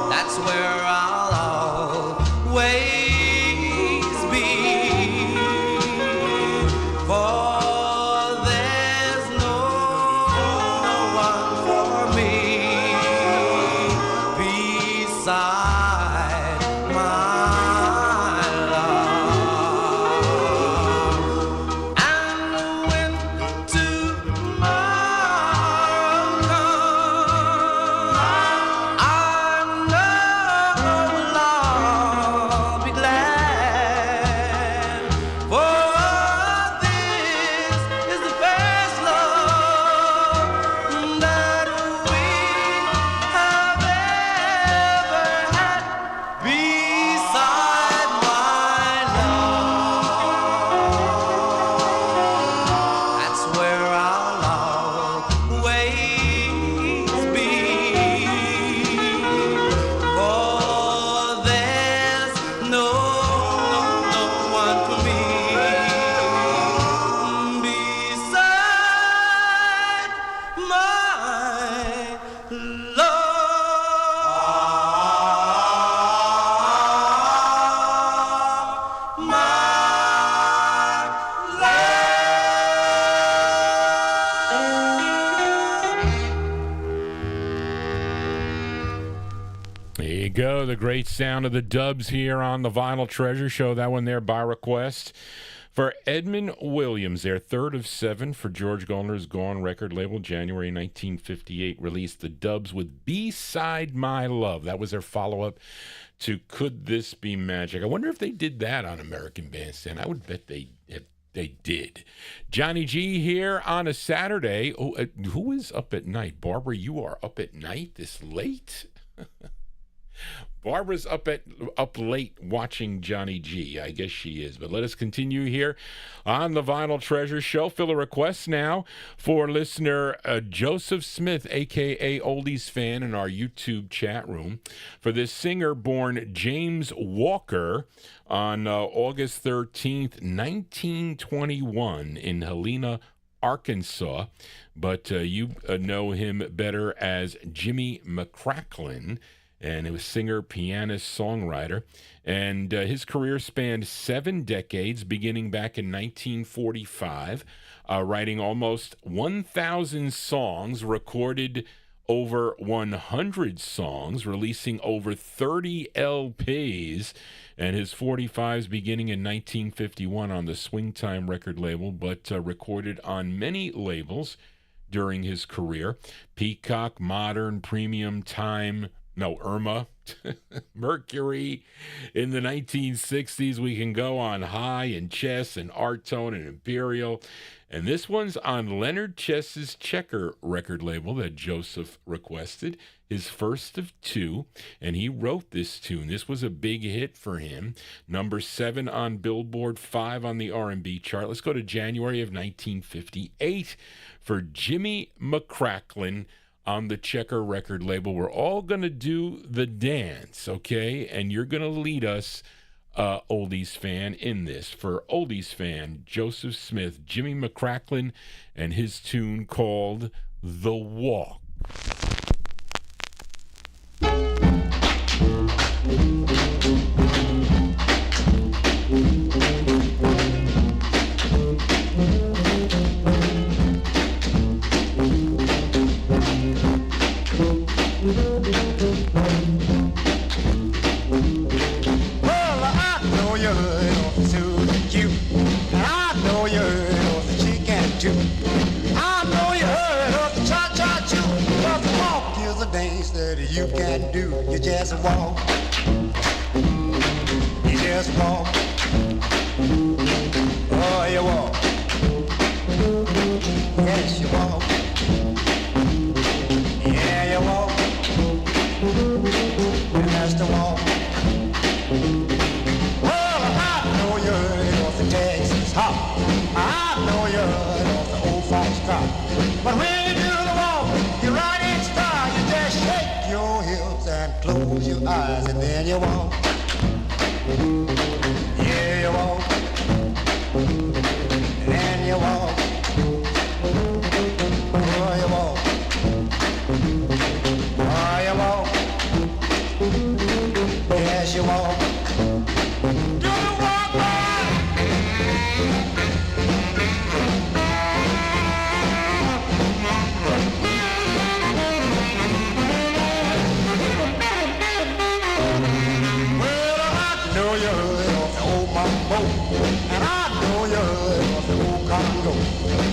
that's where I'll always be. For there's no one for me beside my love. And when tomorrow comes, I know I'll be glad. For this is the first love that we have ever had. Beside my love, that's where I'll always be. For there's no one for me beside my love. There you go, the great sound of the Dubs here on the Vinyl Treasure Show. That one there by request for Edmund Williams, their third of 7 for George Goldner's Gone record label, January 1958, released the Dubs with Beside My Love. That was their follow-up to Could This Be Magic. I wonder if they did that on American Bandstand. I would bet they did. Johnny G here on a Saturday. Oh, who is up at night? Barbara, you are up at night this late? Barbara's up late watching Johnny G. I guess she is. But let us continue here on the Vinyl Treasure Show. Fill a request now for listener Joseph Smith, a.k.a. Oldies Fan, in our YouTube chat room, for this singer born James Walker on August 13th, 1921 in Helena, Arkansas. But you know him better as Jimmy McCracklin. And he was singer, pianist, songwriter. And his career spanned 7 decades, beginning back in 1945, writing almost 1,000 songs, recorded over 100 songs, releasing over 30 LPs, and his 45s beginning in 1951 on the Swing Time record label, but recorded on many labels during his career. Peacock, Modern, Premium, Time, Irma, Mercury. In the 1960s, we can go on High and Chess and Art Tone and Imperial. And this one's on Leonard Chess's Checker record label that Joseph requested, his first of two, and he wrote this tune. This was a big hit for him. Number 7 on Billboard, 5 on the R&B chart. Let's go to January of 1958 for Jimmy McCracklin on the Checker record label. We're all going to do the dance, okay? And you're going to lead us, Oldies fan, in this. For Oldies fan, Joseph Smith, Jimmy McCracklin, and his tune called The Walk. You can do, you just walk, you just walk, oh you walk, yes you walk, yeah you walk, and that's the walk. Well I know you heard of the Texas hop, I know you heard of the old fox trot, but when you do the walk, you ride in style, you just shake your hips and close your eyes and then you walk. Yeah, you walk. And you walk. Oh, you walk. Oh, you walk. Yes, you walk. Do you walk, and I know you heard of the old Congo.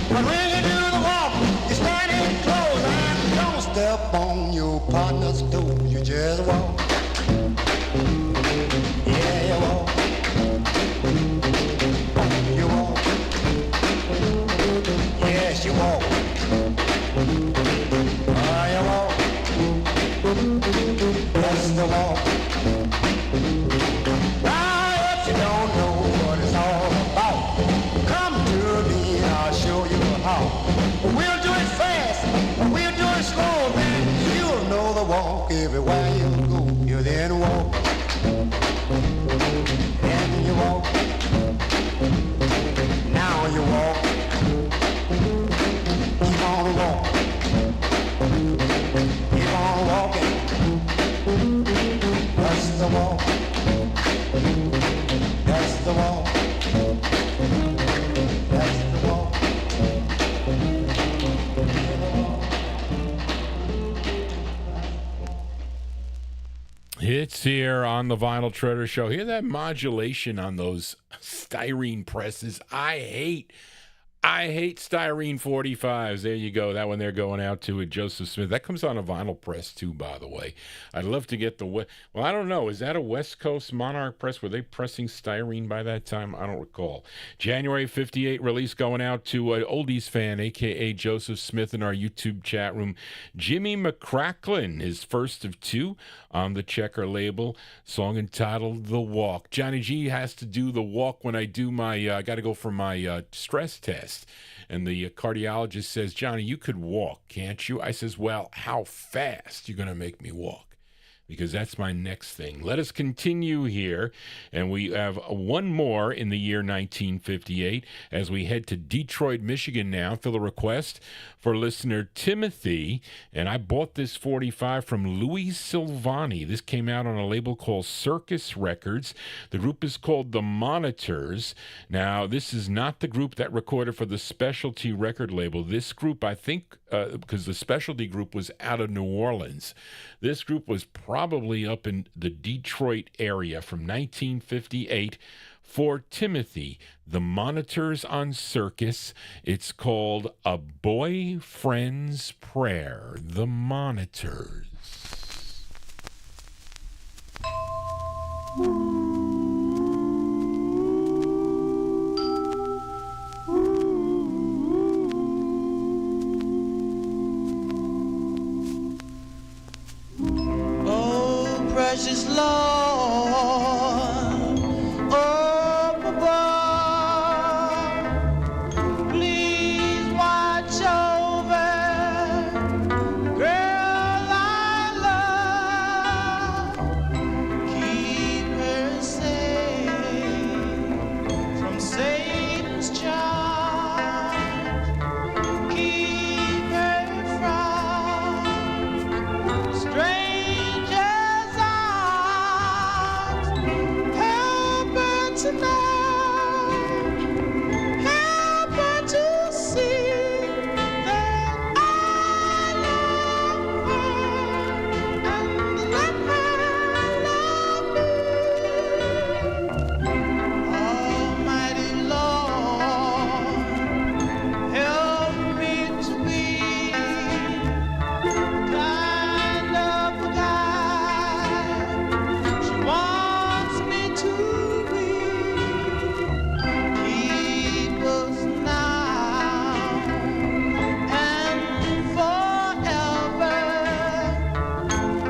But when you do the walk, you stand in close and don't step on your partner's toe. You just walk. Yeah, you walk. You walk. Yes, you walk. Oh, you walk. That's the walk. You don't know what it's all about. Come to me, I'll show you how. We'll do it fast, we'll do it slow, then you'll know the walk everywhere you go. You then walk, and you walk. Now you walk. Keep on walking. Keep on walking. That's the walk. That's the walk. That's the walk. It's here on the Vinyl Treasure Show. Hear that modulation on those styrene presses. I hate styrene 45s. There you go. That one they're going out to with Joseph Smith. That comes on a vinyl press, too, by the way. I'd love to get the... Well, I don't know. Is that a West Coast Monarch press? Were they pressing styrene by that time? I don't recall. January 58 release going out to an Oldies fan, a.k.a. Joseph Smith, in our YouTube chat room. Jimmy McCracklin, his first of two on the Checker label. Song entitled The Walk. Johnny G has to do the walk when I do my... I got to go for my stress test. And the cardiologist says, Johnny, you could walk, can't you? I says, well, how fast you going to make me walk? because that's my next thing. Let us continue here, and we have one more in the year 1958 as we head to Detroit, Michigan now. Fill a request for listener Timothy, and I bought this 45 from Louis Silvani. This came out on a label called Circus Records. The group is called The Monitors. Now, this is not the group that recorded for the Specialty record label. This group, I think, because the Specialty group was out of New Orleans. This group was probably up in the Detroit area from 1958 for Timothy. The Monitors on Circus. It's called A Boyfriend's Prayer. The Monitors. Oh, precious Lord, oh, Papa, please watch over the girl I love. Keep her safe from Satan's charge. Keep her from strangers' arms. Help her to know, help her to see that I love her, and let her love me. Almighty Lord, help me to be kind of guy she wants me to be. Keep us now and forever.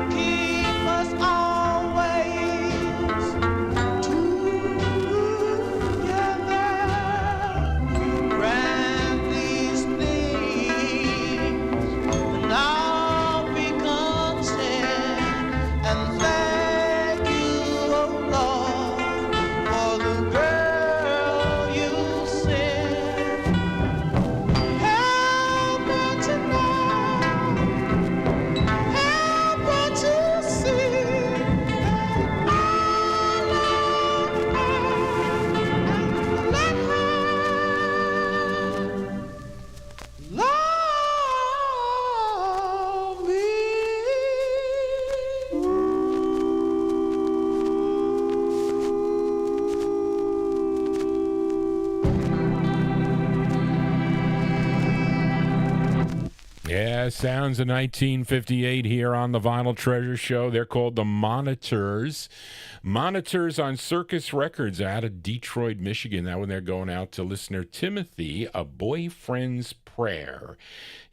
Keep us always together. Grant these things, and I'll be content. And thank you, oh Lord, for the girl you sent. Help her to know, help her to see that I love her, and let her love me. Yeah, sounds of 1958 here on the Vinyl Treasure Show. They're called The Monitors. Monitors on Circus Records out of Detroit, Michigan. That one they're going out to listener Timothy. A Boyfriend's Prayer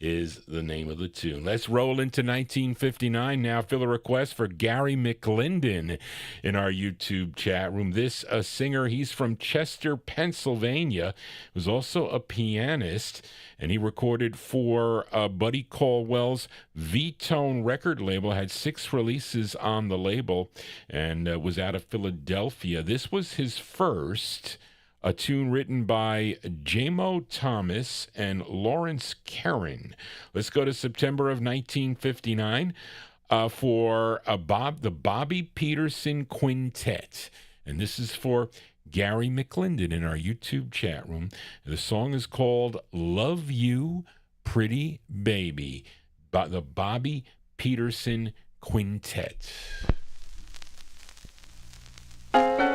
is the name of the tune. Let's roll into 1959 now. Fill a request for Gary McLinden in our YouTube chat room. This a singer, he's from Chester, Pennsylvania, was also a pianist, and he recorded for Buddy Caldwell's V-Tone record label, had 6 releases on the label, and was out of Philadelphia. This was his first, a tune written by Jamo Thomas and Lawrence Karen. Let's go to September of 1959 for the Bobby Peterson Quintet. And this is for Gary McLinden in our YouTube chat room. The song is called Love You, Pretty Baby, by the Bobby Peterson Quintet. Love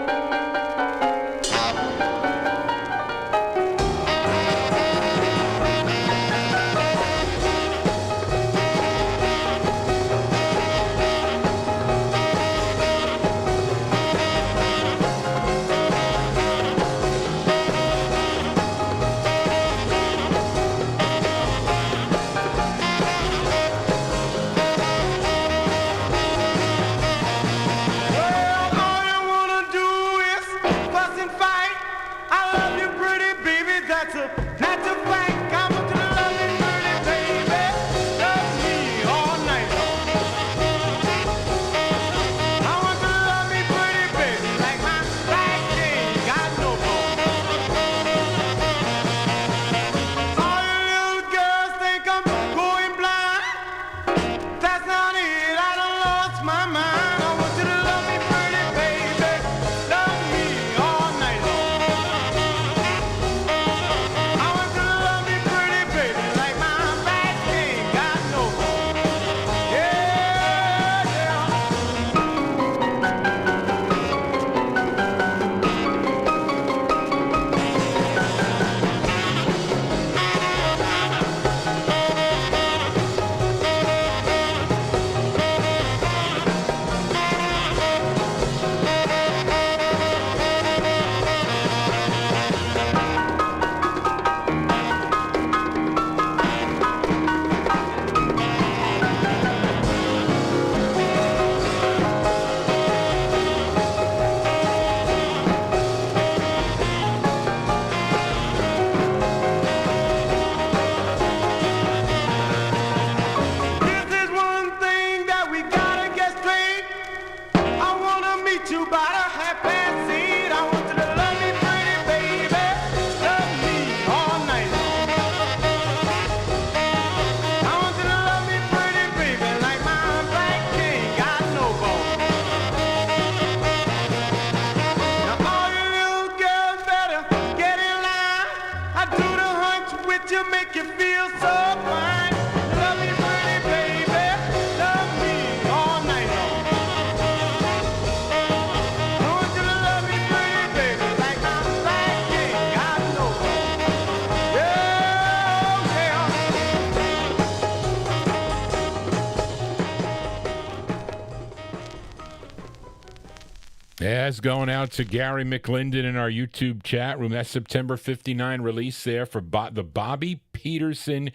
As going out to Gary McLinden in our YouTube chat room. That's September 59 release there for the Bobby Peterson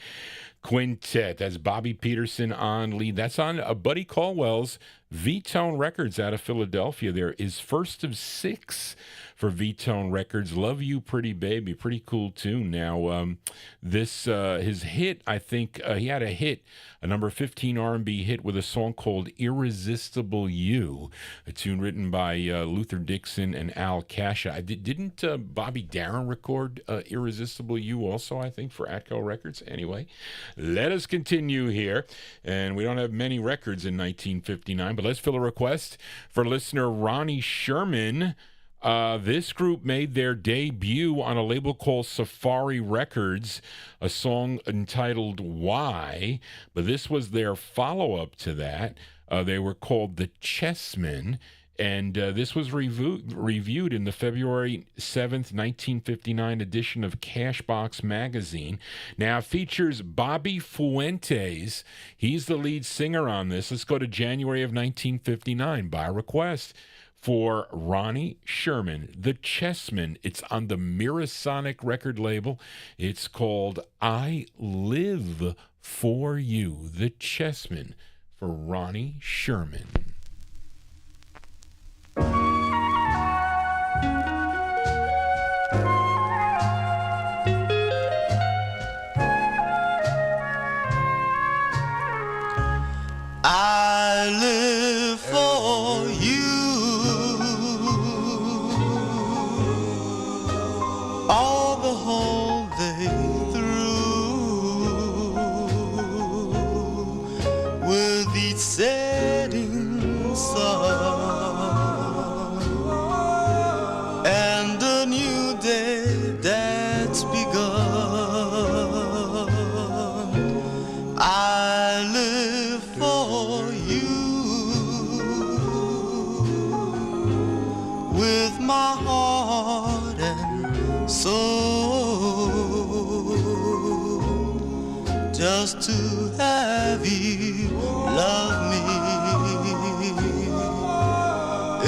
Quintet. That's Bobby Peterson on lead. That's on Buddy Caldwell's V-Tone Records out of Philadelphia. There is first of 6 for V-Tone Records. Love You Pretty Baby. Pretty cool tune. Now, this his hit, I think, he had a hit, a number 15 R&B hit with a song called Irresistible You, a tune written by Luther Dixon and Al Kasha. Didn't Bobby Darin record Irresistible You also, I think, for Atco Records? Anyway, let us continue here. And we don't have many records in 1959, but let's fill a request for listener Ronnie Sherman. This group made their debut on a label called Safari Records, a song entitled Why, but this was their follow-up to that. They were called The Chessmen, and this was reviewed in the February 7th, 1959 edition of Cashbox Magazine. Now, it features Bobby Fuentes. He's the lead singer on this. Let's go to January of 1959 by request. For Ronnie Sherman, The Chessmen. It's on the Mirasonic record label. It's called I Live For You. The Chessmen for Ronnie Sherman. I live for you. All the whole day through, with each setting sun and a new day that's begun. I live for you with my heart and soul, just to have you love me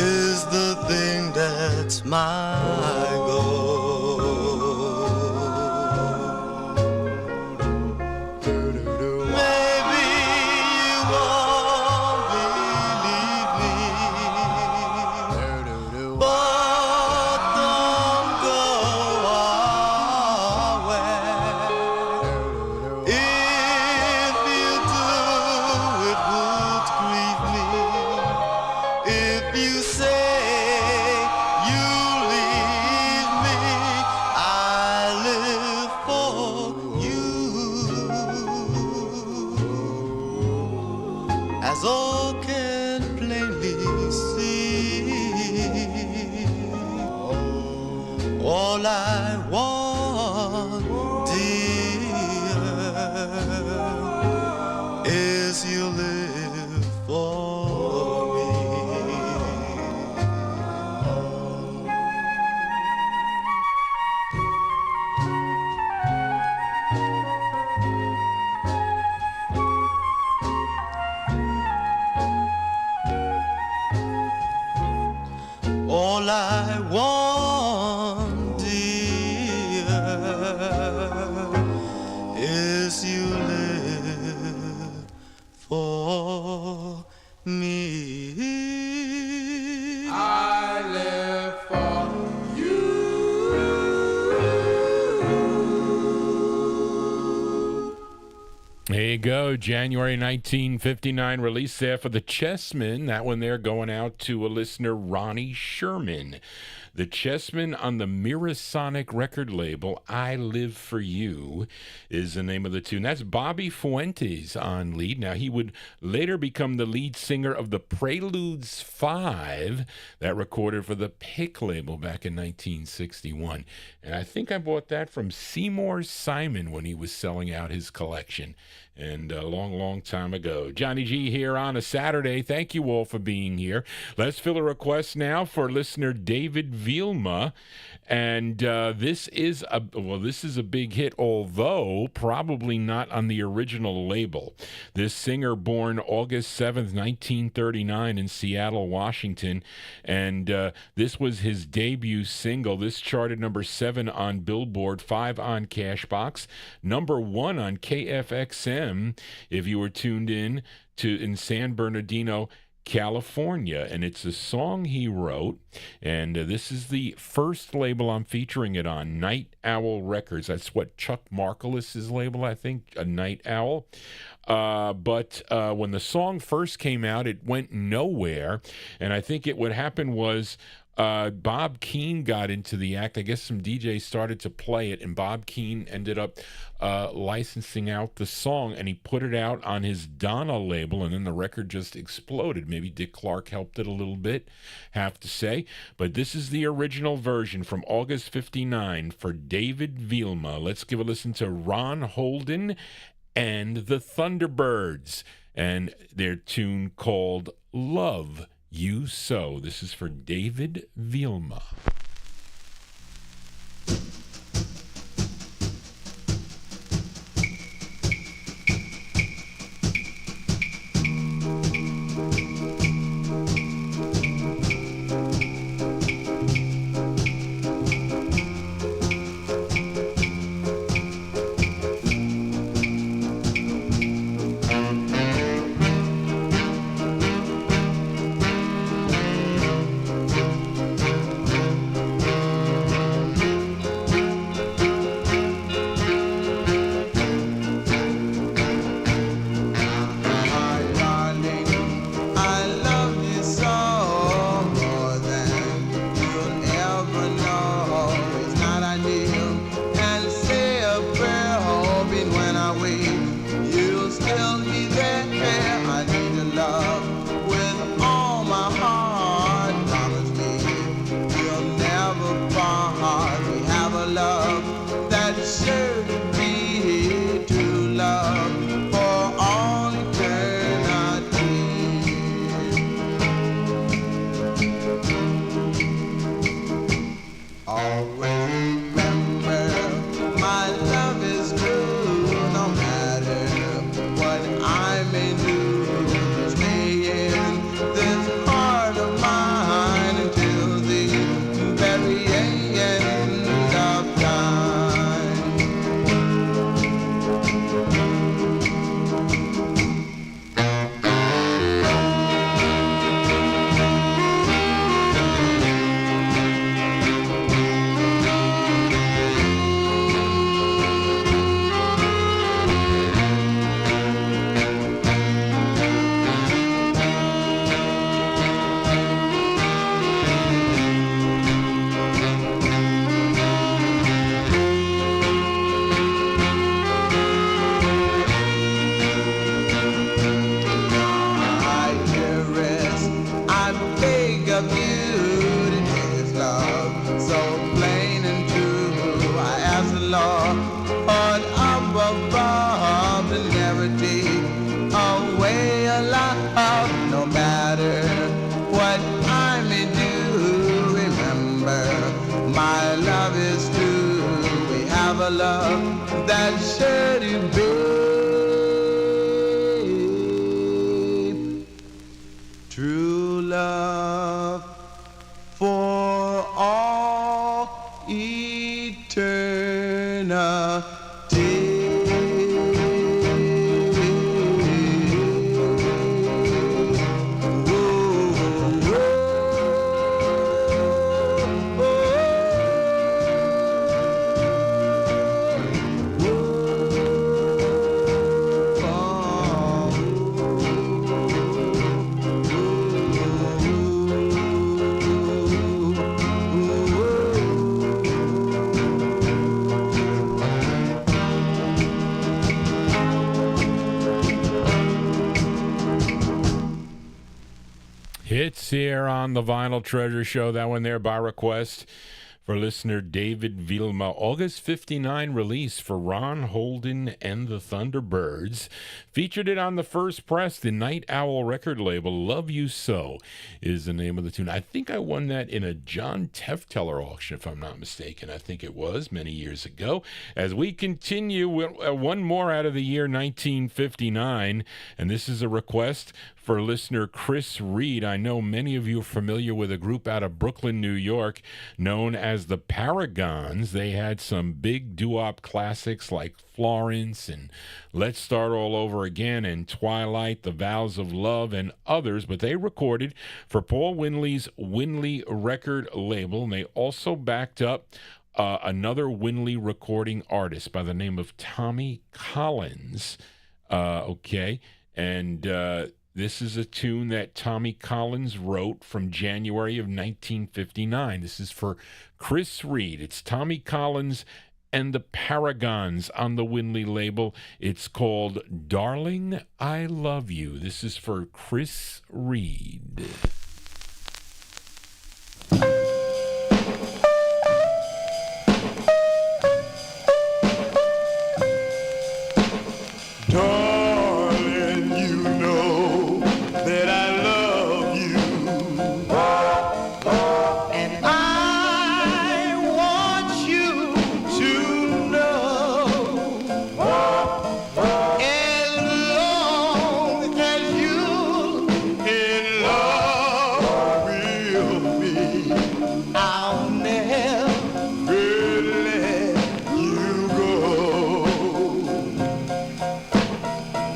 is the thing that's my goal. Maybe you won't believe me, but don't go away. If you do, it would grieve me. If you say you leave me, I live for you. As all can plainly see, all I want, dear, is you live for me. All I want, dear, is you live for me. I live for you. There you go, January 1959 release there for The Chessmen. That one there going out to a listener, Ronnie Sherman. The Chessmen on the Mirasonic record label, I Live For You, is the name of the tune. That's Bobby Fuentes on lead. Now, he would later become the lead singer of the Preludes 5, that recorded for the Pick label back in 1961. And I think I bought that from Seymour Simon when he was selling out his collection. and a long, long time ago. Johnny G here on a Saturday. Thank you all for being here. Let's fill a request now for listener David Vielma. And this is a big hit, although probably not on the original label. This singer, born August 7th, 1939 in Seattle, Washington, and this was his debut single. This charted number 7 on Billboard, 5 on Cashbox, number 1 on KFXM if you were tuned in in San Bernardino, California. And it's a song he wrote, and this is the first label I'm featuring it on, Night Owl Records. That's what Chuck Markle's label, I think, a Night Owl. But when the song first came out, it went nowhere, and I think what happened was Bob Keane got into the act. I guess some DJs started to play it, and Bob Keane ended up licensing out the song, and he put it out on his Donna label, and then the record just exploded. Maybe Dick Clark helped it a little bit, have to say. But this is the original version from August 59 for David Vielma. Let's give a listen to Ron Holden and the Thunderbirds, and their tune called Love You So. This is for David Vielma. Hits here on the Vinyl Treasure Show. That one there by request for listener David Vilma. August 59 release for Ron Holden and the Thunderbirds. Featured it on the first press, the Night Owl record label. Love You So is the name of the tune. I think I won that in a John Tefteller auction, if I'm not mistaken. I think it was many years ago. As we continue, one more out of the year 1959, and this is a request for listener Chris Reed. I know many of you are familiar with a group out of Brooklyn, New York, known as the Paragons. They had some big doo-wop classics like Florence and Let's Start All Over Again and Twilight, The Vows of Love, and others, but they recorded for Paul Winley's Winley record label, and they also backed up another Winley recording artist by the name of Tommy Collins. This is a tune that Tommy Collins wrote from January of 1959. This is for Chris Reed. It's Tommy Collins and the Paragons on the Winley label. It's called Darling, I Love You. This is for Chris Reed. Darling, you know that I love you, and I want you to know, as long as you in love with me, I'll never let you go.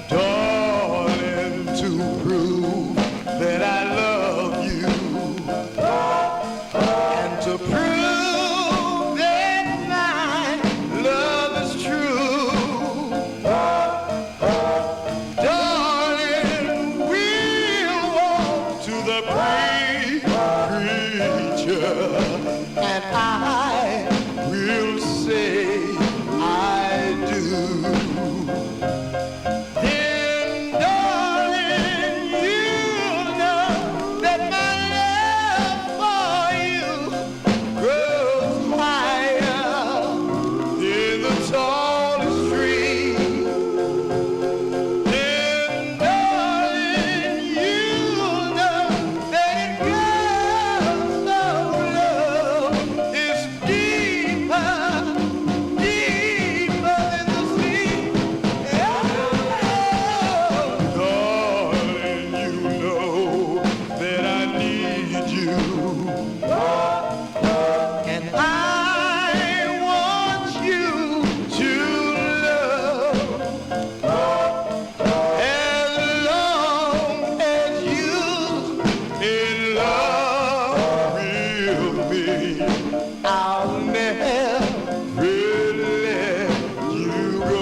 Darling, to prove that I love you, and to prove that my love is true, darling, we'll walk to the preacher, and I will say I do. Then, darling, you'll know that my love for you grows higher in the tallest tree. Then, darling, you'll know that it grows so low. It's deeper, deeper than the sea. Darling, you know that I need you, and I want you to love, as long as you in love with me, I'll never let you go.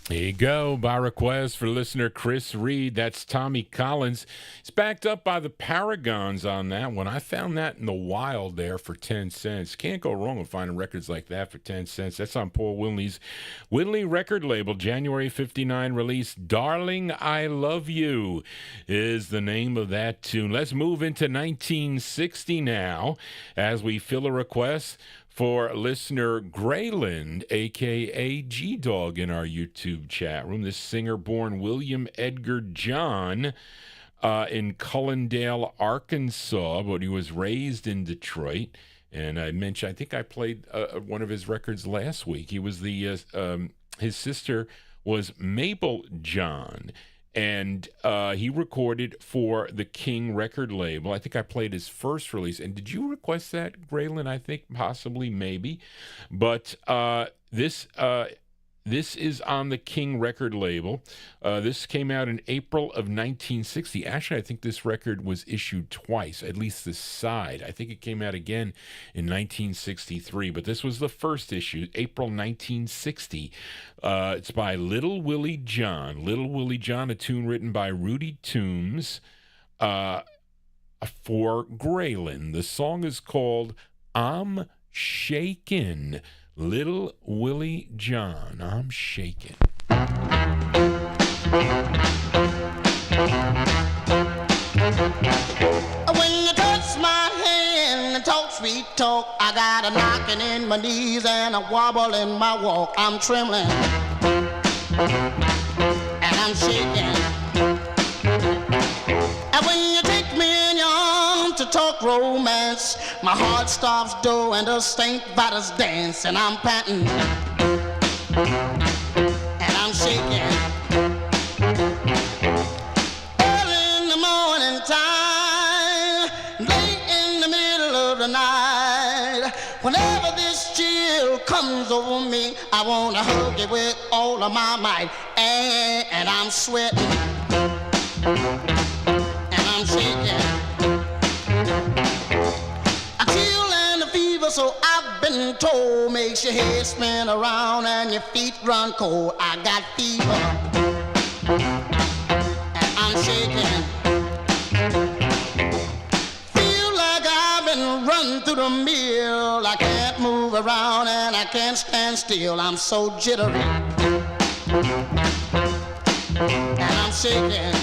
There you go, by request for listener Chris Reed. That's Tommy Collins. It's backed up by the Paragons on that one. I found that in the wild there for 10 cents. Can't go wrong with finding records like that for 10 cents. That's on Paul Winley's Winley record label, January 59 release. Darling, I Love You is the name of that tune. Let's move into 1960 now as we fill a request for listener Grayland, a.k.a. G-Dog, in our YouTube chat room. This singer born William Edgar John in Cullendale, Arkansas, but he was raised in Detroit. And I think I played one of his records last week. He was his sister was Mabel John. And he recorded for the King record label. I think I played his first release. And did you request that, Graylin? I think possibly, maybe. But this is on the King record label. This came out in April of 1960. Actually, I think this record was issued twice, at least this side. I think it came out again in 1963. But this was the first issue, April 1960. It's by Little Willie John. Little Willie John, a tune written by Rudy Toombs for Graylin. The song is called I'm Shakin'. Little Willie John, I'm shaking. When you touch my hand and talk sweet talk, I got a knocking in my knees and a wobble in my walk. I'm trembling and I'm shaking. And when you take me in your arms to talk romance, my heart stops though and the St. Vitus dance, and I'm panting and I'm shaking. Early in the morning time, late in the middle of the night, whenever this chill comes over me, I wanna hug you with all of my might, and I'm sweating and I'm shaking. A chill and a fever, so I've been told, makes your head spin around and your feet run cold. I got fever and I'm shaking. Feel like I've been run through the mill. I can't move around and I can't stand still. I'm so jittery and I'm shaking.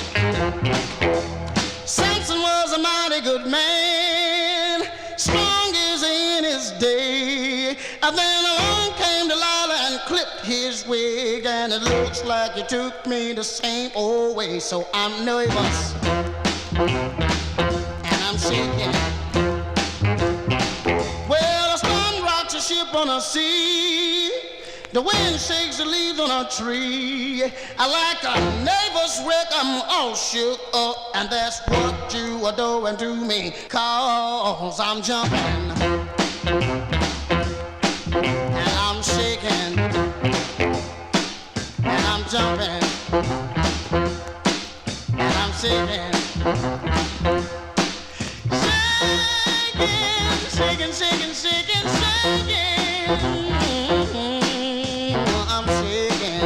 Samson was a mighty good man, strong as in his day. And then along came Delilah and clipped his wig, and it looks like he took me the same old way. So I'm nervous and I'm shaking. Well, a storm rocks a ship on a sea, the wind shakes the leaves on a tree. I like a neighbor's wreck, I'm all shook up, and that's what you are doing to me, 'cause I'm jumping and I'm shaking and I'm jumping and I'm shaking. Shaking, shaking, shaking, shaking, I'm shaking.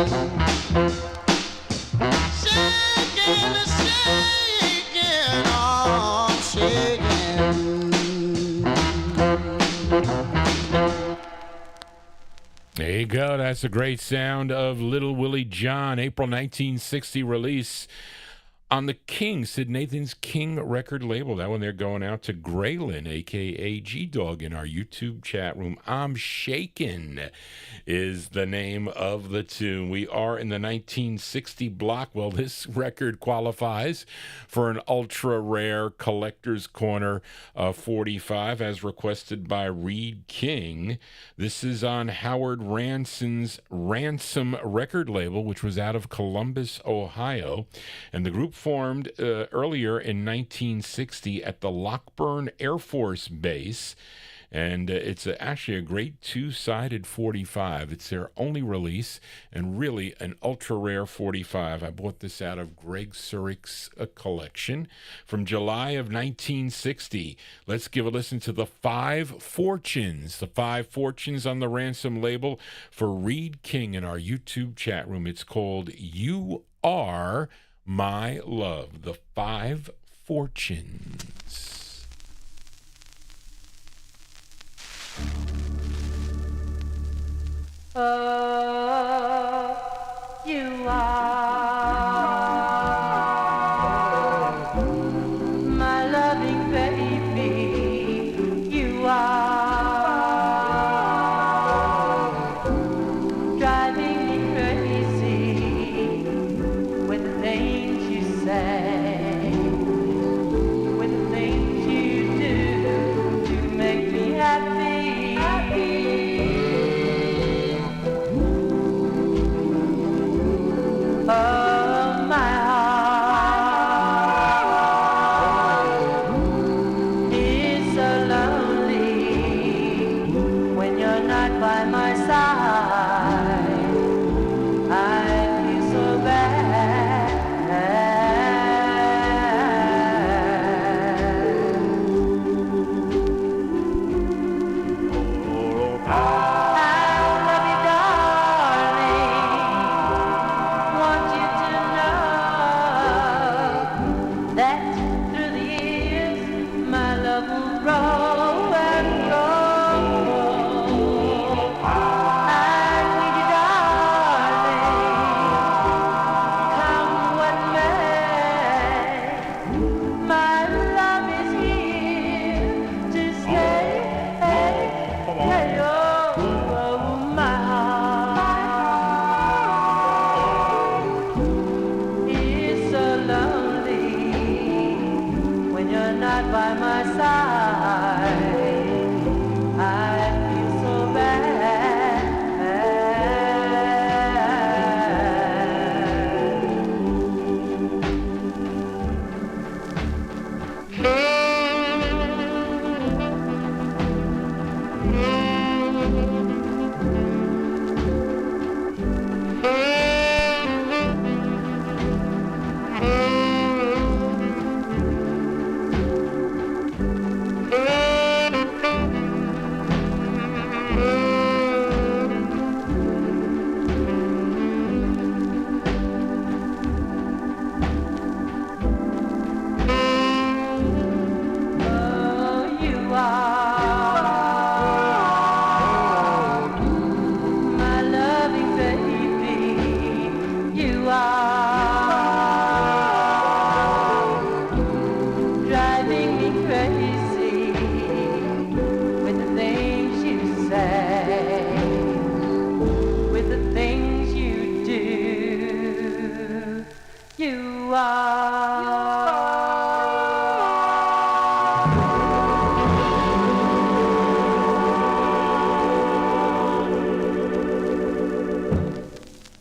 Shaking, shaking, I'm shaking. There you go. That's a great sound of Little Willie John, April 1960 release on the King, Sid Nathan's King record label. That one they're going out to Graylin, a.k.a. G-Dog, in our YouTube chat room. I'm Shakin' is the name of the tune. We are in the 1960 block. Well, this record qualifies for an ultra-rare Collector's Corner 45, as requested by Reed King. This is on Howard Ranson's Ransom record label, which was out of Columbus, Ohio. And the group formed earlier in 1960 at the Lockburn Air Force Base. And it's actually a great two-sided 45. It's their only release and really an ultra-rare 45. I bought this out of Greg Zurich's collection from July of 1960. Let's give a listen to the Five Fortunes. The Five Fortunes on the Ransom label for Reed King in our YouTube chat room. It's called You Are My Love. The Five Fortunes. Oh, you are my loving baby. You are driving me crazy with the things you say, with the things you do to make me happy.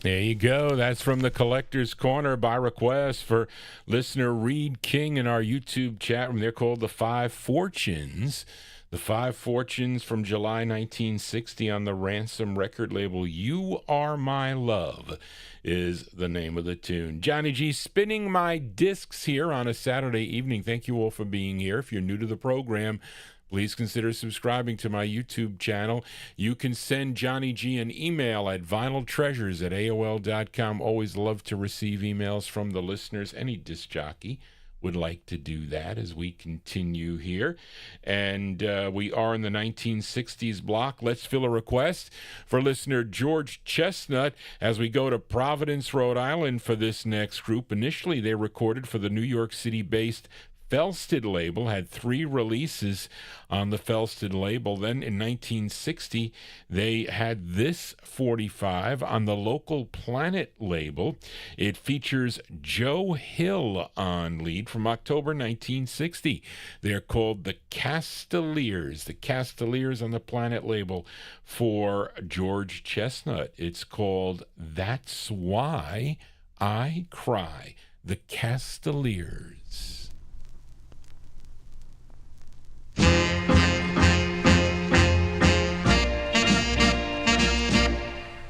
There you go. That's from the Collector's Corner by request for listener Reed King in our YouTube chat room. They're called The Five Fortunes. The Five Fortunes from July 1960 on the Ransom record label. You Are My Love is the name of the tune. Johnny G spinning my discs here on a Saturday evening. Thank you all for being here. If you're new to the program, please consider subscribing to my YouTube channel. You can send Johnny G an email at vinyltreasures@aol.com. Always love to receive emails from the listeners. Any disc jockey would like to do that as we continue here. And we are in the 1960s block. Let's fill a request for listener George Chestnut as we go to Providence, Rhode Island for this next group. Initially, they recorded for the New York City-based Felsted label, had 3 releases on the Felsted label. Then in 1960, they had this 45 on the local Planet label. It features Joe Hill on lead from October 1960. They're called the Castaliers. The Castaliers on the Planet label for George Chestnut. It's called That's Why I Cry. The Castaliers.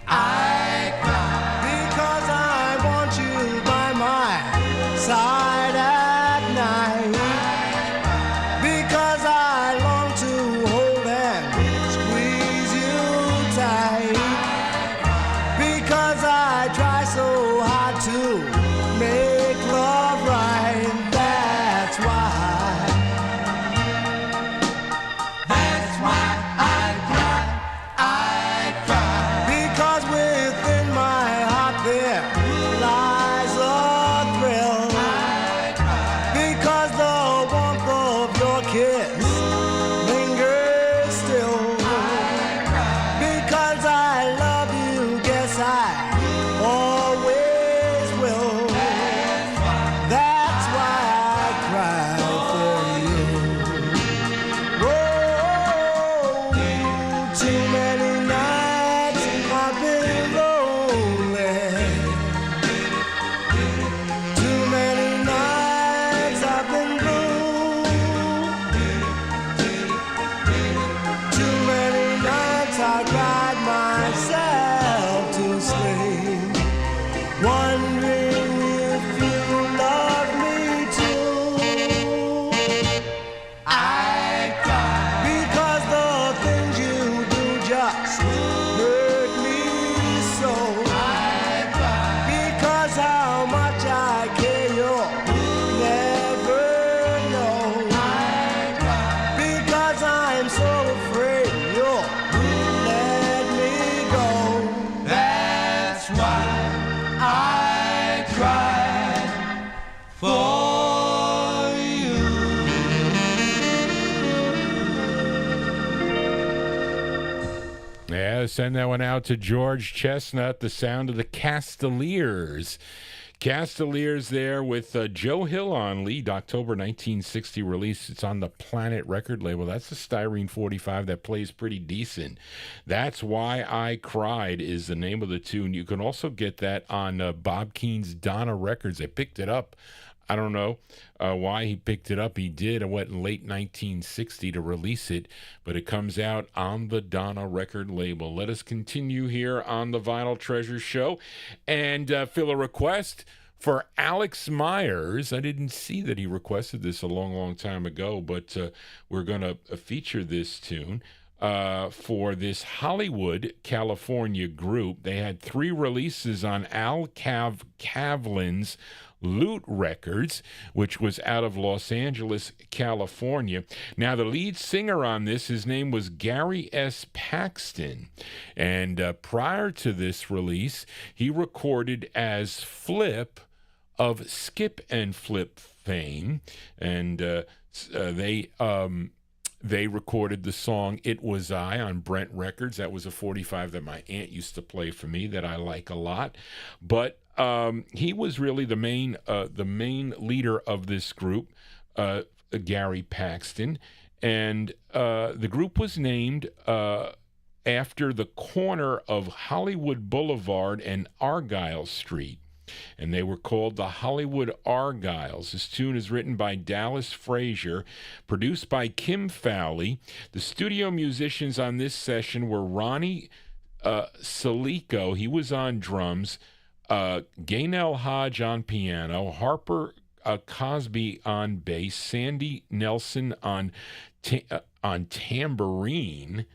I cry because I want you by my side at night. Because I long to hold and squeeze you tight. Because I try so hard to make love right. That's why. That's why I cry. I cry. Because within my heart there lies a thrill. Because the warmth of your kiss lingers still. Because I love you, guess I always will. That's why I cry for you. Oh, too many nights I've been lonely. Too many nights I've been blue. Too many nights I cried myself to sleep, wondering if you love me too. I cry because the things you do just hurt me so. I cry because how much I care you'll never know. I cry because I'm so afraid you'll let me go. That's why I cry for you. Yeah, send that one out to George Chestnut, the sound of the Castaliers. Castaliers there with Joe Hill on lead, October 1960 release. It's on the Planet record label. That's a Styrene 45 that plays pretty decent. That's Why I Cried is the name of the tune. You can also get that on Bob Keene's Donna Records. They picked it up. I don't know why he picked it up. He did. It went in late 1960 to release it, but it comes out on the Donna record label. Let us continue here on the Vinyl Treasure Show and fill a request for Alex Myers. I didn't see that he requested this a long, long time ago, but we're going to feature this tune for this Hollywood, California group. They had 3 releases on Al Kavlin's Loot Records, which was out of Los Angeles, California. Now, the lead singer on this, his name was Gary S. Paxton. And prior to this release, he recorded as Flip of Skip and Flip fame. And they recorded the song It Was I on Brent Records. That was a 45 that my aunt used to play for me that I like a lot. But he was really the main leader of this group, Gary Paxton, and the group was named after the corner of Hollywood Boulevard and Argyle Street. And they were called the Hollywood Argyles. This tune is written by Dallas Frazier, produced by Kim Fowley. The studio musicians on this session were Ronnie Silico, he was on drums, Gaynell Hodge on piano, Harper Cosby on bass, Sandy Nelson on tambourine,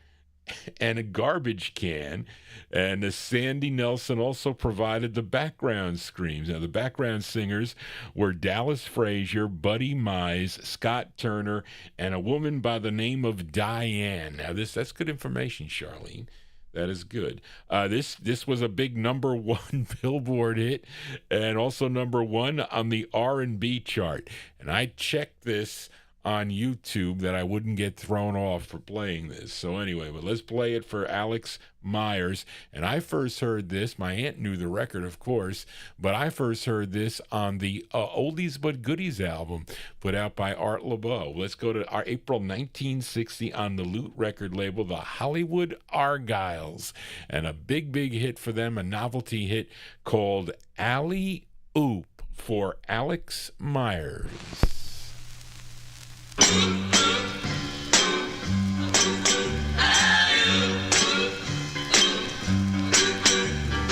and a garbage can. And Sandy Nelson also provided the background screams. Now, the background singers were Dallas Frazier, Buddy Mize, Scott Turner, and a woman by the name of Diane. Now, that's good information, Charlene. That is good. This was a big number one Billboard hit, and also number one on the R&B chart. And I checked this on YouTube that I wouldn't get thrown off for playing this. So anyway, but let's play it for Alex Myers. And I first heard this, my aunt knew the record, of course, but I first heard this on the Oldies But Goodies album put out by Art LeBeau. Let's go to our April 1960 on the Loot record label, the Hollywood Argyles. And a big, big hit for them, a novelty hit called Alley Oop for Alex Myers.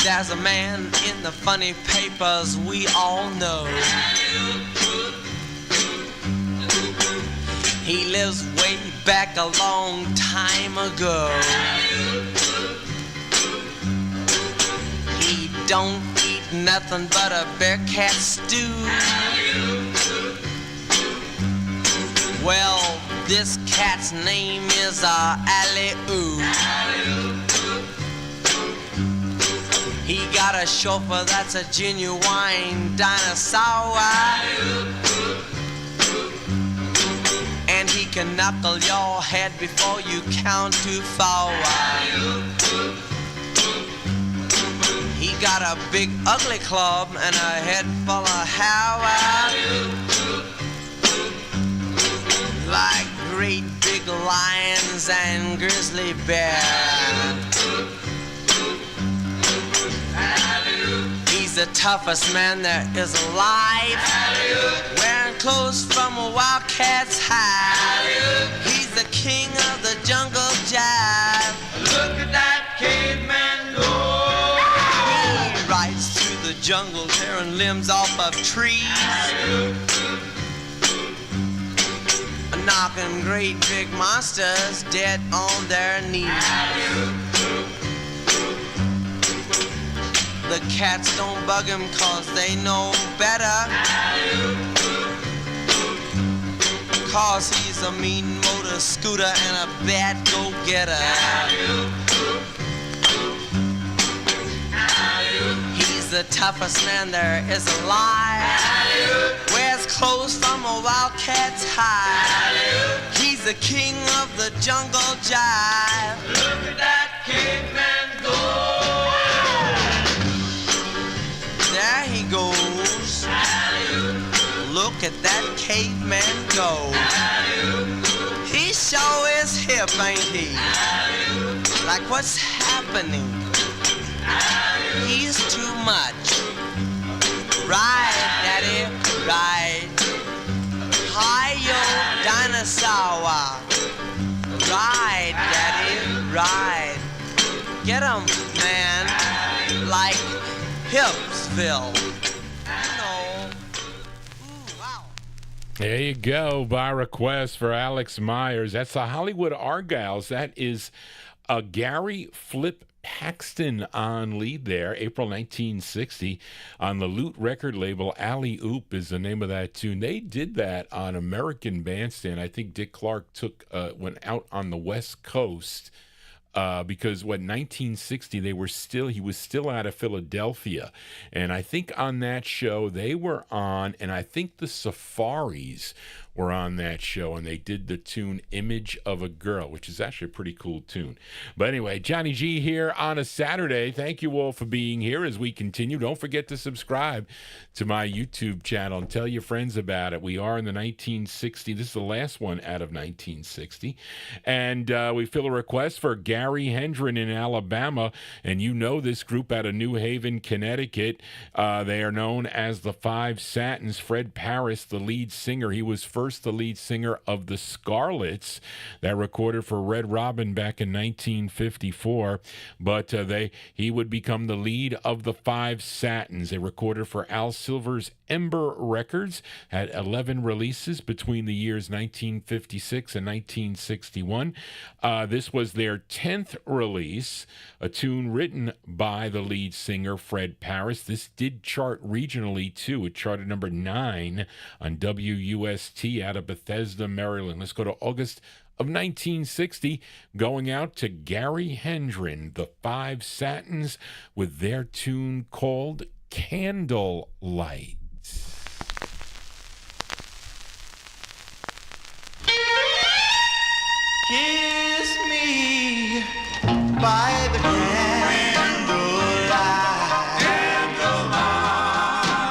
There's a man in the funny papers we all know. He lives way back a long time ago. He don't eat nothing but a bear cat stew. Well, this cat's name is Alley-Oo. He got a chauffeur that's a genuine dinosaur. And he can knuckle your head before you count to 4. He got a big ugly club and a head full of hair. Like great big lions and grizzly bears. He's the toughest man there is alive. Wearing clothes from a wildcat's hide. He's the king of the jungle jive. Look at that caveman go. He rides through the jungle tearing limbs off of trees. Knocking great big monsters dead on their knees. The cats don't bug him cause they know better. Cause he's a mean motor scooter and a bad go-getter. He's the toughest man there is alive. Wears clothes from a wildcat's hide. He's the king of the jungle jive. Look at that caveman go. There he goes. Look at that caveman go. He sure is hip, ain't he? Like what's happening? He's too much. Right, daddy, right. Hi-yo, dinosaur. Right, daddy, right. Get him, man. Like Hipsville. There you go, by request for Alex Myers. That's the Hollywood Argyles. That is Gary Flip Paxton on lead there, April 1960, on the Loot record label. Alley Oop is the name of that tune. They did that on American Bandstand. I think Dick Clark went out on the West Coast because 1960 he was still out of Philadelphia, and I think on that show they were on, and I think the Safaris were on that show, and they did the tune Image of a Girl, which is actually a pretty cool tune. But anyway, Johnny G here on a Saturday. Thank you all for being here as we continue. Don't forget to subscribe to my YouTube channel and tell your friends about it. We are in the 1960. This is the last one out of 1960. And we fill a request for Gary Hendren in Alabama. And you know this group out of New Haven, Connecticut. They are known as the Five Satins. Fred Paris, the lead singer, he was first the lead singer of the Scarlets that recorded for Red Robin back in 1954. But he would become the lead of the Five Satins. They recorded for Al Silver's Ember Records, had 11 releases between the years 1956 and 1961. This was their 10th release, a tune written by the lead singer Fred Paris. This did chart regionally too. It charted number 9 on WUST out of Bethesda, Maryland. Let's go to August of 1960, going out to Gary Hendren, the Five Satins, with their tune called Candlelight. Kiss me by the candlelight,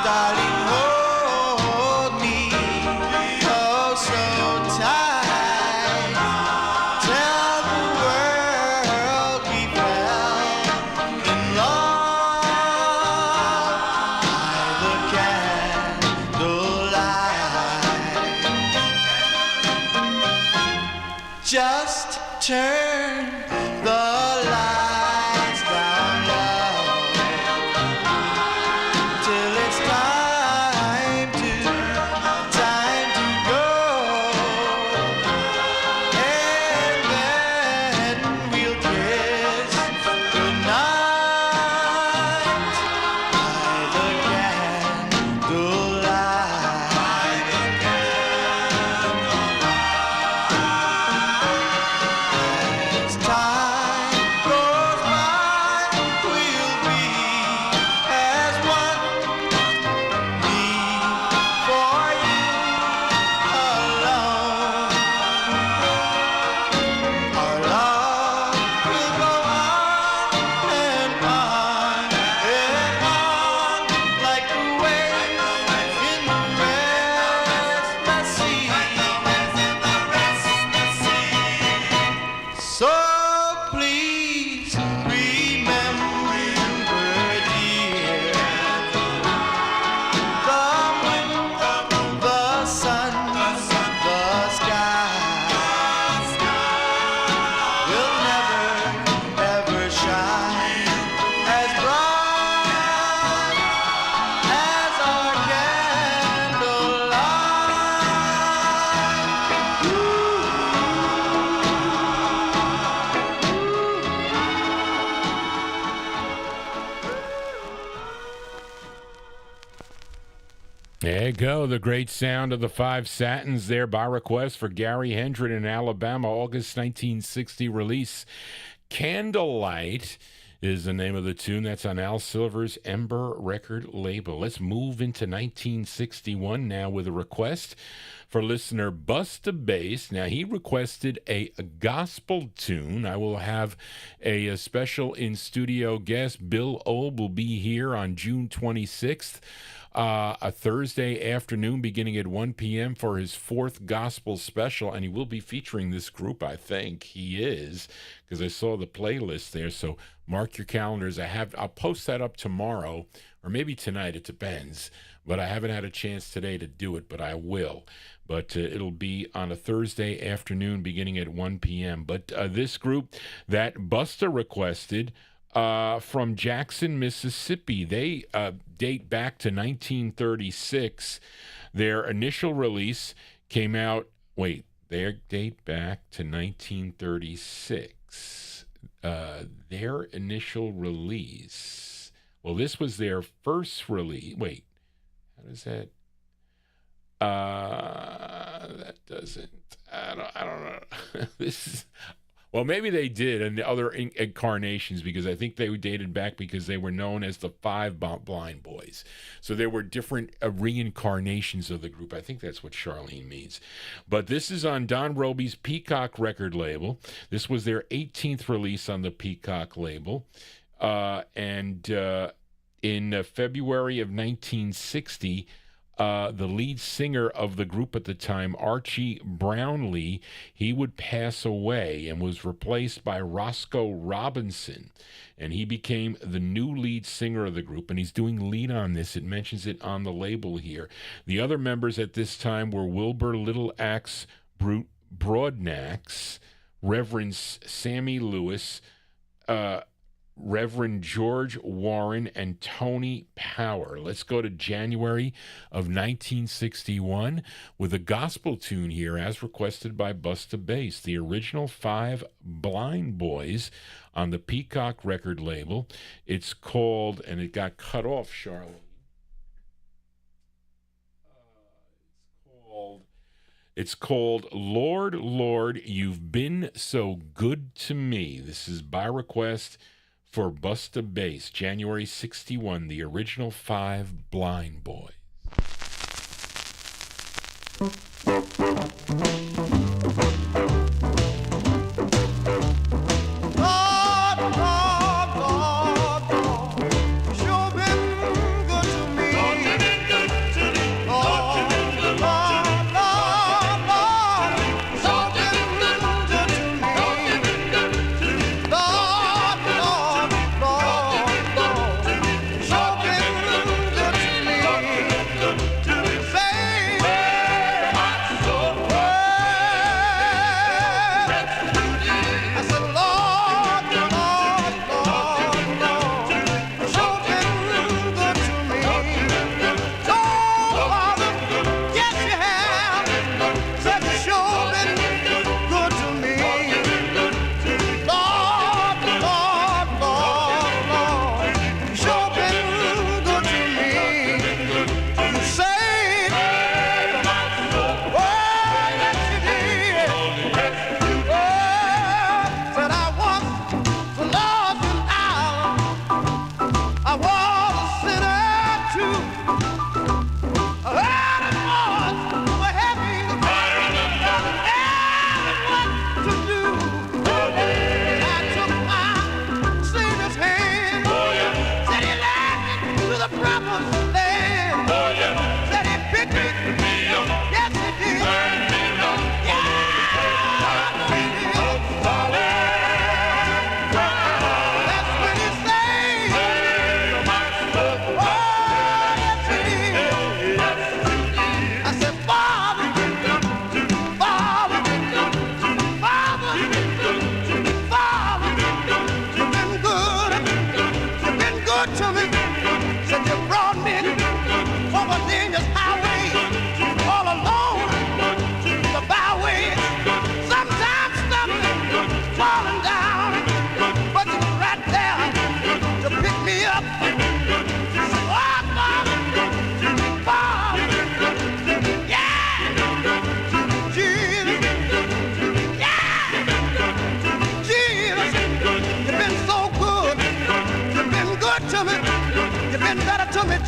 darling, hold me oh so tight. Tell the world we fell in love by the candlelight. Just turn the lights down low till it's time to go, and then we'll kiss goodnight by the candlelight. As time goes by, we'll be as one. Me for you alone. Our love will go on and on and on, like the waves in the restless sea. So please remember, dear, the moon, the sun, the sky will never, ever shine as bright as our There you go, the great sound of the Five Satins there by request for Gary Hendren in Alabama, August 1960 release. Candlelight is the name of the tune. That's on Al Silver's Ember record label. Let's move into 1961 now with a request for listener Busta Bass. Now, he requested a gospel tune. I will have a special in-studio guest. Bill Obe will be here on June 26th. A Thursday afternoon beginning at 1 p.m. for his 4th gospel special, and he will be featuring this group, I think. He is, because I saw the playlist there, so mark your calendars. I'll post that up tomorrow, or maybe tonight, it depends, but I haven't had a chance today to do it, but I will. But it'll be on a Thursday afternoon beginning at 1 p.m. But this group that Busta requested, from Jackson, Mississippi. They date back to 1936. Their initial release came out, they date back to 1936. Their initial release, this was their first release. How does that? That doesn't, I don't know. This is, Well, maybe they did, and the other incarnations, because I think they were dated back because they were known as the Five Blind Boys. So there were different reincarnations of the group. I think that's what Charlene means. But this is on Don Roby's Peacock record label. This was their 18th release on the Peacock label. In February of 1960, the lead singer of the group at the time, Archie Brownlee, he would pass away and was replaced by Roscoe Robinson. And he became the new lead singer of the group, and he's doing lead on this. It mentions it on the label here. The other members at this time were Wilbur Little Axe Broadnax, Reverend Sammy Lewis, Reverend George Warren, and Tony Power. Let's go to January of 1961 with a gospel tune here as requested by Busta Bass, the original Five Blind Boys on the Peacock record label. It's called, and it got cut off, Charlotte. It's called Lord, Lord, You've Been So Good to Me. This is by request for Busta Bass, January 61, the original Five Blind Boys.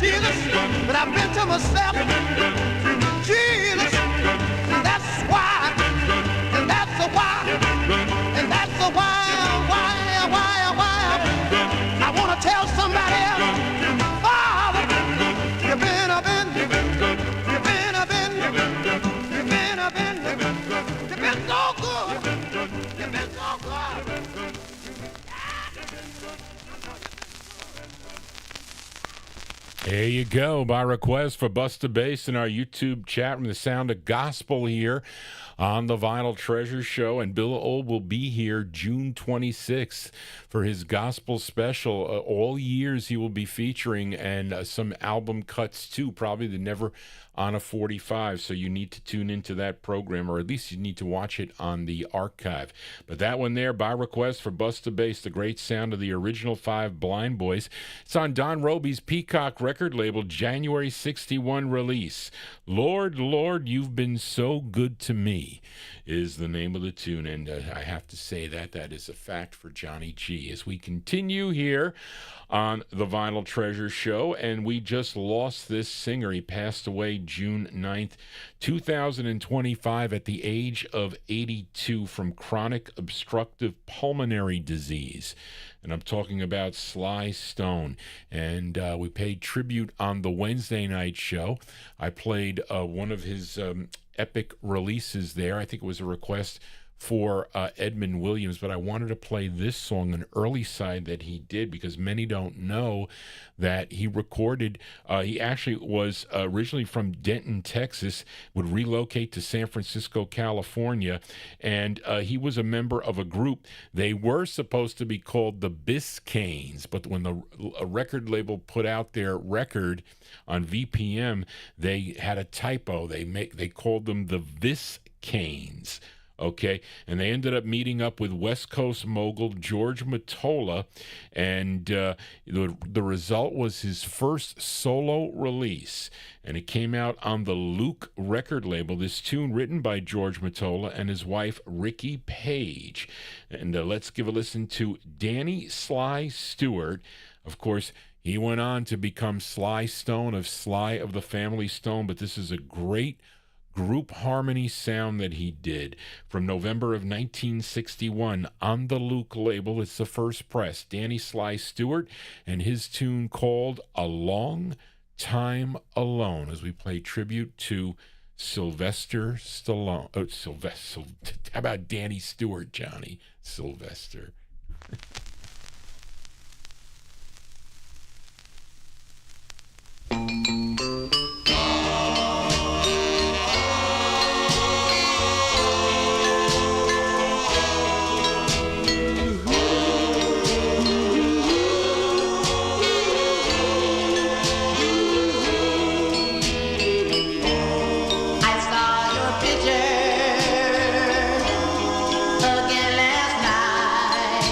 Jesus, but I've been to myself, Jesus, and that's why, and that's a why, and that's a why, I want to tell somebody else, Father, you've been so good, you've been so good. There you go, by request for Busta Bass in our YouTube chat room, the sound of gospel here on the Vinyltreasure Show. And Bill Old will be here June 26th for his gospel special. All years he will be featuring, and some album cuts too, probably the never on a 45, so you need to tune into that program, or at least you need to watch it on the archive. But that one there, by request for Busta Bass, the great sound of the original 5 Blind Boys. It's on Don Roby's Peacock record label, January 61 release. Lord, Lord, You've Been So Good to Me is the name of the tune, and I have to say that is a fact for Johnny G. As we continue here on the Vinyltreasure Show, and we just lost this singer. He passed away June 9th, 2025 at the age of 82 from chronic obstructive pulmonary disease. And I'm talking about Sly Stone. And we paid tribute on the Wednesday night show. I played one of his epic releases there. I think it was a request for Edmund Williams, but I wanted to play this song, an early side that he did, because many don't know that he recorded, he actually was originally from Denton, Texas, would relocate to San Francisco, California, and he was a member of a group. They were supposed to be called the Biscaynes, but when the record label put out their record on VPM, they had a typo. They called them the Viscaynes. Okay, and they ended up meeting up with West Coast mogul George Mottola, and the result was his first solo release, and it came out on the Luke record label. This tune written by George Mottola and his wife Ricky Page. And let's give a listen to Danny Sly Stewart. Of course, he went on to become Sly Stone of Sly of the Family Stone, but this is a great group harmony sound that he did from November of 1961 on the Luke label. It's the first press. Danny Sly Stewart and his tune called A Long Time Alone, as we play tribute to Sylvester Stallone. How about Danny Stewart, Johnny? Sylvester. Again last night.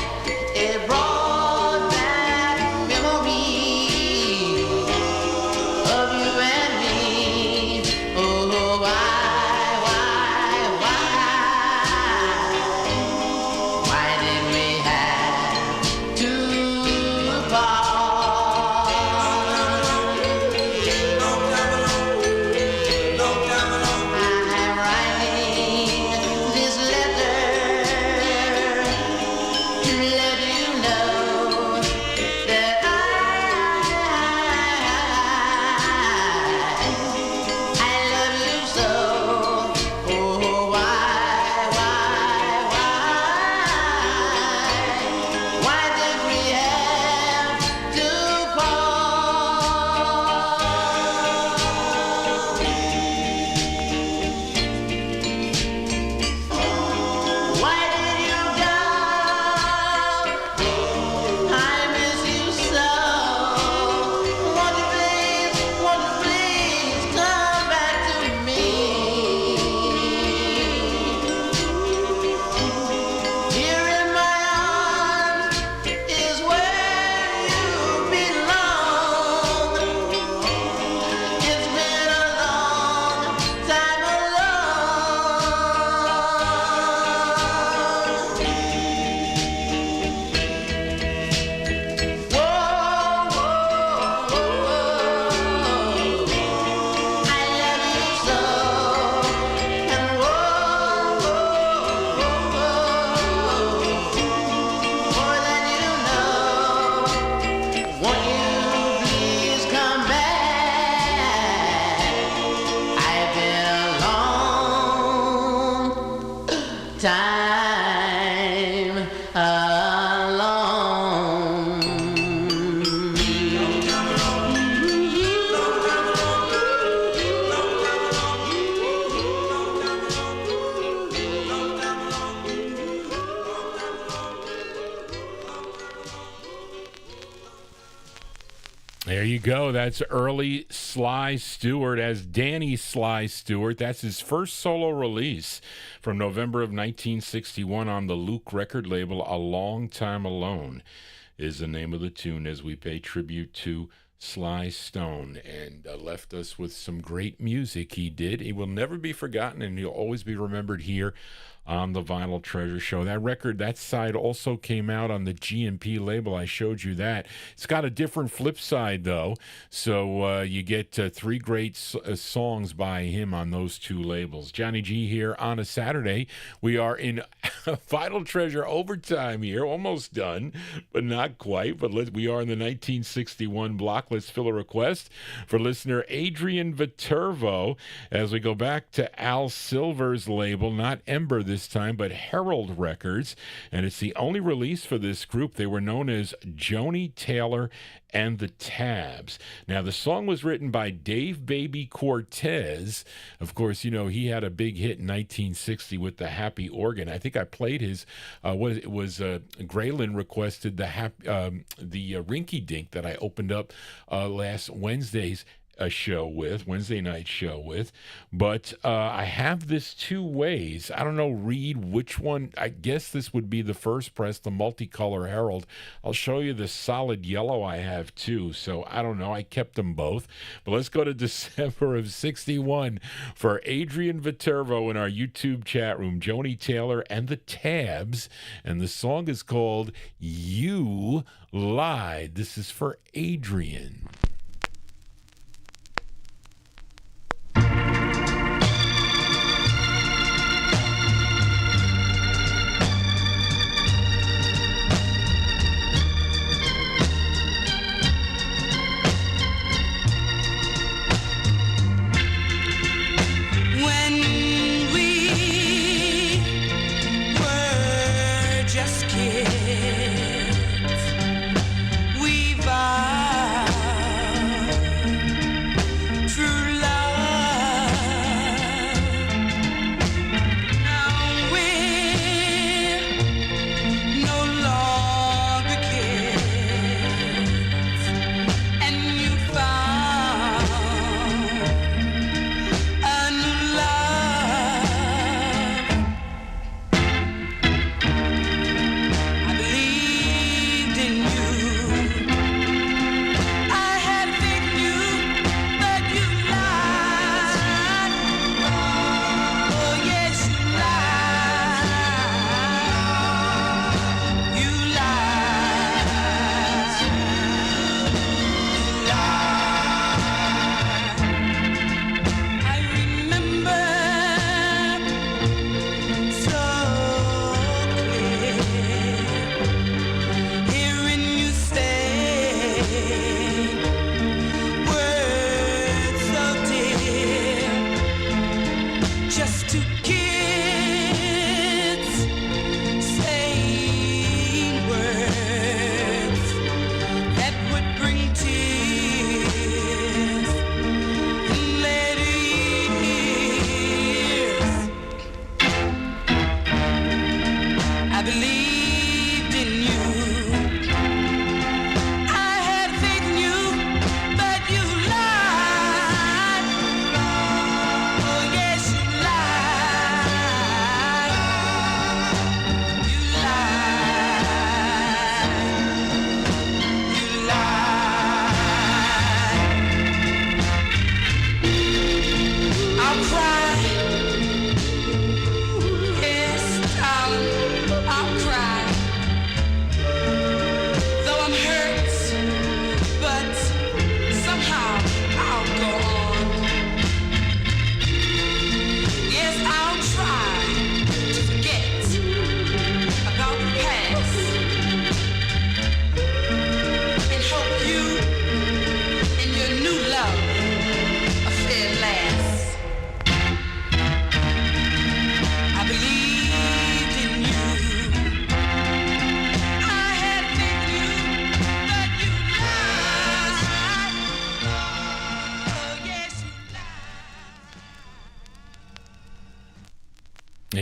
There you go. That's early Sly Stewart as Danny Sly Stewart. That's his first solo release from November of 1961 on the Luke record label. A Long Time Alone is the name of the tune as we pay tribute to Sly Stone, and left us with some great music he did. He will never be forgotten, and he'll always be remembered here on the Vinyl Treasure Show. That record, that side also came out on the G&P label. I showed you that. It's got a different flip side, though, so you get three great songs by him on those two labels. Johnny G here on a Saturday. We are in Vinyl Treasure overtime here, almost done, but not quite. But we are in the 1961 block. Let's fill a request for listener Adrian Viterbo as we go back to Al Silver's label, not Ember this time, but Herald Records, and it's the only release for this group. They were known as Joni Taylor and the Tabs. Now, the song was written by Dave Baby Cortez. Of course, you know, he had a big hit in 1960 with the Happy Organ. I think I played his, Graylin requested the Rinky Dink that I opened up last Wednesday's Wednesday night show with, but I have this two ways. I don't know, Reed, which one. I guess this would be the first press, the multicolor Herald. I'll show you the solid yellow I have too, so I don't know. I kept them both, but let's go to December of 61 for Adrian Viterbo in our YouTube chat room, Joni Taylor and the Tabs, and the song is called You Lied. This is for Adrian.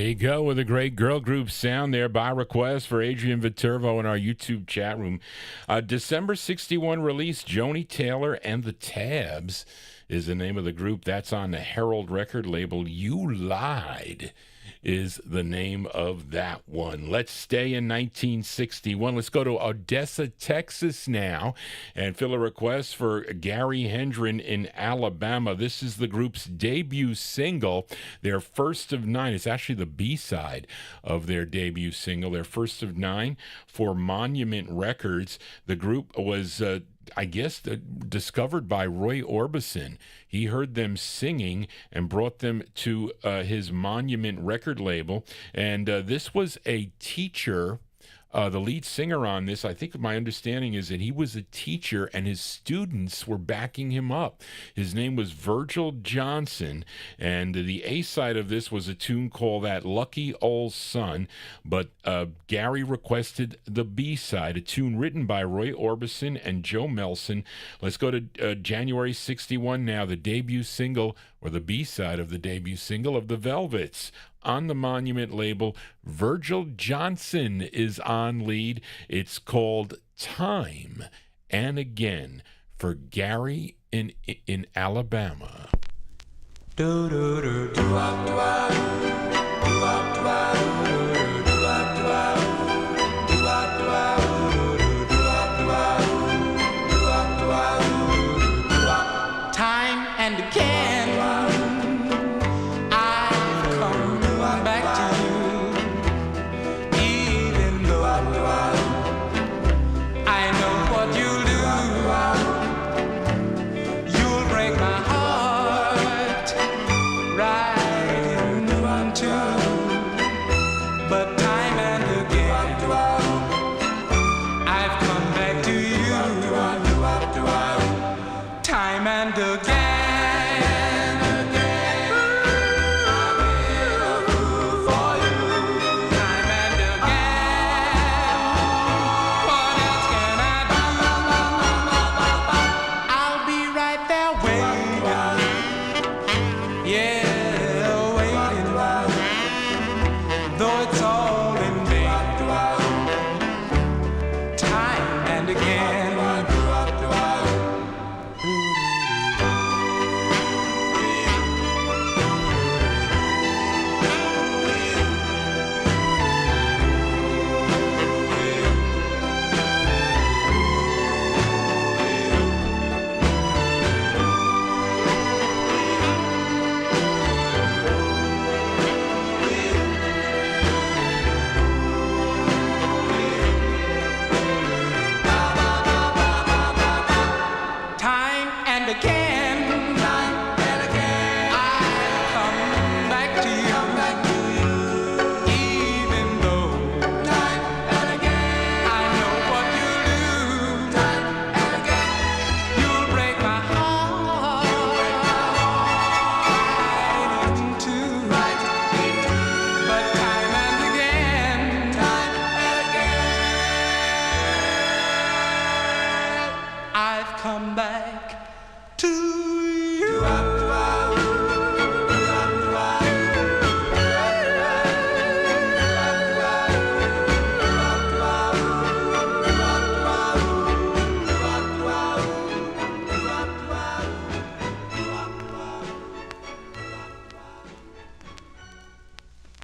you go with a great girl group sound there by request for Adrian Viterbo in our YouTube chat room. December 61 release, Joni Taylor and the Tabs is the name of the group. That's on the Herald record label. You Lied is the name of that one. Let's stay in 1961. Let's go to Odessa, Texas now and fill a request for Gary Hendren in Alabama. This is the group's debut single, their first of 9. It's actually the B-side of their debut single, their first of 9 for Monument Records. The group was discovered by Roy Orbison. He heard them singing and brought them to his Monument record label. And this was a teacher. The lead singer on this, I think my understanding is that he was a teacher and his students were backing him up. His name was Virgil Johnson, and the A-side of this was a tune called That Lucky Old Son, but Gary requested the B-side, a tune written by Roy Orbison and Joe Melson. Let's go to January 61 now, the debut single, or the B-side of the debut single of the Velvets. On the Monument label, Virgil Johnson is on lead. It's called Time and Again for Gary in Alabama. Do do do do up do up do up do up do up do up do up do up do up do up do up do up do up. Time and again.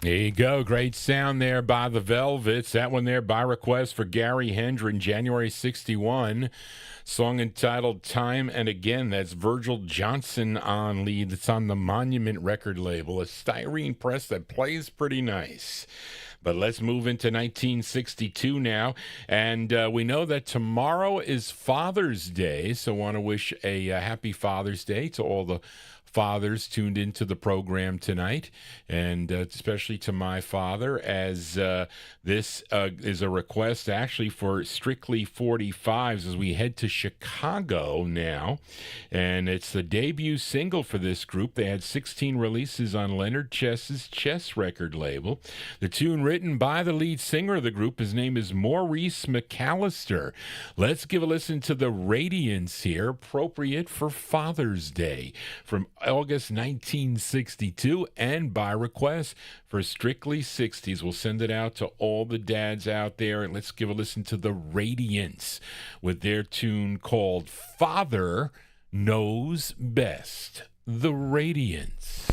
There you go. Great sound there by the Velvets. That one there by request for Gary Hendren, January 61. Song entitled Time and Again. That's Virgil Johnson on lead. It's on the Monument record label, a styrene press that plays pretty nice. But let's move into 1962 now. And we know that tomorrow is Father's Day, so I want to wish a happy Father's Day to all the fathers tuned into the program tonight, and especially to my father, as this is a request actually for Strictly 45s as we head to Chicago now. And it's the debut single for this group. They had 16 releases on Leonard Chess's Chess record label. The tune written by the lead singer of the group, his name is Maurice McAllister. Let's give a listen to the Radiance here, appropriate for Father's Day, from August 1962, and by request for Strictly 60s. We'll send it out to all the dads out there, and let's give a listen to the Radiants with their tune called Father Knows Best. The Radiants.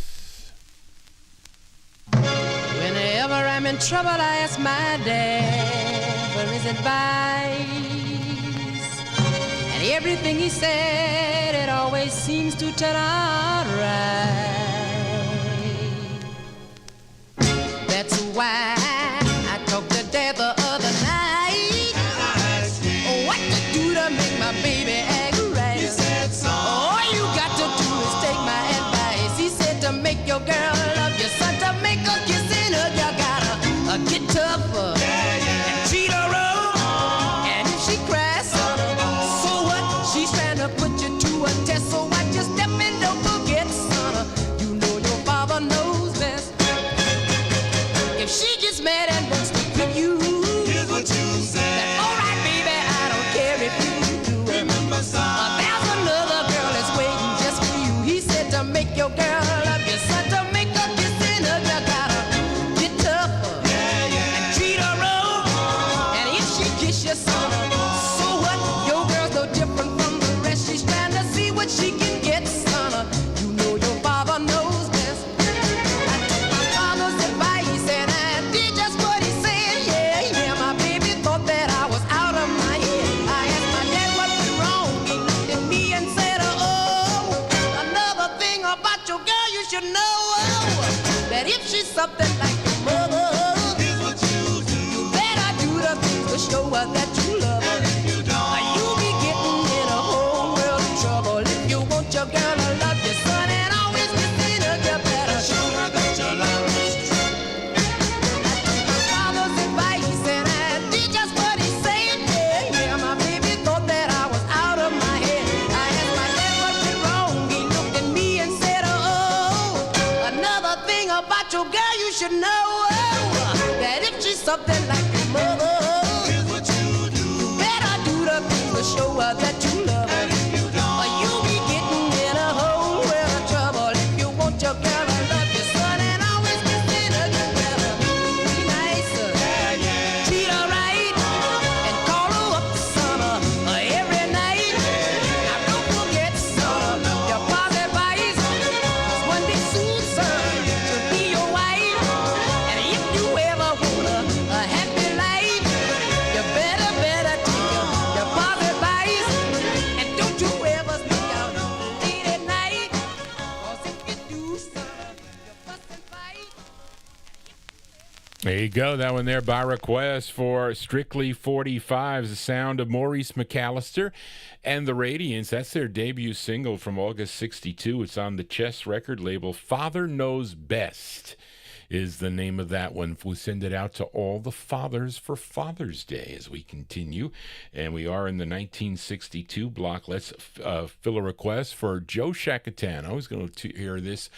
Whenever I'm in trouble, I ask my dad for his advice. And everything he said, it always seems to turn out right. That's why I talked to Dad the other night. What to do to make my baby act right? He said, son, all you got to do is take my advice. He said to make your girl love your son, to make her kiss in her, you gotta get tougher and treat her wrong. And if she cries, son, so what? She's trying to put you to a test. So watch your step and don't forget, son, you know your father knows best. If she gets mad and wants to quit you, here's what you say. That, all right, baby, I don't care if you do. Remember, son, there's another girl that's waiting just for you. He said to make your girl love your son, to make her kiss in her, you gotta get tougher and treat her wrong. And if she kiss your son, so what? Your girl's no different from the rest. She's trying to see what she can get, son. You know your father knows best. I took my father's advice and I did just what he said. Yeah, yeah, my baby thought that I was out of my head. I asked my dad what went wrong. He looked at me and said, oh, another thing about your girl you should know, that if she's something like your mother, here's what you do. You better do the things to show her that you love her. And if you don't, you'll be getting in a whole world of trouble. If you want your girl to love your son and always kiss in her, you better show her that your love is true. I took my father's advice and I did just what he said. Yeah, yeah, my baby thought that I was out of my head. I asked my dad what went wrong. He looked at me and said, oh, another thing about your girl you should know, that if she's something like your mother, here's what you do. You better do the things to show her that you love her. And if you don't, you'll be getting in a whole world of trouble. If you want your girl to love your son and always kiss in her, you better be nicer, treat her right, and call her up, son, every night. Now don't forget, son, your pa's advice, 'cause one day soon, son, she'll be your wife. And if you ever want a happy life, you better take your pa's advice. And don't you ever sneak out late at night, 'cause if you do, son, you fuss and fight. There you go. That one there by request for Strictly 45's The Sound of Maurice McAllister and the Radiants. That's their debut single from August 62. It's on the Chess record label. Father Knows Best is the name of that one. We'll send it out to all the fathers for Father's Day as we continue. And we are in the 1962 block. Let's fill a request for Joe Shacatano. He's going to hear this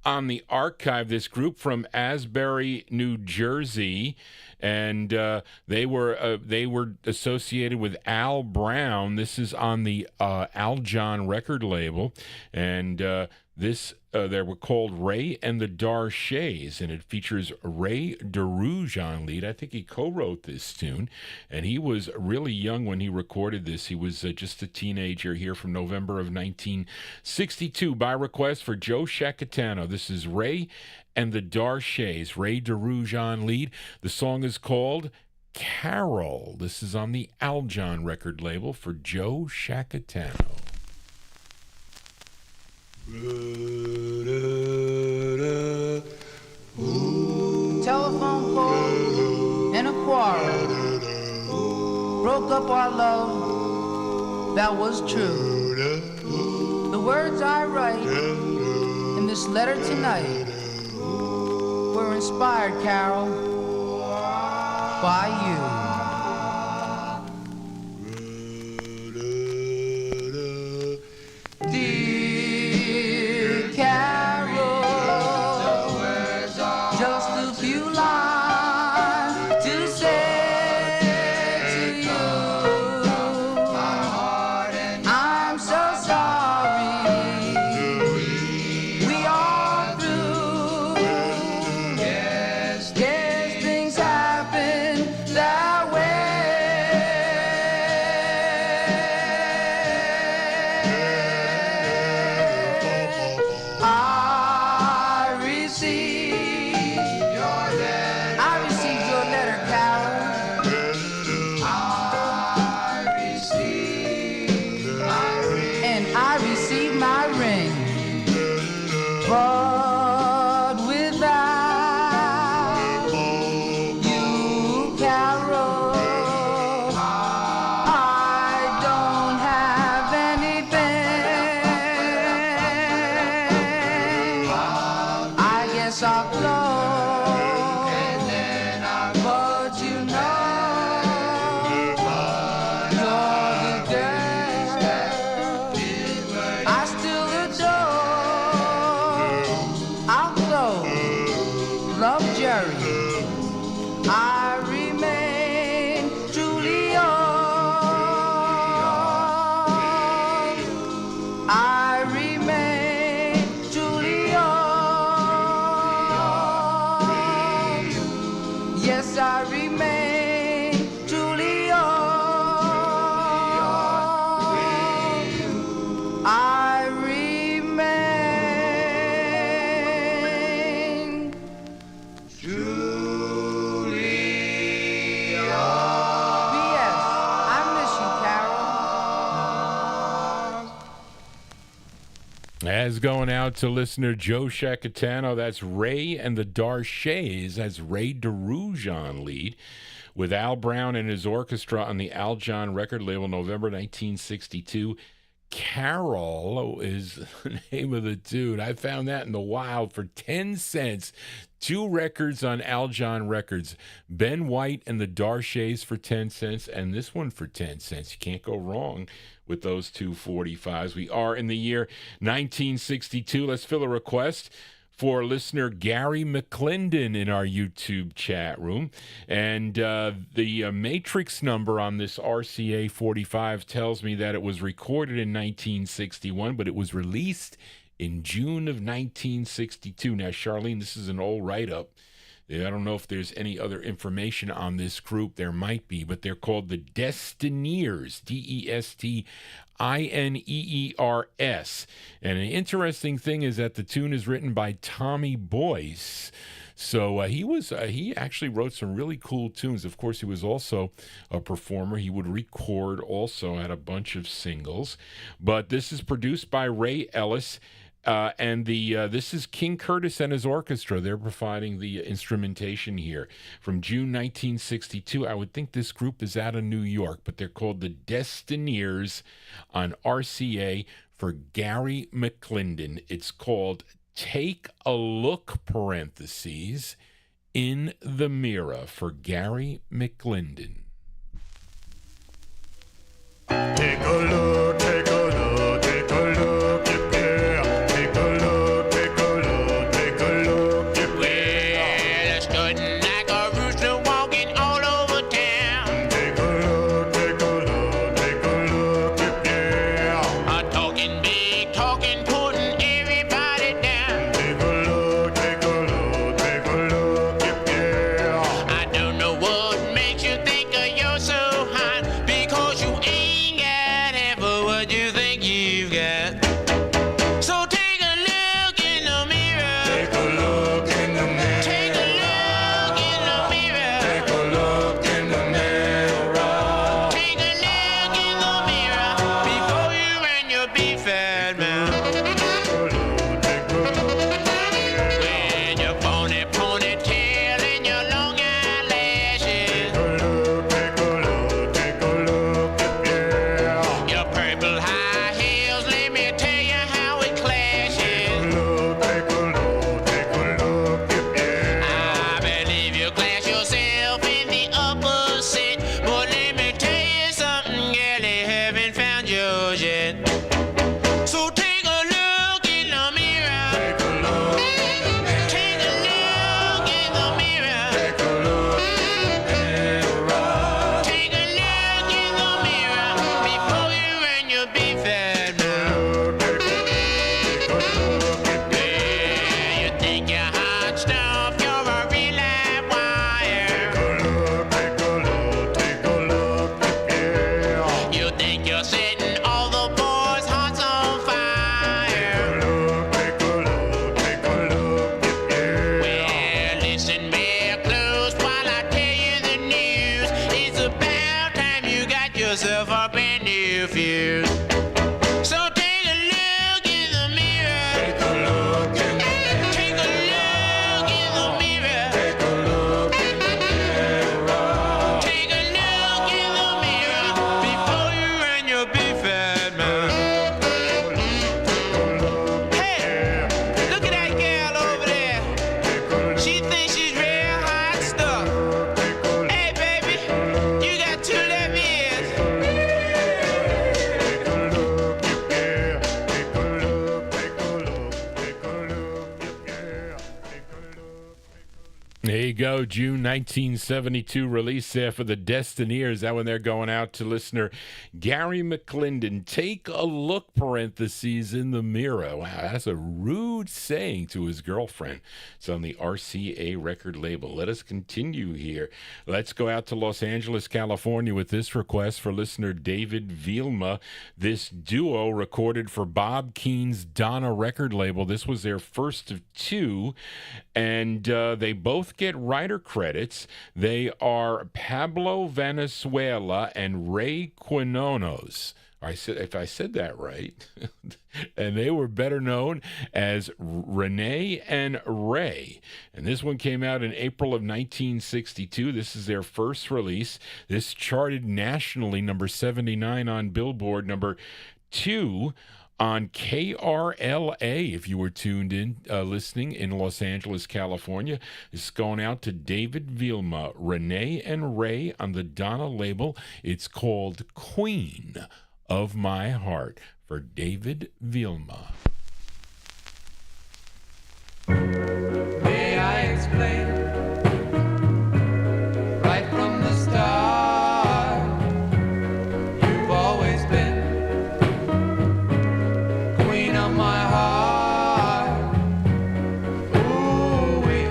on the archive. This group from Asbury, New Jersey, and they were associated with Al Brown. This is on the Al John record label, and they were called Ray and the Darshays, and it features Ray DeRouge on lead. I think he co-wrote this tune, and he was really young when he recorded this. He was just a teenager here from November of 1962 by request for Joe Shacatano. This is Ray and the Darshays, Ray DeRouge on lead. The song is called Carol. This is on the Al John record label for Joe Shacatano. Telephone pole and a quarrel broke up our love that was true. The words I write in this letter tonight were inspired, Carol, by you. Dear Carol, just a few lines to say to you. I'm so sorry As going out to listener Joe Shacatano, that's Ray and the Darshays, as Ray DeRouge on lead, with Al Brown and his orchestra on the Al John record label, November 1962. Carol is the name of the tune. I found that in the wild for 10 cents. 2 records on Al John Records. Ben White and the Darshays for 10 cents, and this one for 10 cents. You can't go wrong with those 245s. We are in the year 1962. Let's fill a request for listener Gary McClendon in our YouTube chat room. And the matrix number on this RCA 45 tells me that it was recorded in 1961, but it was released in June of 1962. Now, Charlene, this is an old write-up. I don't know if there's any other information on this group. There might be, but they're called the Destineers, Destineers. And an interesting thing is that the tune is written by Tommy Boyce. So he actually wrote some really cool tunes. Of course, he was also a performer. He would record also, had a bunch of singles. But this is produced by Ray Ellis. And this is King Curtis and his orchestra. They're providing the instrumentation here from June 1962. I would think this group is out of New York, but they're called the Destineers on RCA for Gary McClendon. It's called Take a Look, parentheses, in the Mirror for Gary McClendon. Take a look, take a look, take a look, yeah. Take a look, take a look, take a look, yeah. Well, it's strutting like a rooster walking all over town. Take a look, take a look, take a look, yeah. Talking big, talking, putting everybody down. Take a look, take a look, take a look, yeah. I don't know what makes you think you're so hot, because you ain't got half of what you think you've got. So take a look in the mirror. Take a look in the mirror. Take a look in the mirror. Take a look in the mirror. Take a look in the mirror before you run your big fat mouth. With your phony ponytail and your long eyelashes, your purple high heels, let me tell you how it clashes. I believe you class yourself in the opposite, but let me tell you something, girl, you haven't found yours yet. So take a look in the mirror. Take a look in the mirror. Take a look in the mirror before you run your big fat mouth. Yeah, you think you're hot stuff, you're a real live wire. You think you're setting all the boys' hearts on fire. Well, listen real close while I tell you the news. It's about time you got yourself a brand new fuse. So take a look in the mirror. Take a look in the mirror. Take a look in the mirror. Take a look in the mirror. Take a look in the mirror before you run your big fat mouth. Hey, look at that girl over there. She thinks she's real hot stuff. Hey, baby, you got 2 left ears. There you go, June 1972 release there for the Destineers. That one they're going out to listener Gary McClendon. Take a look, parentheses, in the mirror. Wow, that's a rude saying to his girlfriend. It's on the RCA record label. Let us continue here. Let's go out to Los Angeles, California with this request for listener David Vielma. This duo recorded for Bob Keene's Donna record label. This was their first of 2, and they both get writer credits. They are Pablo Valenzuela and Ray Quinones. if I said that right. And they were better known as Renee and Ray. And this one came out in April of 1962. This is their first release. This charted nationally, number 79 on Billboard, number 2 on KRLA, if you were tuned in, listening in Los Angeles, California. It's going out to David Vilma, Renee and Ray on the Donna label. It's called Queen of My Heart for David Vilma. May I explain? Right from the start, you've always been queen of my heart. Ooh-wee,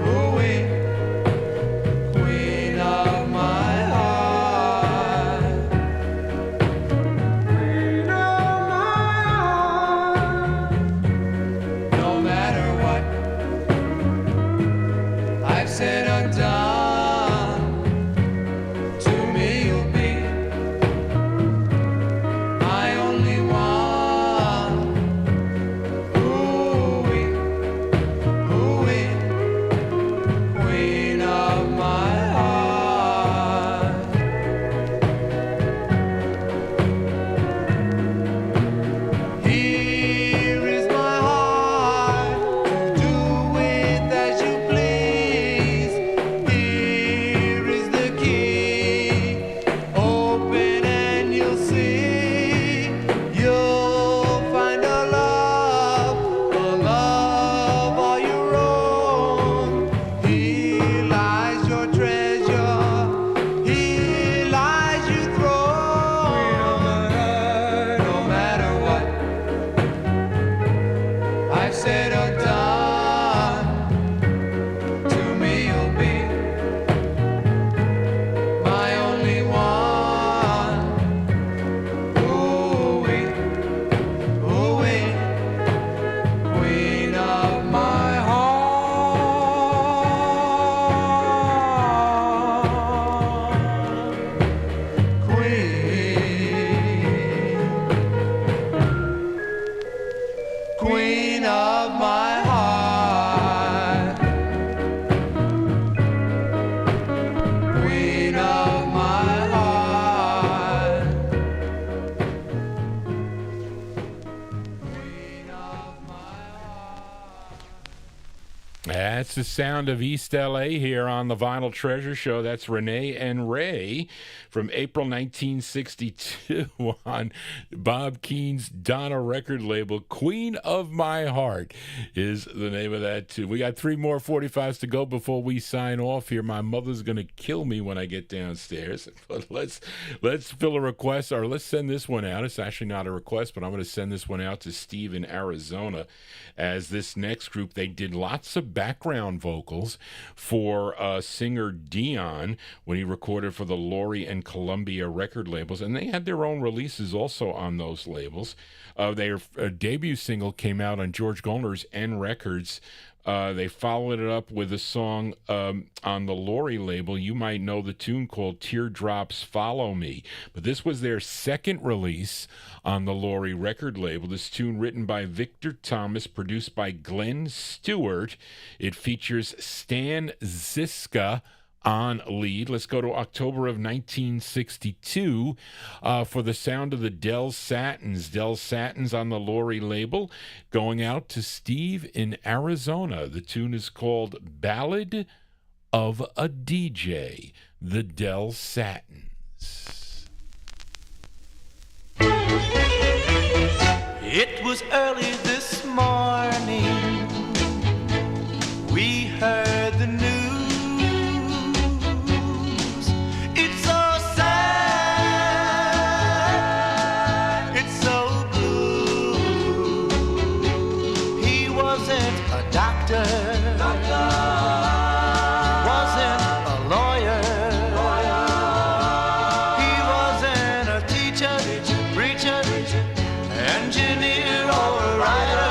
ooh-wee, queen of my heart. Queen of my heart. No matter what I've said or done, to me you'll be my only one. Ooh-wee, ooh-wee, queen of my heart. Here is my heart, do with as you please. Here is the key, open and you'll see. You'll find a love all your own. Here lies your treasure, here lies your throne. No matter what I've said or done, to me you'll be my only one. Ooh-wee, ooh-wee, queen of my heart. Queen of my heart. Queen of my heart. That's the sound of East LA here on the Vinyl Treasure Show. That's Renee and Ray from April 1962 on Bob Keene's Donna record label. Queen of My Heart is the name of that too. We got 3 more 45s to go before we sign off here. My mother's going to kill me when I get downstairs. But let's fill a request, or let's send this one out. It's actually not a request, but I'm going to send this one out to Steve in Arizona. As this next group, they did lots of background vocals for singer Dion when he recorded for the Laurie and Columbia record labels, and they had their own releases also on those labels. Their debut single came out on George Golner's N Records. They followed it up with a song on the Laurie label. You might know the tune called Teardrops Follow Me. But this was their second release on the Laurie record label. This tune written by Victor Thomas, produced by Glenn Stewart. It features Stan Ziska on lead. Let's go to October of 1962 for the sound of the Del Satins. Del Satins on the Laurie label, going out to Steve in Arizona. The tune is called Ballad of a DJ, the Del Satins. It was early this morning, we heard the news. It's so sad, it's so blue. He wasn't a doctor, wasn't a lawyer, he wasn't a teacher, preacher, engineer or writer.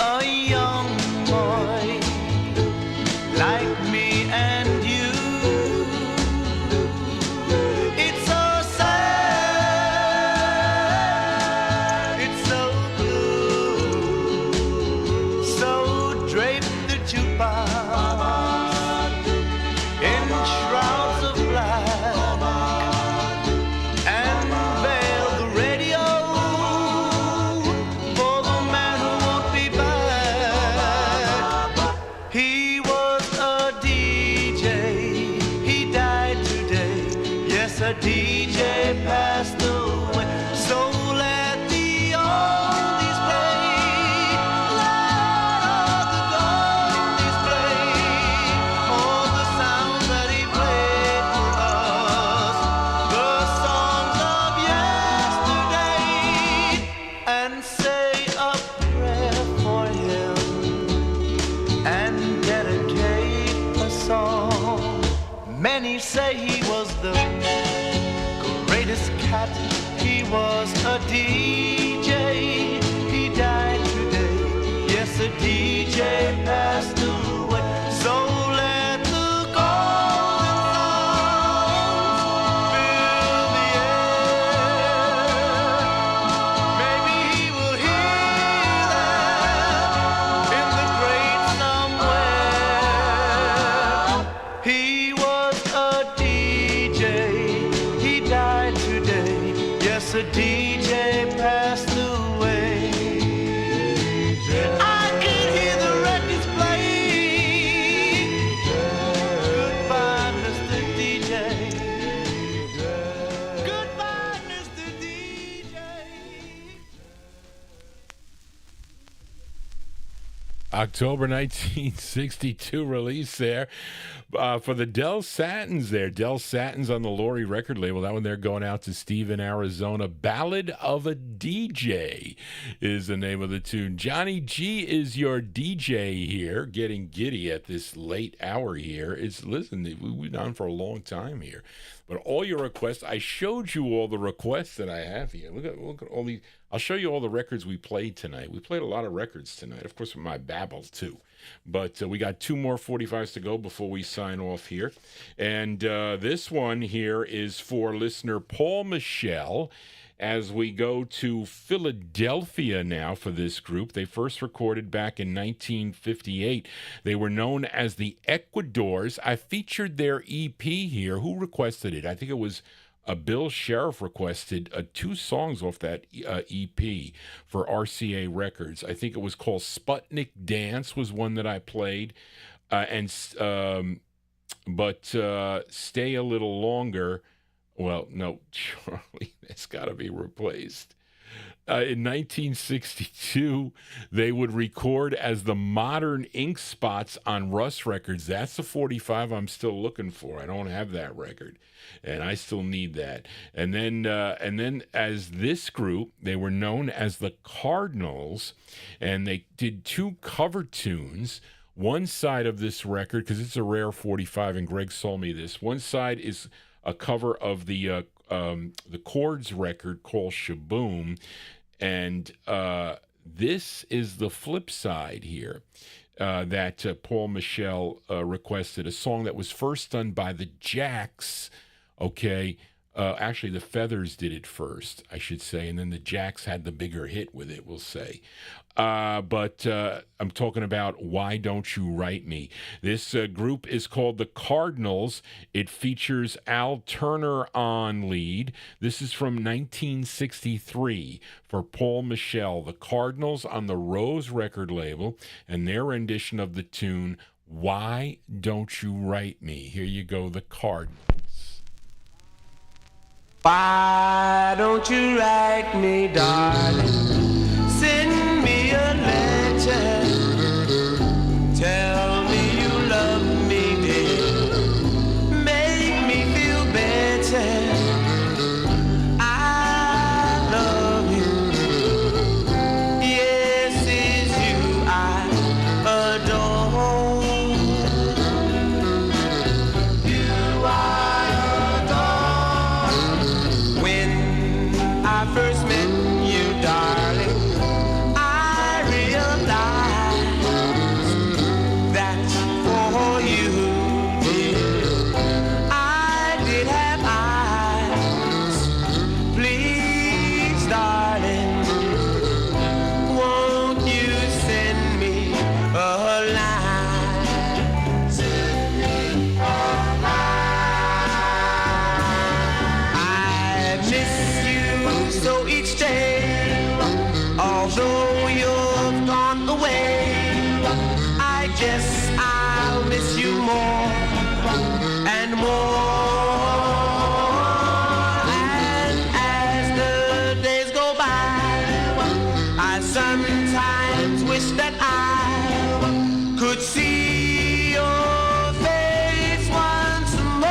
a young boy like me and you. It's so sad, it's so blue, so draped the jukebox in shrouds of black and veil the radio for the man who won't be back. He was a DJ, he died today. Yes, a DJ passed away. So let the oldies play, let the goldies play, all the sounds that he played for us, the songs of yesterday, and say a prayer for him and dedicate a song. Many say he was the greatest cat. He was a DJ. He died today. Yes, a DJ passed away. So let the golden sounds fill the air. Maybe he will hear that in the great somewhere. He was a DJ. He died today. Yes, a DJ passed away. I can hear the records playing. Goodbye, Mr. DJ. Goodbye, Mr. DJ. October 1962 release there for the Del Satins there. Del Satins on the Laurie record label. That one there going out to Steve in Arizona. Ballad of a DJ is the name of the tune. Johnny G is your DJ here, getting giddy at this late hour here. Listen, we've been on for a long time here. But all your requests, I showed you all the requests that I have here. Look at all these. I'll show you all the records we played tonight. We played a lot of records tonight, of course, with my babble too. But we got 2 more 45s to go before we sign off here. And this one here is for listener Paul Michel. As we go to Philadelphia now for this group. They first recorded back in 1958. They were known as the Ecuadors. I featured their EP here. Who requested it? I think it was Bill Sheriff requested 2 songs off that EP for RCA Records. I think it was called Sputnik Dance was one that I played. But Stay a Little Longer. Well, no, Charlie, that's got to be replaced. In 1962, they would record as the Modern Ink Spots on Russ Records. That's the 45 I'm still looking for. I don't have that record, and I still need that. And then as this group, they were known as the Cardinals, and they did 2 cover tunes. One side of this record, because it's a rare 45, and Greg sold me this. One side is a cover of the Chords record called Shaboom, and this is the flip side here that Paul Michel requested, a song that was first done by the Jacks, okay? Actually, the Feathers did it first, I should say, and then the Jacks had the bigger hit with it, we'll say. But I'm talking about Why Don't You Write Me? This group is called the Cardinals. It features Al Turner on lead. This is from 1963 for Paul Michel. The Cardinals on the Rose record label and their rendition of the tune Why Don't You Write Me? Here you go, the Cardinals. Why don't you write me, darling? Send me a letter. Tell me you love me, dear. Make me feel better. I love you. Yes, it's you I adore. You I adore. When I first met you, darling, I realized Although you've gone away, I guess I'll miss you more and more. And as the days go by, I sometimes wish that I could see your face once more.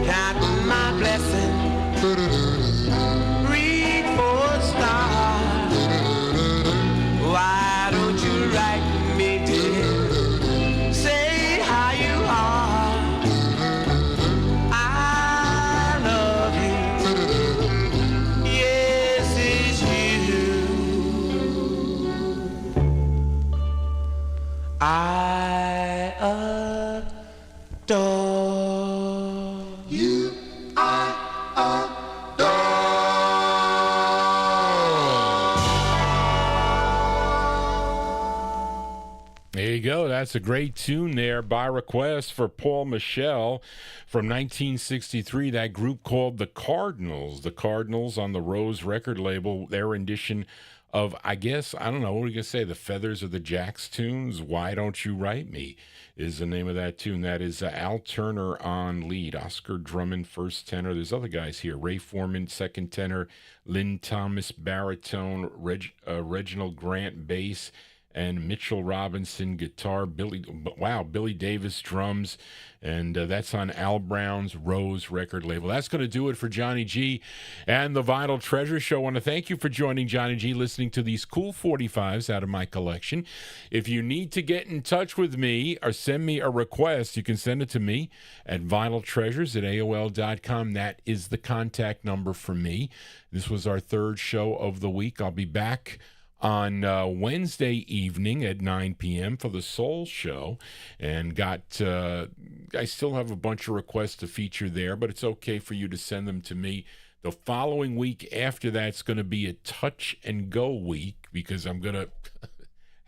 Count my blessings, read for a star. Why don't you write me, dear? Say how you are. I love you. Yes, it's you. I adore you. There you go. That's a great tune there by request for Paul Michel from 1963. That group called the Cardinals. The Cardinals on the Rose record label, their rendition of, I guess, I don't know, what are you going to say, the Feathers of the Jacks tunes? Why Don't You Write Me is the name of that tune. That is Al Turner on lead, Oscar Drummond first tenor. There's other guys here, Ray Foreman second tenor, Lynn Thomas baritone, Reginald Grant bass, and Mitchell Robinson guitar, Billy Davis drums, and that's on Al Brown's Rose record label. That's going to do it for Johnny G and the Vinyl Treasure Show. I want to thank you for joining Johnny G, listening to these cool 45s out of my collection. If you need to get in touch with me or send me a request, you can send it to me at vinyltreasures@aol.com. That is the contact number for me. This was our third show of the week. I'll be back on Wednesday evening at 9 p.m. for the Soul Show, and I still have a bunch of requests to feature there, but it's okay for you to send them to me. The following week after that's going to be a touch and go week, because I'm going to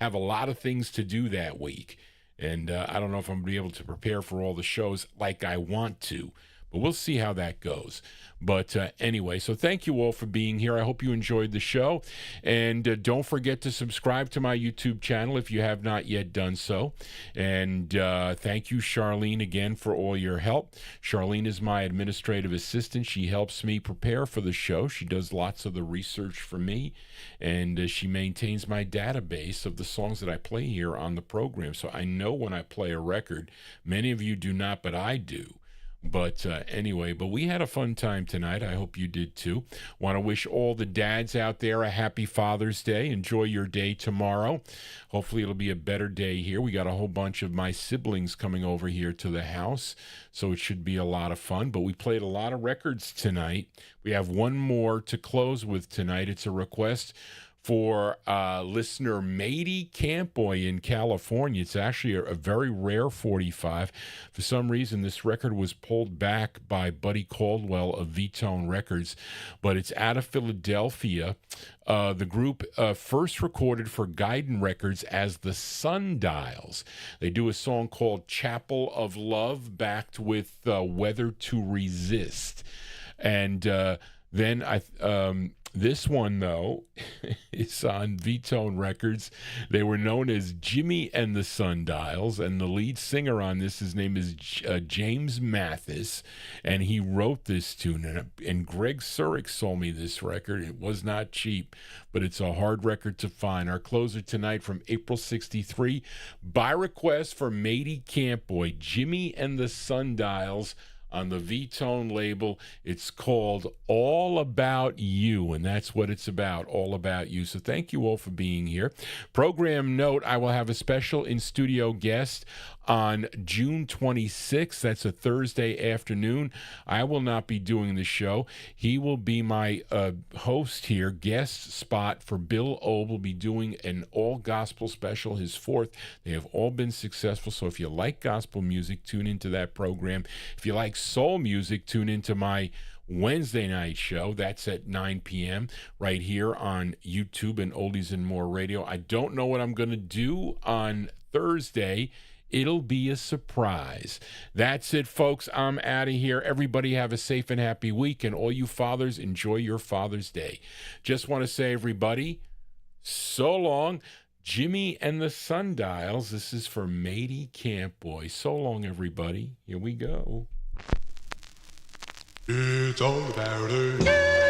have a lot of things to do that week, and I don't know if I'm going to be able to prepare for all the shows like I want to, but we'll see how that goes. But anyway, so thank you all for being here. I hope you enjoyed the show. And don't forget to subscribe to my YouTube channel if you have not yet done so. And thank you, Charlene, again, for all your help. Charlene is my administrative assistant. She helps me prepare for the show. She does lots of the research for me. And she maintains my database of the songs that I play here on the program. So I know when I play a record. Many of you do not, but I do. But anyway, we had a fun time tonight. I hope you did too. Want to wish all the dads out there a happy Father's Day. Enjoy your day tomorrow. Hopefully it'll be a better day here. We got a whole bunch of my siblings coming over here to the house, so it should be a lot of fun. But we played a lot of records tonight. We have one more to close with tonight. It's a request for listener Mady Campboy in California. It's actually a very rare 45. For some reason, this record was pulled back by Buddy Caldwell of V-Tone Records, but it's out of Philadelphia. The group first recorded for Guidon Records as the Sundials. They do a song called Chapel of Love, backed with Weather to Resist. And then this one, though, is on V-Tone Records. They were known as Jimmy and the Sundials, and the lead singer on this, his name is James Mathis, and he wrote this tune. And Greg Surik sold me this record. It was not cheap, but it's a hard record to find. Our closer tonight from April 63, by request for Mady Campboy, Jimmy and the Sundials, on the V-Tone label. It's called All About You, and that's what it's about, all about you. So thank you all for being here. Program note, I will have a special in-studio guest on June 26th. That's a Thursday afternoon. I will not be doing the show. He will be my host here, guest spot for Bill Obe. Will be doing an all-gospel special, his fourth. They have all been successful, so if you like gospel music, tune into that program. If you like soul music, tune into my Wednesday night show. That's at 9 p.m. right here on YouTube and Oldies and More Radio. I don't know what I'm going to do on Thursday. It'll be a surprise. That's it, folks. I'm out of here. Everybody have a safe and happy week, and all you fathers, enjoy your Father's Day. Just want to say, everybody, so long. Jimmy and the Sundials. This is for Matey Camp Boy. So long, everybody. Here we go. It's all about it.